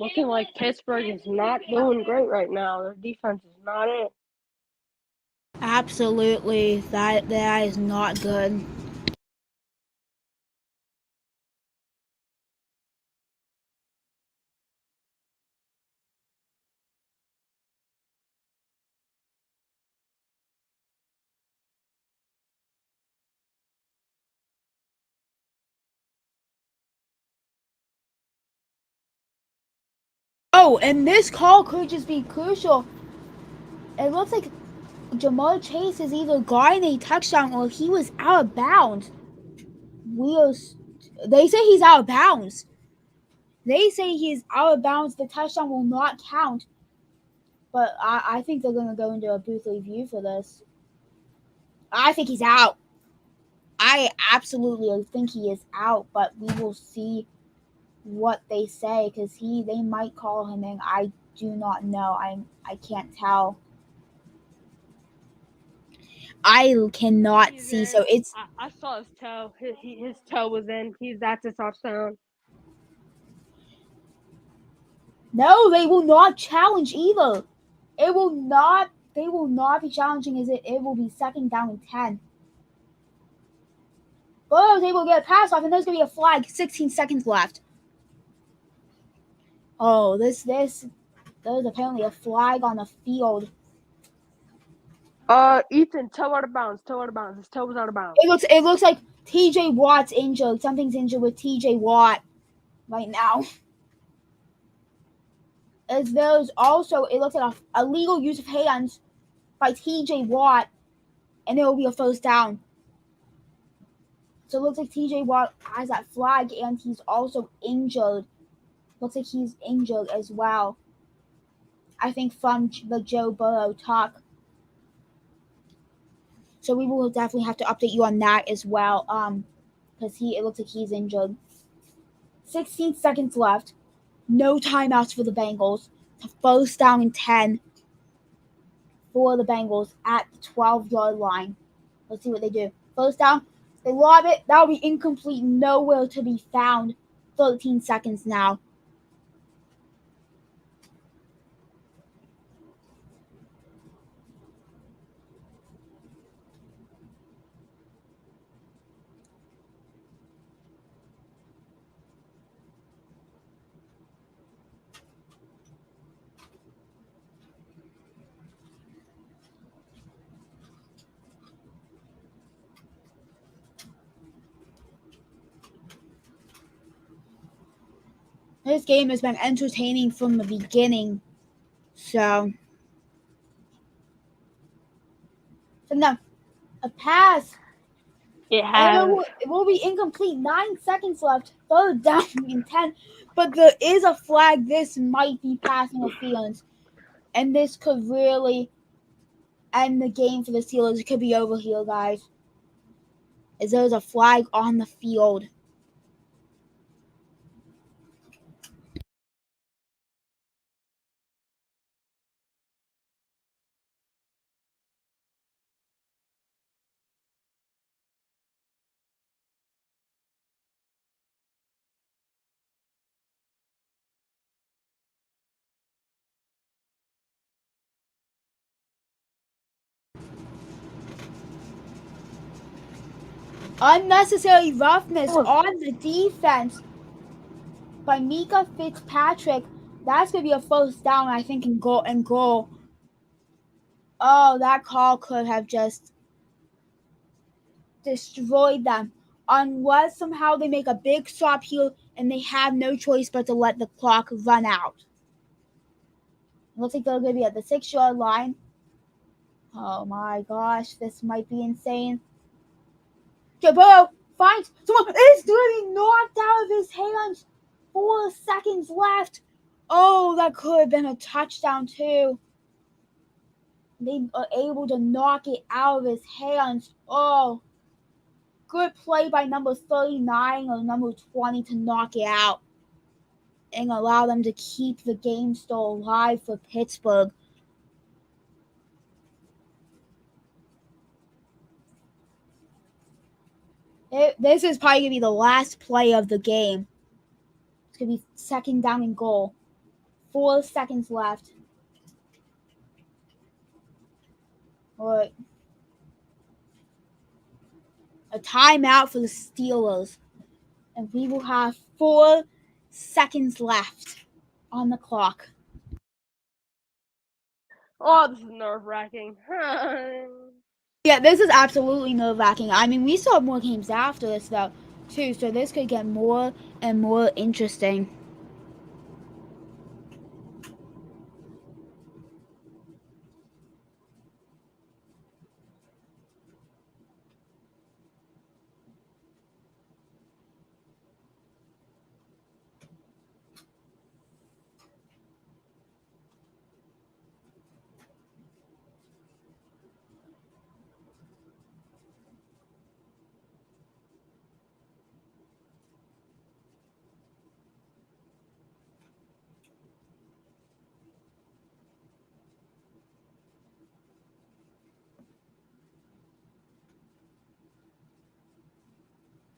looking like Pittsburgh is not doing great right now. Their defense is not it. Absolutely, that is not good. Oh, and this call could just be crucial. It looks like Ja'Marr Chase is either gotten a touchdown or he was out of bounds. They say he's out of bounds. They say he's out of bounds. The touchdown will not count. But I think they're going to go into a booth review for this. I think he's out. I absolutely think he is out, but we will see what they say because they might call him in. I do not know. I can't tell. I cannot see. So it's I saw his toe. His toe was in. That's a touchdown. no. They will not challenge either. It will not. They will not be challenging. It will be second down and 10. Oh, they will get a pass off, and there's gonna be a flag. 16 seconds left. Oh, there's apparently a flag on the field. Ethan, toe out of bounds. Toe out of bounds. His toe was out of bounds. It looks like TJ Watt's injured. Something's injured with TJ Watt right now. As there's also, it looks like a illegal use of hands by TJ Watt, and it will be a first down. So it looks like TJ Watt has that flag, and he's also injured. Looks like he's injured as well. I think from the Joe Burrow talk. So we will definitely have to update you on that as well. Because it looks like he's injured. 16 seconds left. No timeouts for the Bengals. It's a first down and 10 for the Bengals at the 12-yard line. Let's see what they do. First down. They lob it. That will be incomplete. Nowhere to be found. 13 seconds now. This game has been entertaining from the beginning. So now, a pass. It has. It will be incomplete. 9 seconds left. Third down and 10. But there is a flag. This might be passing interference. And this could really end the game for the Steelers. It could be over here, guys. As there's a flag on the field. Unnecessary roughness on the defense by Mika Fitzpatrick. That's going to be a first down, I think, and goal. Oh, that call could have just destroyed them. Unless somehow they make a big stop here and they have no choice but to let the clock run out. It looks like they're going to be at the 6-yard line. Oh my gosh, this might be insane. Joe Burrow finds someone. It's going to be knocked out of his hands. 4 seconds left. Oh, that could have been a touchdown too. They are able to knock it out of his hands. Oh, good play by number 39 or number 20 to knock it out and allow them to keep the game still alive for Pittsburgh. This is probably going to be the last play of the game. It's going to be second down and goal. 4 seconds left. Or a timeout for the Steelers. And we will have 4 seconds left on the clock. Oh, this is nerve-wracking. Yeah, this is absolutely nerve-wracking. I mean, we saw more games after this, though, too, so this could get more and more interesting.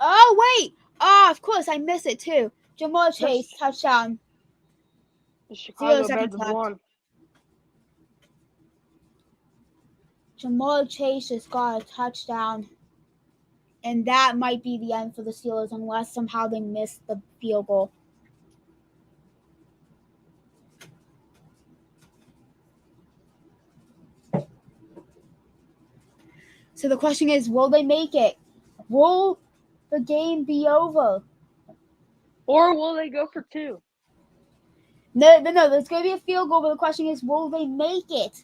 Oh, wait! Oh, of course, I missed it, too. Jamar Chase, touchdown. The Chicago seconds Bears have left. won. Jamar Chase just got a touchdown. And that might be the end for the Steelers unless somehow they miss the field goal. So the question is, will they make it? Will the game be over? Or will they go for 2? No. There's going to be a field goal, but the question is, will they make it?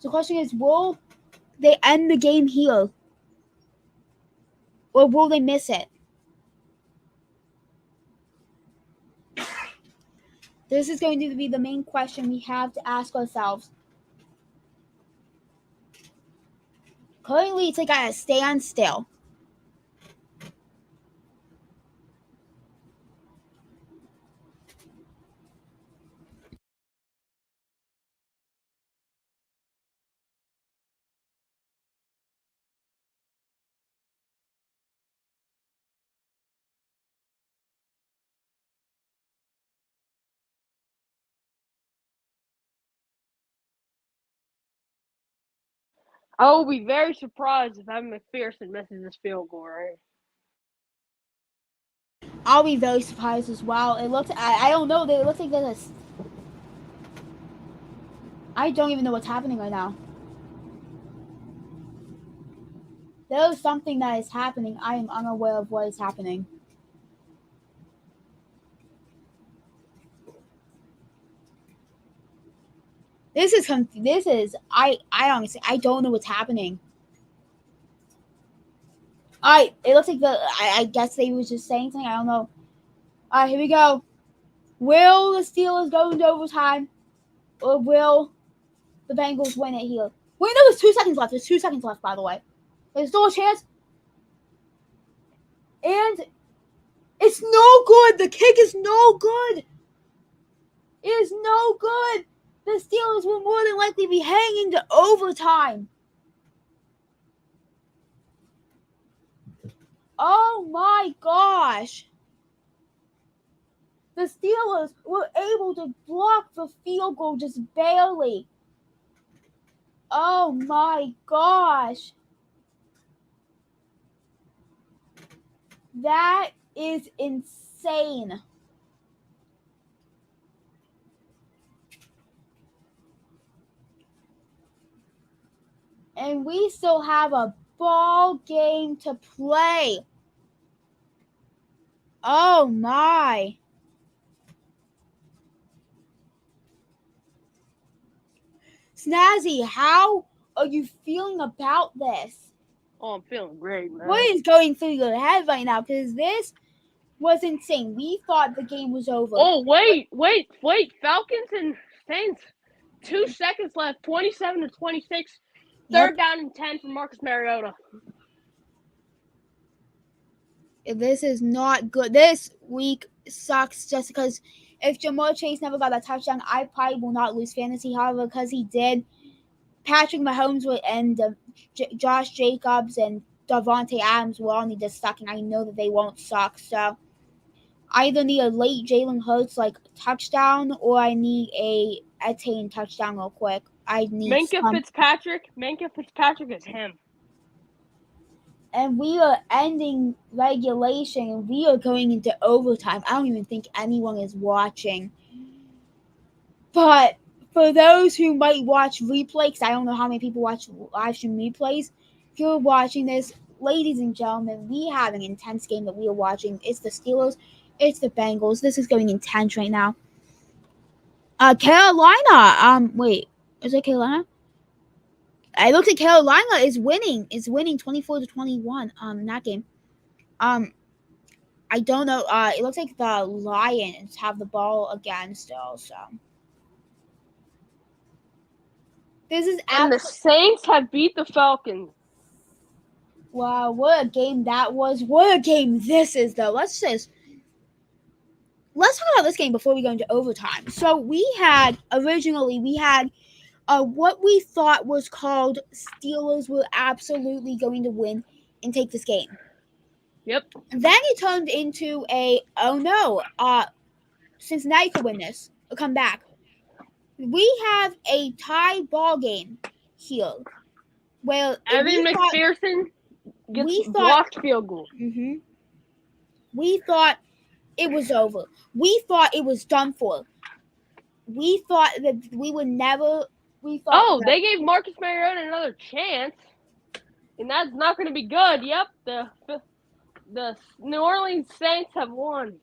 So the question is, will they end the game here? Or will they miss it? This is going to be the main question we have to ask ourselves. Currently, it's like at a standstill. I will be very surprised if Evan McPherson misses this field goal, right? I'll be very surprised as well. It looks, I don't know, it looks like there's I don't even know what's happening right now. There is something that is happening. I am unaware of what is happening. I honestly, I don't know what's happening. Alright, it looks like I guess they was just saying something, I don't know. Alright, here we go. Will the Steelers go into overtime? Or will the Bengals win it here? Wait, no, there's 2 seconds left. There's 2 seconds left, by the way. There's still a chance. And it's no good. The kick is no good. It is no good. The Steelers will more than likely be hanging to overtime. Oh my gosh. The Steelers were able to block the field goal just barely. Oh my gosh. That is insane. And we still have a ball game to play. Oh my. Snazzy, how are you feeling about this? Oh, I'm feeling great, man. What is going through your head right now? Because this was insane. We thought the game was over. Oh, wait. Falcons and Saints. 2 seconds left. 27-26. Third down and 10 for Marcus Mariota. This is not good. This week sucks just because if Jamar Chase never got a touchdown, I probably will not lose fantasy. However, because he did, Patrick Mahomes and Josh Jacobs and Davante Adams will all need to suck, and I know that they won't suck. So I either need a late Jalen Hurts like touchdown, or I need a Etienne touchdown real quick. I need Minka Fitzpatrick is him. And we are ending regulation, and we are going into overtime. I don't even think anyone is watching. But for those who might watch replay, because I don't know how many people watch live stream replays, if you're watching this, ladies and gentlemen, we have an intense game that we are watching. It's the Steelers, it's the Bengals. This is going intense right now. Carolina. Wait, is it Carolina? I looked at Carolina is winning. It's winning 24-21. In that game. I don't know. It looks like the Lions have the ball again still. So this is And the Saints have beat the Falcons. Wow, what a game that was. What a game this is, though. Let's talk about this game before we go into overtime. So originally we had what we thought was called Steelers were absolutely going to win and take this game. Yep. Then it turned into Cincinnati could win this or come back. We have a tie ball game here where Evan McPherson gets blocked field goal. We thought it was over. We thought it was done for. We thought that we would never. They gave Marcus Mariota another chance, and that's not going to be good. Yep, the New Orleans Saints have won.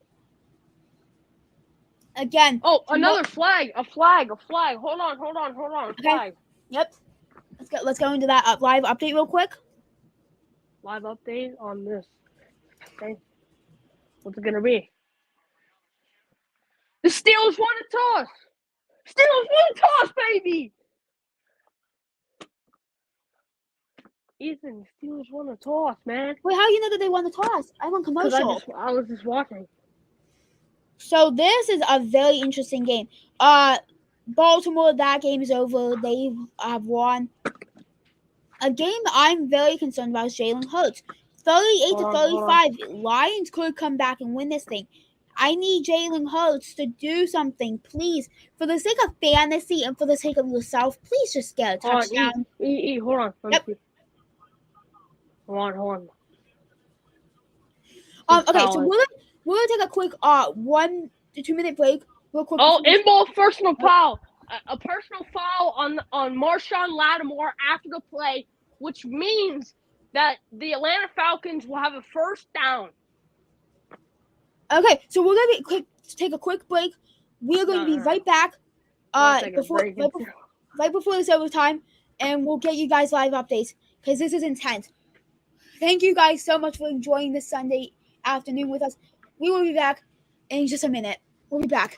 Again. Oh, another flag. A flag. Hold on. Okay. Flag. Yep. Let's go into that live update real quick. Live update on this. Okay. What's it going to be? The Steelers won a toss. Baby. Ethan, the Steelers won a toss, man. Wait, how do you know that they won the toss? I won commercial. I was just watching. So this is a very interesting game. Baltimore, that game is over. They have won. A game I'm very concerned about is Jalen Hurts. 38-35. Lions could come back and win this thing. I need Jalen Hurts to do something, please. For the sake of fantasy and for the sake of yourself, please just get a touchdown. Hold on. Yep. Hold on. Okay, so we're gonna take a quick 1 to 2 minute break. Real quick. In-ball personal foul. A personal foul on Marshawn Lattimore after the play, which means that the Atlanta Falcons will have a first down. Okay, so we're gonna take a quick break. We're going to be right back. Right before this overtime, and we'll get you guys live updates because this is intense. Thank you guys so much for enjoying this Sunday afternoon with us. We will be back in just a minute. We'll be back.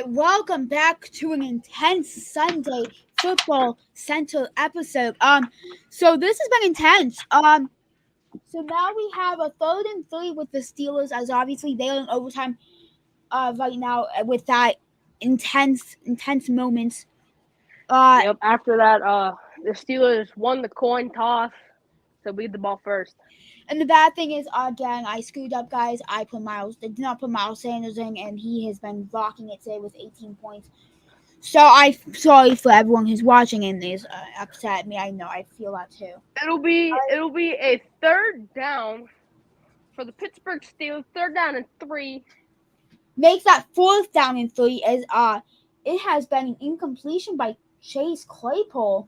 Welcome back to an intense Sunday Football Center episode. So this has been intense. So now we have a 3rd and 3 with the Steelers, as obviously they are in overtime. Right now with that intense moments. Yep. After that, the Steelers won the coin toss, so lead the ball first. And the bad thing is, again, I screwed up, guys. I did not put Miles Sanders in, and he has been rocking it today with 18 points. So I'm sorry for everyone who's watching and is upset at me. I know, I feel that too. It'll be a 3rd down for the Pittsburgh Steelers. 3rd down and 3. Makes that 4th down and 3 as it has been an incompletion by Chase Claypool.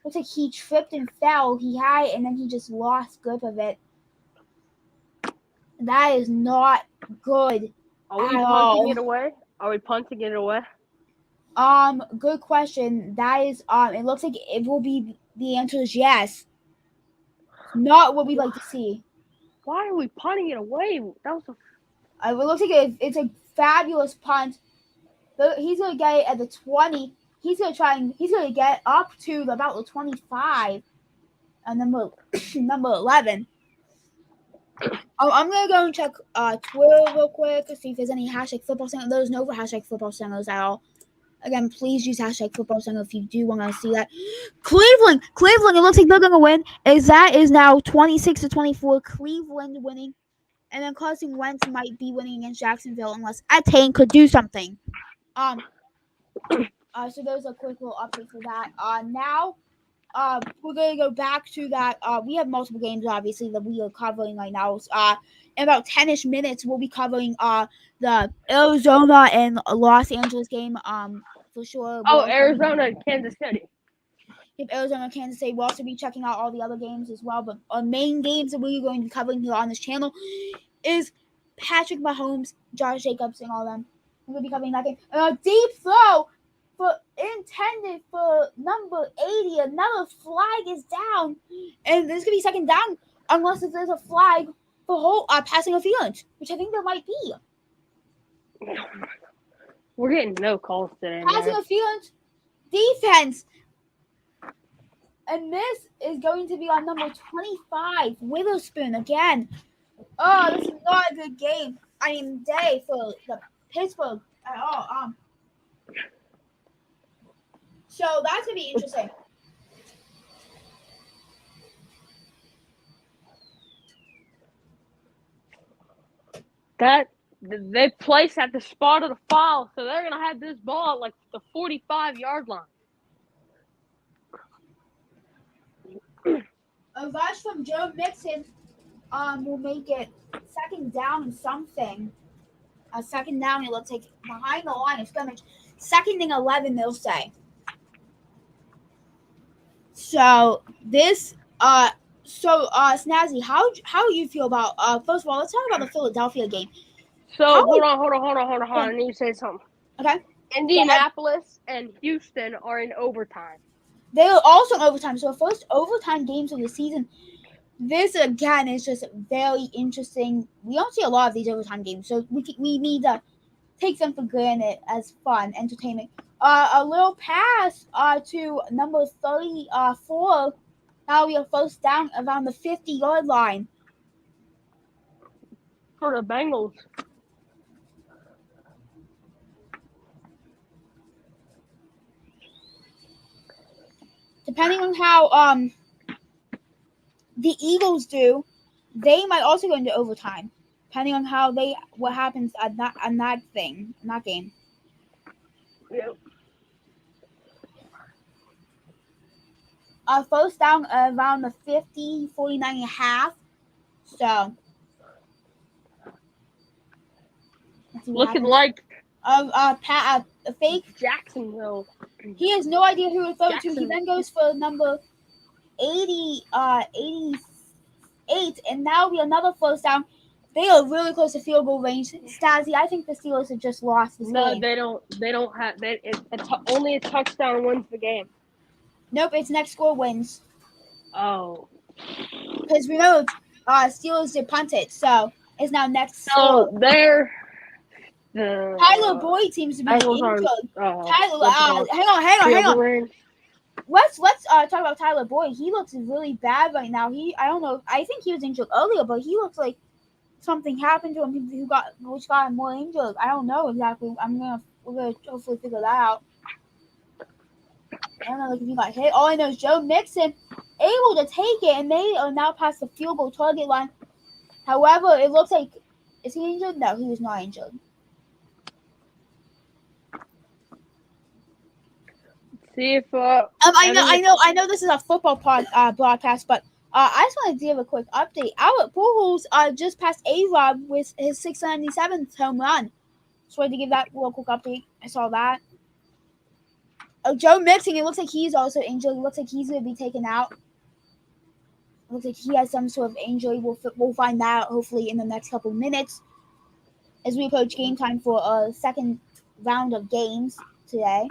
Looks like he tripped and fell. He had it, and then he just lost grip of it. That is not good. Are we at punting all. it away? Are we punting it away? Good question. That is it looks like it will be the answer is yes. Not what we like to see. Why are we punting it away? That was a It looks like it's a fabulous punt. He's gonna get it at the 20. He's gonna get up to about the 25. And number 11. I'm gonna go and check Twitter real quick to see if there's any hashtag football center. There's no hashtag football centers at all. Again, please use hashtag football center if you do want to see that. Cleveland, it looks like they're gonna win. That is now 26-24. Cleveland winning. And then Carson Wentz might be winning against Jacksonville unless Etienne could do something. So there's a quick little update for that. Now we're gonna go back to that. We have multiple games obviously that we are covering right now. In about 10-ish minutes, we'll be covering the Arizona and Los Angeles game. For sure. Arizona and Kansas City. If Arizona and Kansas City, we'll also be checking out all the other games as well. But our main games that we're going to be covering here on this channel is Patrick Mahomes, Josh Jacobs, and all them. We're going to be covering that game. And a deep throw intended for number 80. Another flag is down. And there's going to be 2nd down unless there's a flag for passing interference, which I think there might be. We're getting no calls today. Passing interference, defense. And this is going to be on number 25, Witherspoon again. Oh, this is not a good game. Day for the Pittsburgh at all. So that's gonna be interesting. That they place at the spot of the foul, so they're gonna have this ball at like the 45-yard line. A rush from Joe Mixon will make it 2nd down and something. A 2nd down, it looks like behind the line of scrimmage. 2nd and 11, they'll say. So this Snazzy, how do you feel about first of all, let's talk about the Philadelphia game. So hold on. I need to say something. Okay. Indianapolis and Houston are in overtime. They are also in overtime. So first overtime games of the season. This again is just very interesting. We don't see a lot of these overtime games, so we need to take them for granted as fun, entertainment. A little pass to number 34. Now we are 1st down around the 50-yard line. For the Bengals. Depending on how the Eagles do, they might also go into overtime. Depending on what happens at that game. Yep. 1st down around the 50, 49 and a half. So looking like a fake Jacksonville. He has no idea who to throw to. He then goes for number 88, and now we another 1st down. They are really close to field goal range. Stazzy, I think the Steelers have just lost this game. No, they don't have. Only a touchdown wins the game. Nope, it's next score wins. Oh. Because remember, Steelers did punt it, so it's now next So score. The Tyler Boyd seems to be injured. Tyler, hang on. let's talk about Tyler Boyd. He looks really bad right now. I don't know. I think he was injured earlier, but he looks like something happened to him which got him more injured. I don't know exactly. We're gonna hopefully figure that out. I don't know like if he got hit. All I know is Joe Mixon able to take it, and they are now past the field goal target line. However, it looks like is he injured? No, he was not injured. See if I know this is a football broadcast, but I just want to give a quick update. Albert Pujols just passed A-Rob with his 697th home run. Just wanted to give that real quick update. I saw that. Joe Mixon, it looks like he's also injured. It looks like he's going to be taken out. It looks like he has some sort of injury. We'll find that out hopefully in the next couple minutes as we approach game time for a second round of games today.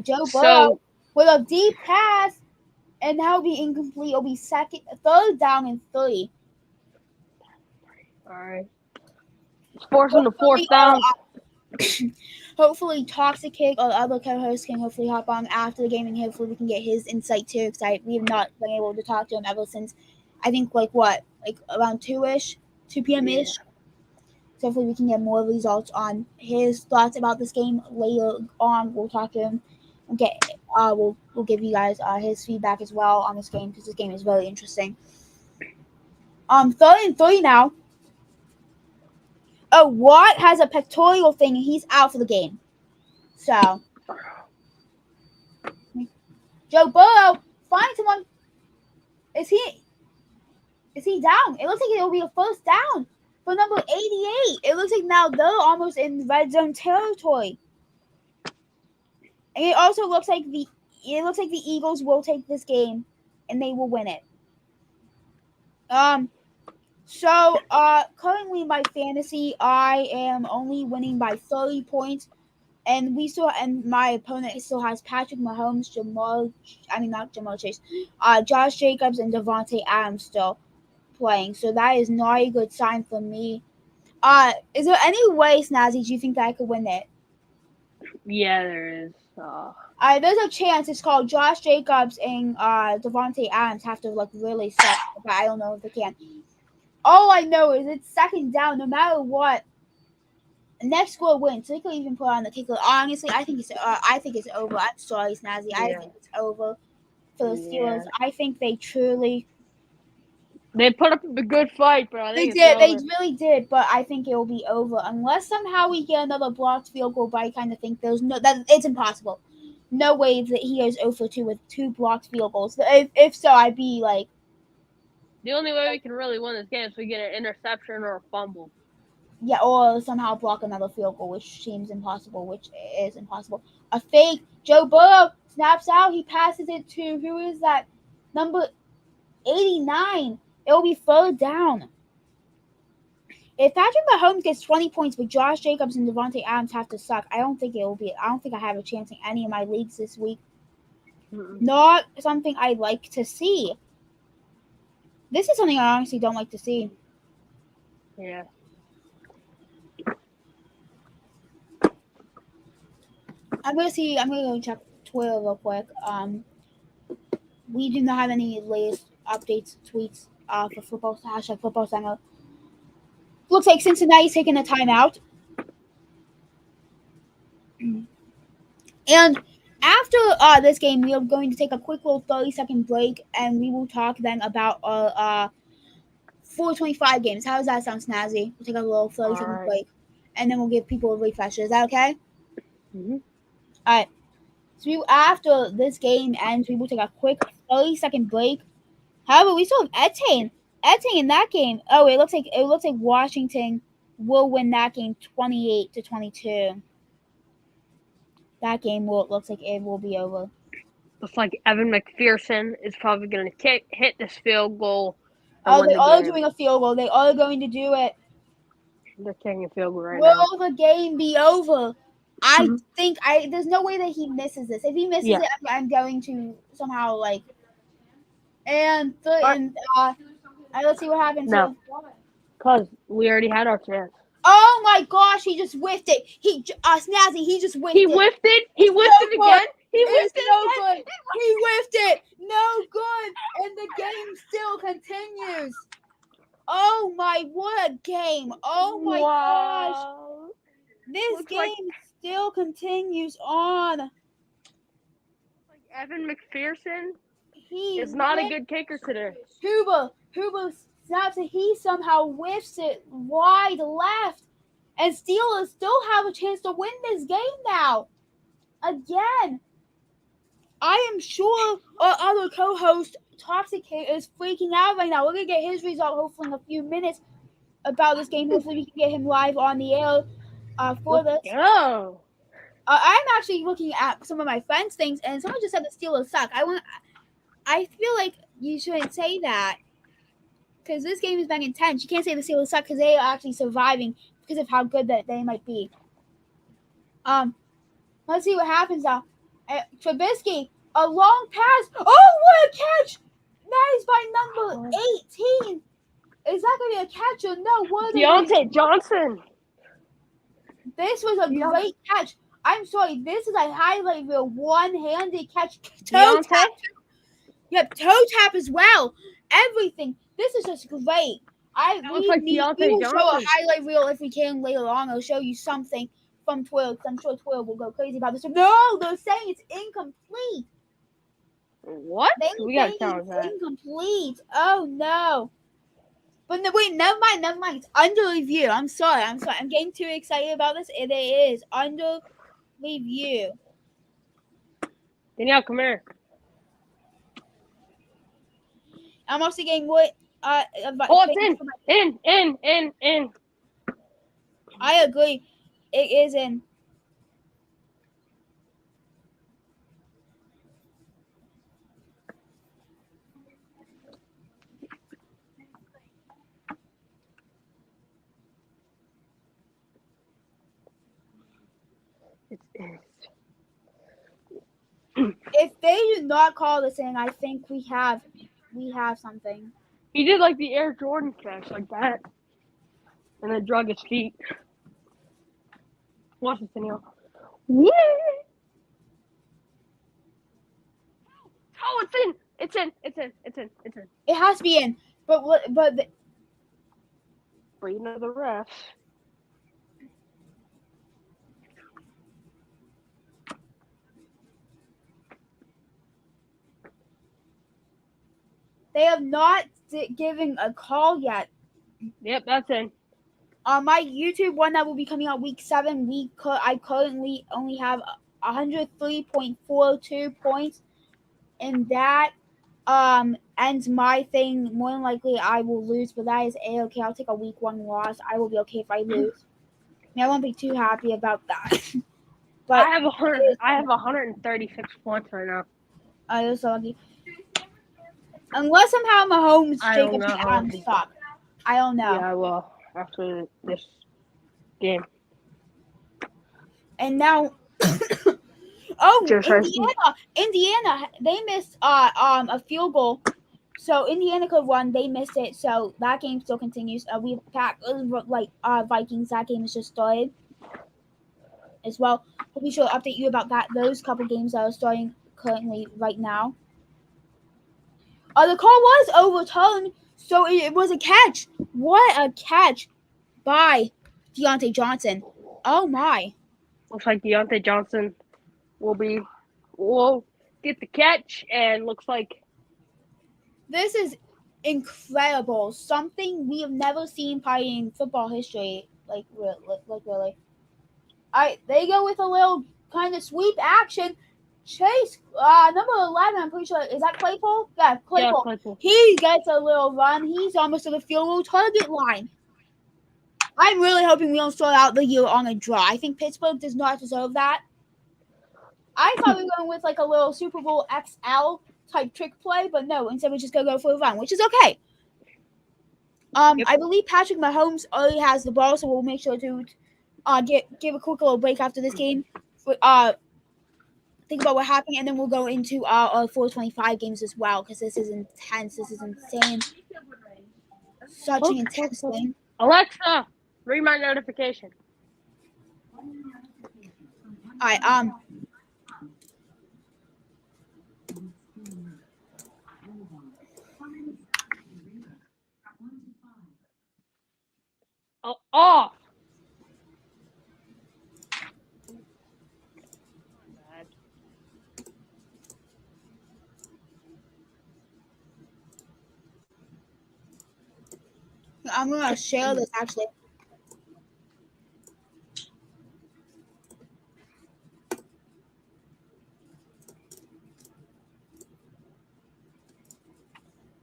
Joe Burrow with a deep pass, and that'll be incomplete. It'll be third down and 3. all right. It's forcing the fourth down. Hopefully, Toxic Kick or other co-hosts can hopefully hop on after the game, and hopefully we can get his insight too. Because we have not been able to talk to him ever since I think around 2 p.m. ish. So hopefully we can get more results on his thoughts about this game later on. We'll talk to him and we'll give you guys his feedback as well on this game because this game is very interesting. 3rd and 3 now. Oh, Watt has a pectoral thing and he's out for the game. So Joe Burrow, find someone. Is he down? It looks like it'll be a first down for number 88. It looks like now they're almost in red zone territory. And it also looks like the Eagles will take this game and they will win it. So currently my fantasy, I am only winning by 30 points. And my opponent still has Patrick Mahomes, Chase, Josh Jacobs, and Devontae Adams still playing. So that is not a good sign for me. Is there any way, Snazzy, do you think that I could win it? Yeah, there is. There's a chance. It's called Josh Jacobs and Devontae Adams have to really suck, but I don't know if they can. All I know is it's second down, no matter what. Next score wins. So they could even put on the kicker. Honestly, I think it's over. I'm sorry, Snazzy. Yeah. I think it's over for the Steelers. Yeah. I think they put up a good fight, but I think they really did. But I think it will be over unless somehow we get another blocked field goal. But I kind of think it's impossible. No way that he goes 0-2 with 2 blocked field goals. If so, I'd be like. The only way we can really win this game is we get an interception or a fumble. Yeah, or somehow block another field goal, which seems impossible, which is impossible. A fake. Joe Burrow snaps out. He passes it to, who is that? Number 89. It will be third down. If Patrick Mahomes gets 20 points, but Josh Jacobs and Devontae Adams have to suck, I don't think I have a chance in any of my leagues this week. Not something I like to see. This is something I honestly don't like to see. Yeah. I'm gonna go check Twitter real quick. We do not have any latest updates, tweets for football #FootballCenter. Looks like Cincinnati's taking a timeout. And after this game, we are going to take a quick little 30-second break, and we will talk then about our 425 games. How does that sound, Snazzy? We'll take a little 30-second break, and then we'll give people a refresher. Is that okay? Mm-hmm. All right. So after this game ends, we will take a quick 30-second break. However, we still have Etienne in that game. Oh, it looks like Washington will win that game 28-22. That game looks like it will be over. Looks like Evan McPherson is probably going to hit this field goal. They are doing a field goal. They are going to do it. They're kicking a field goal right now. Will the game be over? I think there's no way that he misses this. If he misses it, I'm going to somehow let's see what happens. No, because we already had our chance. Oh my gosh, he just whiffed it. Snazzy, he just whiffed it. He whiffed it again. It's whiffed it no again. good. He whiffed it. No good. And the game still continues. Oh my, what a game. Oh my gosh. Wow. This Looks game like- still continues on. Like Evan McPherson He is not a whiffed good kicker today. Huber snaps it. He somehow whiffs it wide left. And Steelers still have a chance to win this game now. Again. I am sure our other co-host, Toxicate, is freaking out right now. We're going to get his result hopefully in a few minutes about this game. Hopefully we can get him live on the air for this. Go. I'm actually looking at some of my friends' things, and someone just said the Steelers suck. I feel like you shouldn't say that because this game has been intense. You can't say the Steelers suck because they are actually surviving because of how good that they might be. Let's see what happens now. Trubisky, a long pass. Oh, what a catch! That is by number 18. Is that going to be a catch or no? What are they gonna Deontay Johnson. This was a Yeah. great catch. I'm sorry. This is a highlight reel one-handed catch. Toe Deontay? tap. Yep, toe tap as well. Everything. This is just great. looks like We Deontay will show a Johnson. highlight reel if we can later on. I'll show you something from Twitter because I'm sure Twitter will go crazy about this. No, they're saying it's incomplete. What? They We gotta say count it's that. incomplete. Oh no. But no, wait, never mind. It's under review. I'm sorry. I'm getting too excited about this. It is under review. Danielle, come here. I'm also getting what Oh, it's in. I agree. It is in. It's in. If they do not call this in, I think we have something. He did like the Air Jordan catch, like that. And then drug his feet. Watch this, Danielle. Yeah! Oh, it's in! It's in. It has to be in. But Reading of the refs. they have not given a call yet. Yep, that's in. On my YouTube one that will be coming out week 7, I currently only have 103.42 points, and that ends my thing. More than likely, I will lose, but that is a-okay. I'll take a week 1 loss. I will be okay if I lose. I won't be too happy about that. But I have 136 points right now. I was so lucky. Unless somehow Mahomes, I don't Jacobs, know and how Adams lucky. suck. I don't know. Yeah, I will after this game. And now, Cheers, Indiana, they missed a field goal, so Indiana could have won. They missed it, so that game still continues. We Vikings. That game has just started as well. We'll be sure to update you about that. Those couple games that are starting currently right now. The call was overturned, so it was a catch. What a catch by Deontay Johnson. Oh my. Looks like Deontay Johnson will get the catch, and looks like This is incredible. Something we have never seen probably in football history. Like really. They go with a little kind of sweep action. Chase, number 11, I'm pretty sure. Is that Claypool? Yeah, Claypool. Claypool. He gets a little run. He's almost to the field goal target line. I'm really hoping we don't start out the year on a draw. I think Pittsburgh does not deserve that. I thought we were going with like a little Super Bowl XL type trick play, but no. Instead, we're just going to go for a run, which is okay. Yep. I believe Patrick Mahomes already has the ball, so we'll make sure to give a quick little break after this game. Think about what happened, and then we'll go into our 425 games as well, because this is intense. This is insane. Such an intense thing. Alexa, read my notification. All right. off. Bad. I'm gonna share this actually.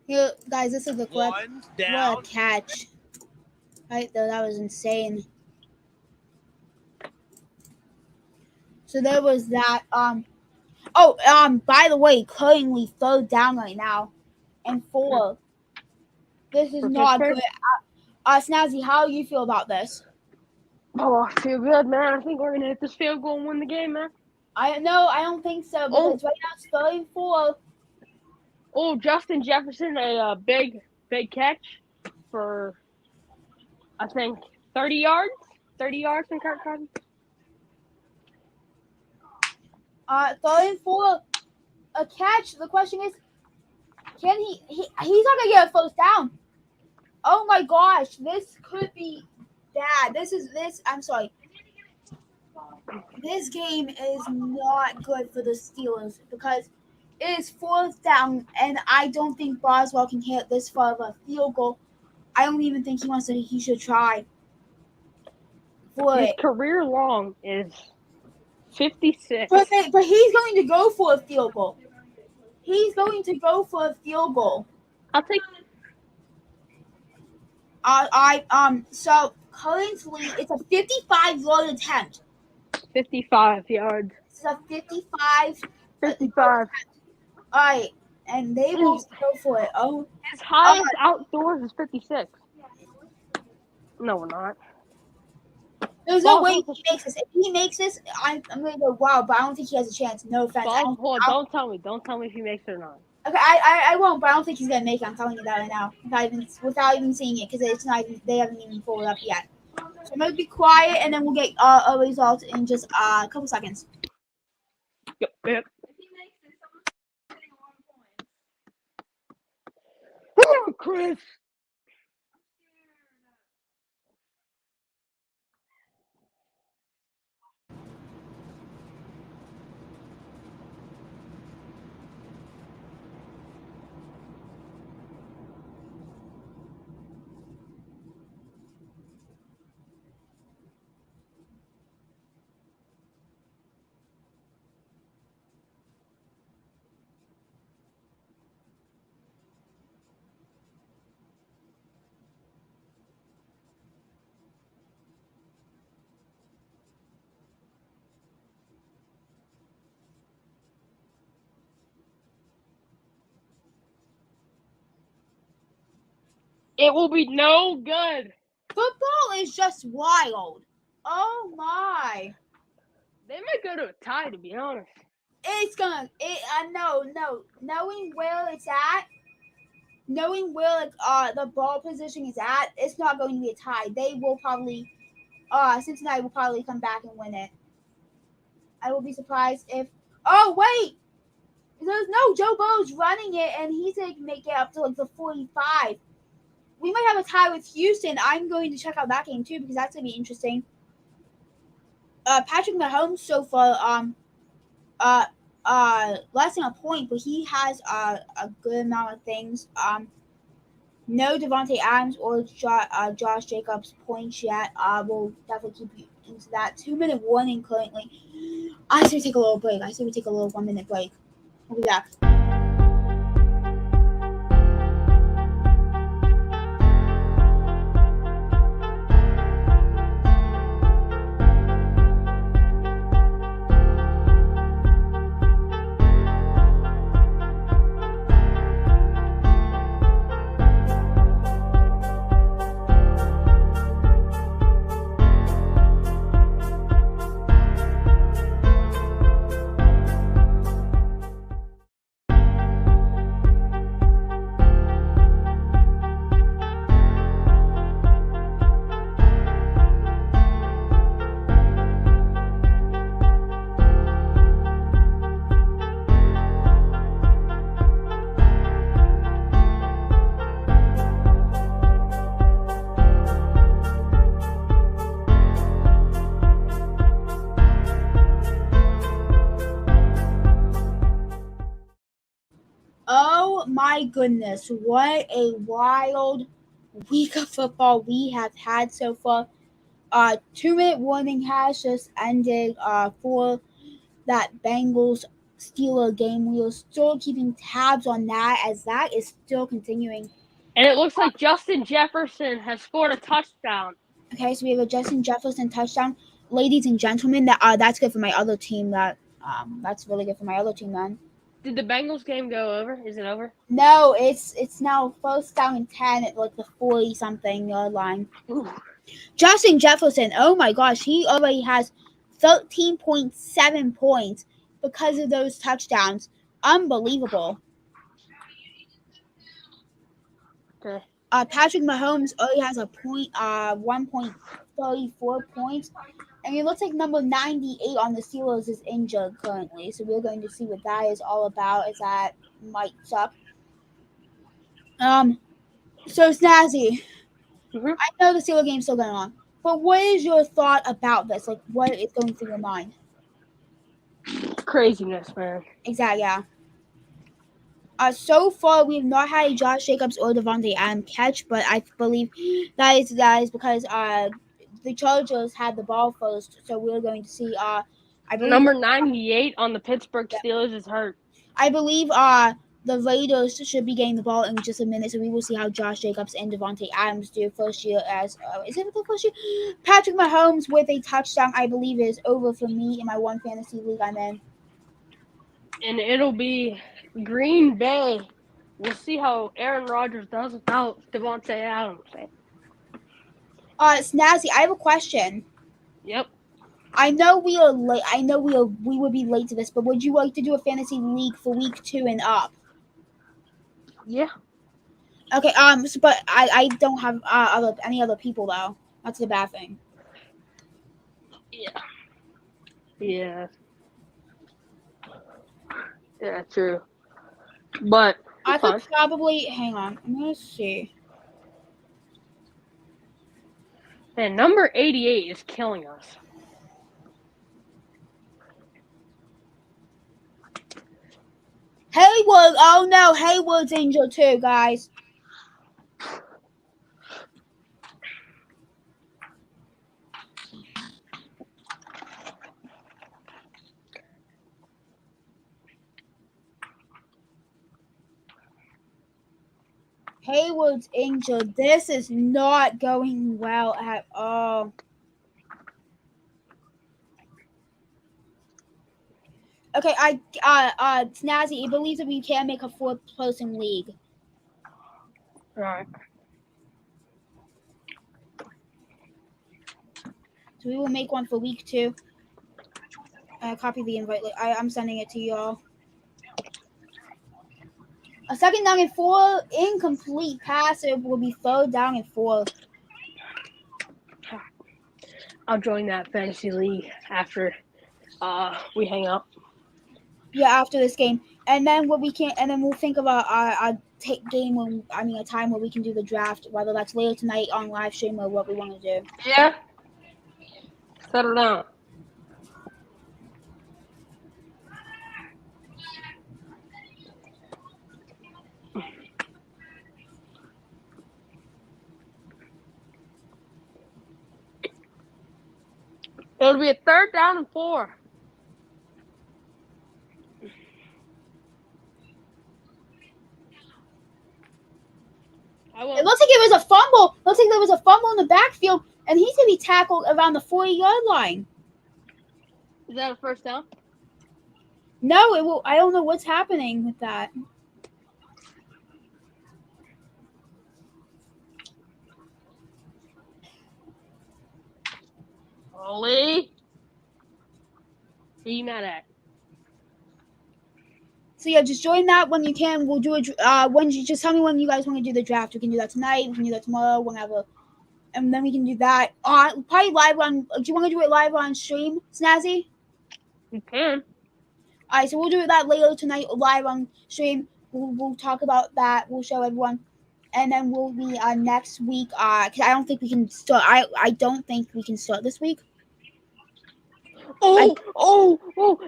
Here, guys, this is the clip. One What down. a catch! Right there, that was insane. So there was that. By the way, currently third down right now, and 4. This is For not Pittsburgh? good. Snazzy, how do you feel about this? Oh, I feel good, man. I think we're gonna hit this field goal and win the game, man. I don't think so because right now it's 3rd and 4. Oh, Justin Jefferson, a big catch for, I think, 30 yards. 30 yards from Kirk Cousins. 3rd and 4, a catch. The question is, can he's not gonna get a first down. Oh my gosh, this could be bad. I'm sorry. This game is not good for the Steelers because it is 4th down, and I don't think Boswell can hit this far of a field goal. I don't even think he should try for His it. career long is 56. But he's going to go for a field goal. He's going to go for a field goal. I'll take. So currently it's a 55-yard attempt. 55 yards. It's a 55. 55. All right, and they will go for it. Oh, His highest outdoors is 56. No, we're not. there's no way he makes this. If he makes this, I'm going to go, wow, but I don't think he has a chance. No offense. Don't tell me. Don't tell me if he makes it or not. Okay, I won't, but I don't think he's going to make it. I'm telling you that right now. Without even seeing it, because it's not even, they haven't even pulled it up yet. So I'm going to be quiet, and then we'll get a result in just a couple seconds. Yep. Chris. It will be no good. Football is just wild. Oh my. They might go to a tie, to be honest. It's gonna. No. Knowing where it's at, knowing where the ball position is at, it's not going to be a tie. They will probably, Cincinnati will probably come back and win it. I will be surprised if. Oh wait, there's no Joe Burrow's running it, and he's gonna make it up to like the 45. We might have a tie with Houston. I'm going to check out that game too because that's gonna be interesting. Patrick Mahomes so far, less than a point, but he has a good amount of things. No Devontae Adams or Josh Jacobs points yet. We'll definitely keep you into that. 2-minute warning currently. I say we take a little break. 1-minute break. We'll be back. Oh my goodness, what a wild week of football we have had so far. 2-minute warning has just ended for that Bengals Steeler game. We are still keeping tabs on that as that is still continuing. And it looks like Justin Jefferson has scored a touchdown. Okay, so we have a Justin Jefferson touchdown. Ladies and gentlemen, that's good for my other team. That's really good for my other team then. Did the Bengals game go over? Is it over? No, it's now first down and 10 at like the 40-something yard line. Ooh. Justin Jefferson, oh my gosh, he already has 13.7 points because of those touchdowns. Unbelievable. Okay. Patrick Mahomes already has 1.34 points. And it looks like number 98 on the Steelers is injured currently. So we're going to see what that is all about as that might suck. So Snazzy, Mhm. I know the Steelers game's still going on, but what is your thought about this? Like, what is going through your mind? Craziness, man. Exactly, yeah. So far, we've not had a Josh Jacobs or Devontae Adams catch, but I believe that is because the Chargers had the ball first, so we're going to see. I believe Number 98 on the Pittsburgh Steelers is hurt. I believe the Raiders should be getting the ball in just a minute, so we will see how Josh Jacobs and Devontae Adams do first year as is it the first year? Patrick Mahomes with a touchdown, I believe, is over for me in my one fantasy league I'm in. And it'll be Green Bay. We'll see how Aaron Rodgers does without Devontae Adams. Snazzy, I have a question. Yep. I know we are late. I know we would be late to this, but would you like to do a fantasy league for week 2 and up? Yeah. Okay. But I don't have any other people though. That's the bad thing. Yeah. Yeah. Yeah, true. But I fine. could probably hang on. I'm gonna see. And number 88 is killing us. Hayward. Oh no, Hayward's injured too, guys. Hayward's injured. This is not going well at all. Okay, Snazzy, it believes that we can make a 4-person league. All right. So we will make one for week 2. Copy the invite. I'm sending it to y'all. A 2nd down and 4 incomplete pass. It will be 3rd down and 4. I'll join that fantasy league after we hang up. Yeah, after this game, and then we'll think of a time where we can do the draft, whether that's later tonight on live stream or what we want to do. Yeah. Settle down. It'll be a 3rd down and 4. It looks like it was a fumble. Looks like there was a fumble in the backfield, and he's gonna be tackled around the 40-yard line. Is that a 1st down? No, it will. I don't know what's happening with that. Ollie? Who are you mad at? So yeah, just join that when you can. We'll do it. Just tell me when you guys want to do the draft. We can do that tonight. We can do that tomorrow. Whenever, and then we can do that. Probably live on. Do you want to do it live on stream, Snazzy? You can. All right, so we'll do that later tonight, live on stream. We'll talk about that. We'll show everyone, and then we'll be next week. Cause I don't think we can start. I don't think we can start this week.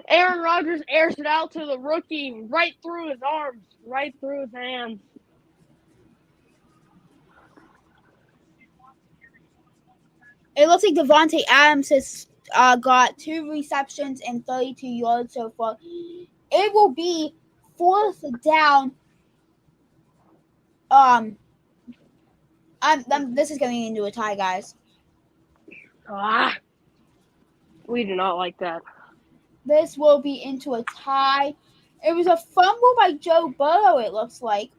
Aaron Rodgers airs it out to the rookie right through his arms, right through his hands. It looks like Devontae Adams has got 2 receptions and 32 yards so far. It will be 4th down. This is going into a tie, guys. We do not like that. This will be into a tie. It was a fumble by Joe Burrow, it looks like.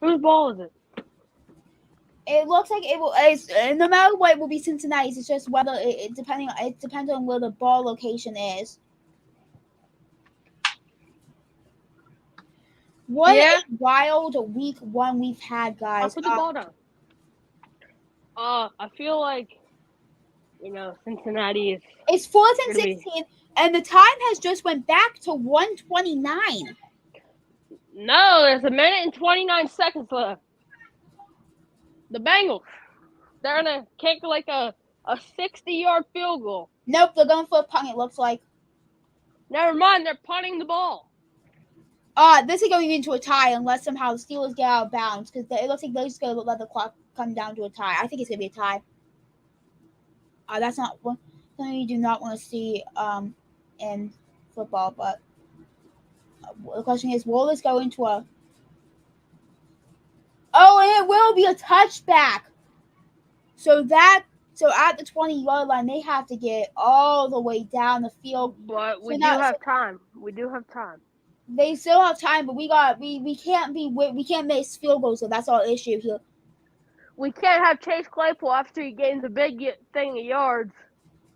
Whose ball is it? It looks like it will. No matter what, it will be Cincinnati's. It's just whether it depends on where the ball location is. What a wild week 1 we've had, I'll guys. put the ball down. I feel like, Cincinnati is. It's 4th and 16, and the time has just went back to 1:29. No, there's 1 minute and 29 seconds left. The Bengals, they're gonna kick like a 60-yard field goal. Nope, they're going for a punt. It looks like. Never mind, they're punting the ball. This is going into a tie unless somehow the Steelers get out of bounds because it looks like they're just going to let the clock come down to a tie. I think it's going to be a tie. That's not something you do not want to see in football. But the question is, will this go into a? Oh, and it will be a touchback. So at the 20-yard line, they have to get all the way down the field. But we do have time. They still have time, but we can't miss field goals, so that's our issue here. We can't have Chase Claypool after he gains a big thing of yards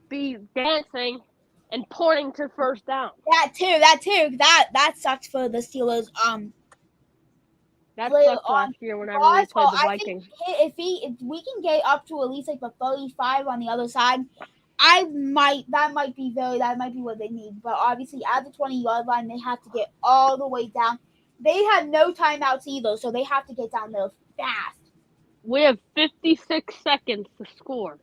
be dancing and pointing to first down. That too. That sucks for the Steelers. That sucked last year whenever we played the Vikings. If we can get up to at least like the 35 on the other side, that might be what they need. But obviously at the 20-yard line, they have to get all the way down. They had no timeouts either, so they have to get down there fast. We have 56 seconds to score.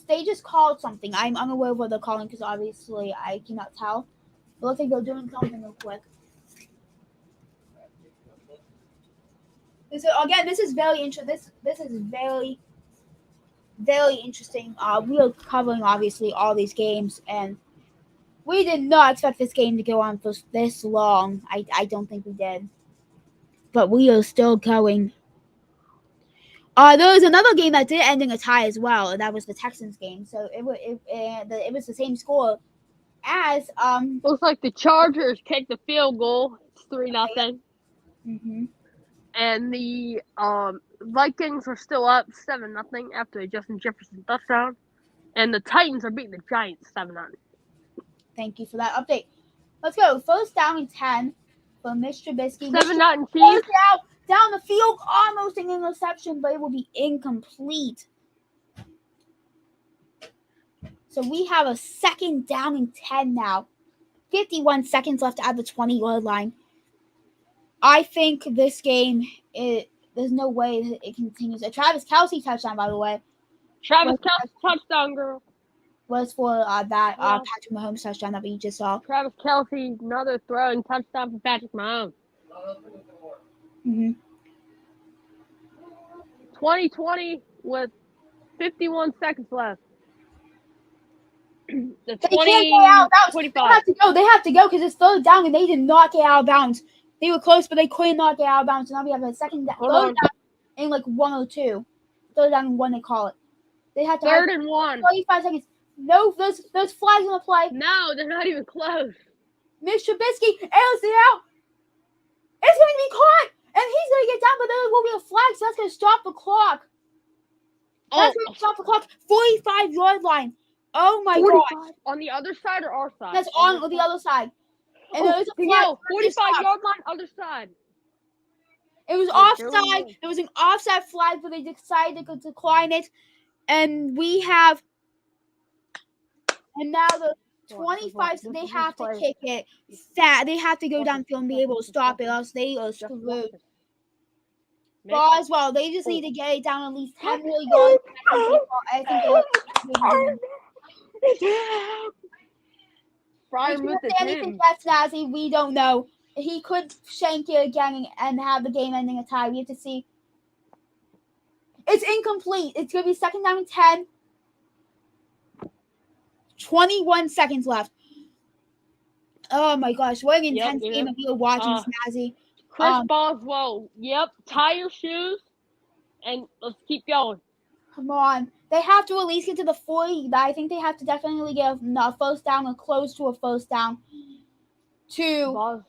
They just called something. I'm unaware of what they're calling because obviously I cannot tell. It looks like they're doing something real quick. This is very interesting. This is very, very interesting. We are covering obviously all these games, and we did not expect this game to go on for this long. I don't think we did, but we are still going. There was another game that did end in a tie as well, and that was the Texans game. So it was the same score as Looks like the Chargers kicked the field goal. It's 3-0. Mm-hmm. And the Vikings are still up 7-0 after a Justin Jefferson touchdown. And the Titans are beating the Giants 7-0. Thank you for that update. Let's go. First down and 10 for Mr. Trubisky. 7-0 Chiefs. Down the field, almost an interception, but it will be incomplete. So we have a second down and 10 now. 51 seconds left at the 20-yard line. I think this game, there's no way that it continues. A Travis Kelce touchdown, by the way. Travis Kelce touchdown, girl. Was for that Patrick Mahomes touchdown that we just saw. Travis Kelce, another throwing touchdown for Patrick Mahomes. Mm-hmm. 2020 with 51 seconds left. The 20, they can't get out of bounds. 25. They have to go because it's third down and they did not get out of bounds. They were close, but they could not get out of bounds. So now we have a third down in like 102. Third down and 1, they call it. They have to third and 1. 35 seconds. No, those flags on the play. No, they're not even close. Mr. Trubisky airs it out. It's going to be caught. And he's going to get down, but there will be a flag, so that's going to stop the clock. That's going to stop the clock. 45-yard line. Oh, my God. On the other side or our side? That's on the other side. And there's a flag. 45-yard line, other side. It was offside. There was an offside flag, but they decided to decline it. And we have... And now the 25, they have to kick it. They have to go downfield and be able to stop it, else they are screwed. Boswell, they just need to get it down at least 10 more yards. I think We Fryer can't moved say at anything him. yet, Snazzy. We don't know. He could shank it again and have the game ending a tie. We have to see. It's incomplete. It's going to be second down and 10. 21 seconds left. Oh my gosh, what an intense game that we were watching, Snazzy. Chris Boswell, yep, tie your shoes, and let's keep going. Come on. They have to at least get to the 40. I think they have to definitely get a first down or close to a first down to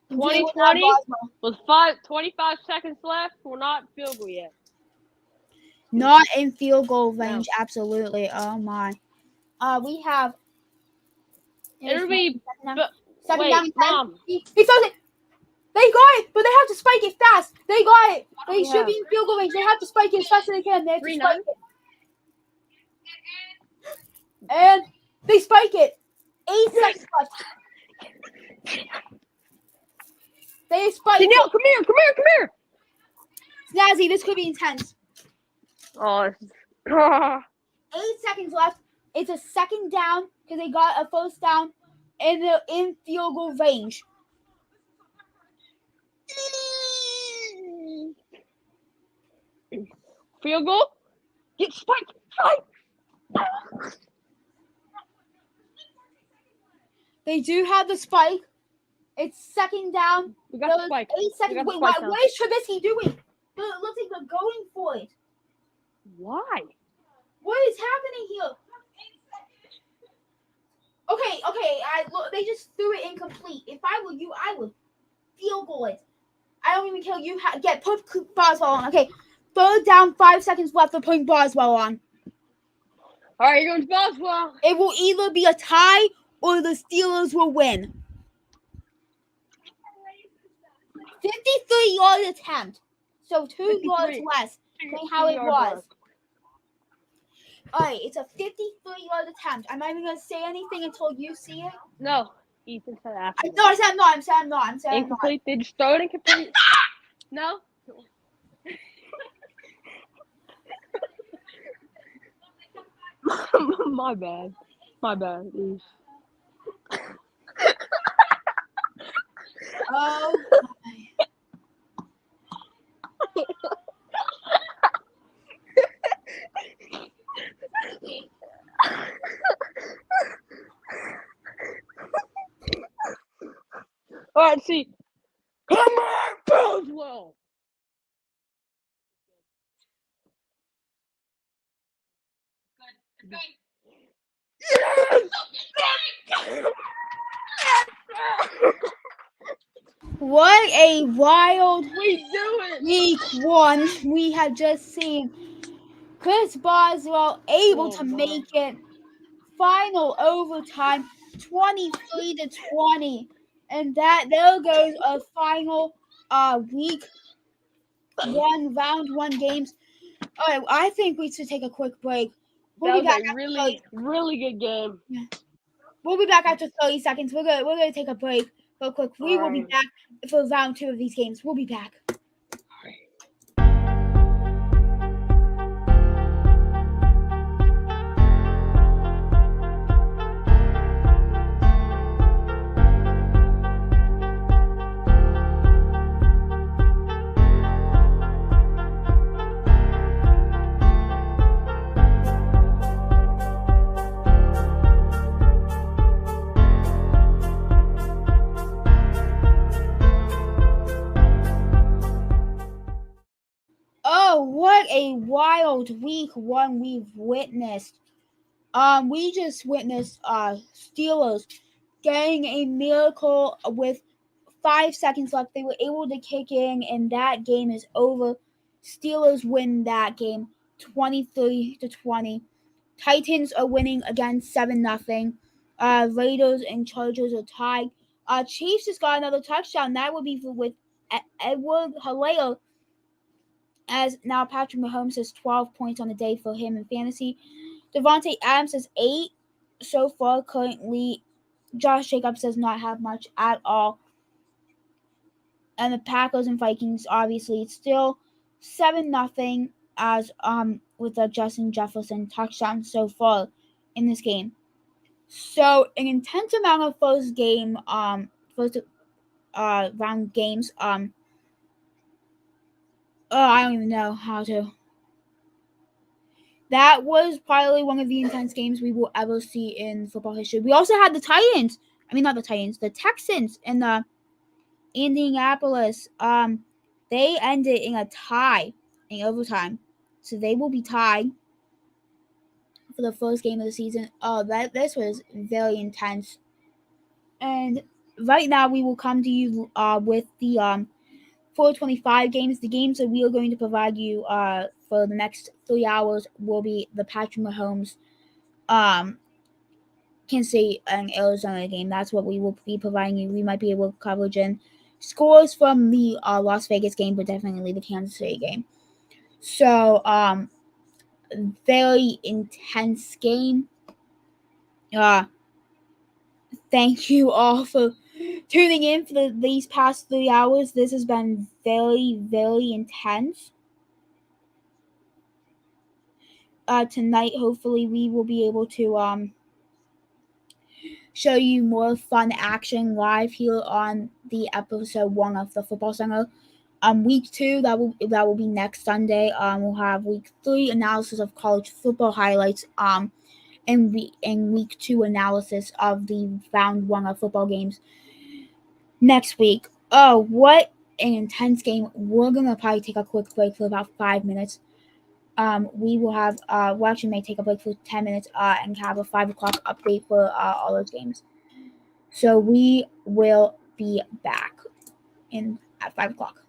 2020 with 25 seconds left. We're not field goal yet. Not in field goal range, absolutely. Oh my. We have. It'll be second down and 10. Mom. He throws it. They got it, but they have to spike it fast. They got it. They should be in field goal range. They have to spike it as fast as they can. They have to spike it. And they spike it. 8 seconds left. They spike it. Danielle, come here. Snazzy, this could be intense. Oh. 8 seconds left. It's a second down because they got a first down in field goal range. Field goal? Get spiked. They do have the spike. It's second down. We got the spike. 8 seconds. Wait, what is Trubisky doing? It looks like they're going for it. Why? What is happening here? Okay. They just threw it incomplete. If I were you, I would field goal it. I don't even care. Put Boswell on. Okay, third down, 5 seconds left. They're putting Boswell on. All right, here goes Boswell. It will either be a tie or the Steelers will win. 53-yard attempt. So 2 yards less than how it was. All right, it's a 53-yard attempt. I'm not even going to say anything until you see it. No, Ethan said after. No, I'm saying I'm not. Incomplete. They just throw it incomplete. No. My bad. Oh. All right, see. Come on, Boswell. Good. What a wild week 1 we have just seen. Chris Boswell able to make it final overtime 23-20. And there goes a final week 1 round 1 games. All right, I think we should take a quick break. That was a really good game. Yeah. We'll be back after 30 seconds. We're gonna take a break real quick. We will be back for round 2 of these games. We'll be back. What a wild week 1 we've witnessed. We just witnessed Steelers getting a miracle with 5 seconds left. They were able to kick in, and that game is over. Steelers win that game 23-20. Titans are winning again 7-0. Raiders and Chargers are tied. Chiefs just got another touchdown. That would be with Edward Helaire. As now Patrick Mahomes has 12 points on the day for him in fantasy. Devontae Adams has 8 so far currently. Josh Jacobs does not have much at all. And the Packers and Vikings, obviously, it's still 7-0 as with the Justin Jefferson touchdown so far in this game. So an intense amount of first round games. I don't even know how to. That was probably one of the intense games we will ever see in football history. We also had the Titans. I mean, not the Titans, the Texans in the Indianapolis. They ended in a tie in overtime, so they will be tied for the first game of the season. Oh, this was very intense. And right now we will come to you with the 425 games. The games that we are going to provide you for the next 3 hours will be the Patrick Mahomes Kansas City and Arizona game. That's what we will be providing you. We might be able to coverage in scores from the Las Vegas game, but definitely the Kansas City game. So very intense game. Thank you all for tuning in for these past 3 hours. This has been very, very intense. Tonight, hopefully, we will be able to show you more fun action live here on the episode 1 of the Football Center. Week 2 that will be next Sunday. We'll have week 3 analysis of college football highlights. And week 2 analysis of the round 1 of football games next week. Oh, what an intense game! We're gonna probably take a quick break for about 5 minutes. We will have we actually may take a break for 10 minutes and have a 5 o'clock update for all those games. So we will be back at 5 o'clock.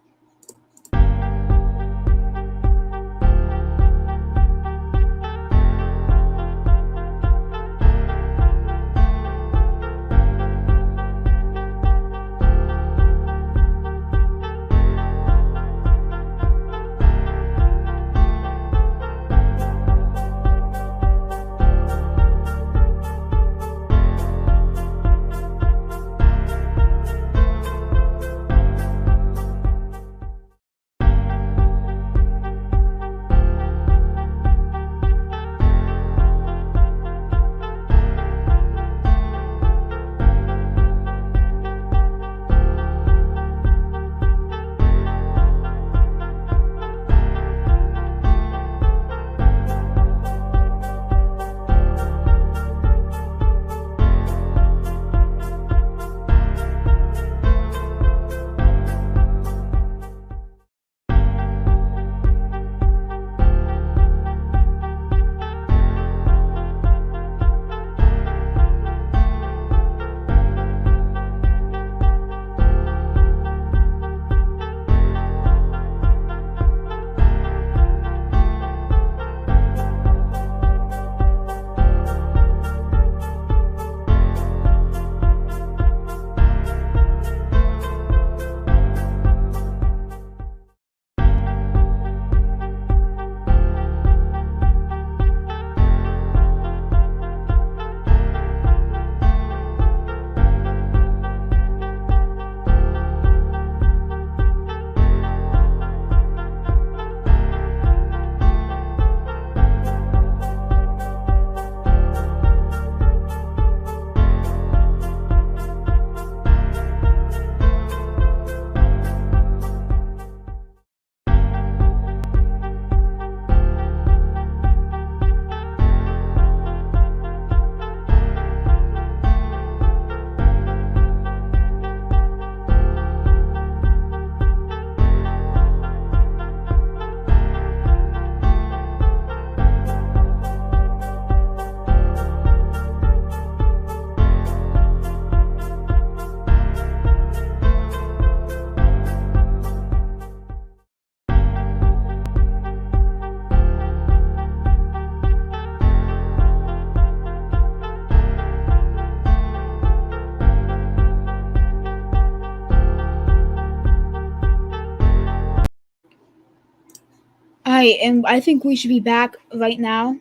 And I think we should be back right now.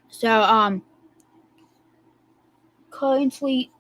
So currently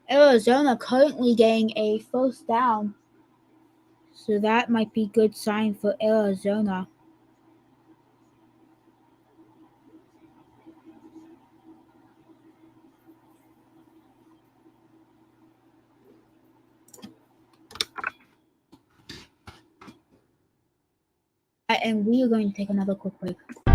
Arizona currently getting a first down. So that might be good sign for Arizona. And we are going to take another quick break.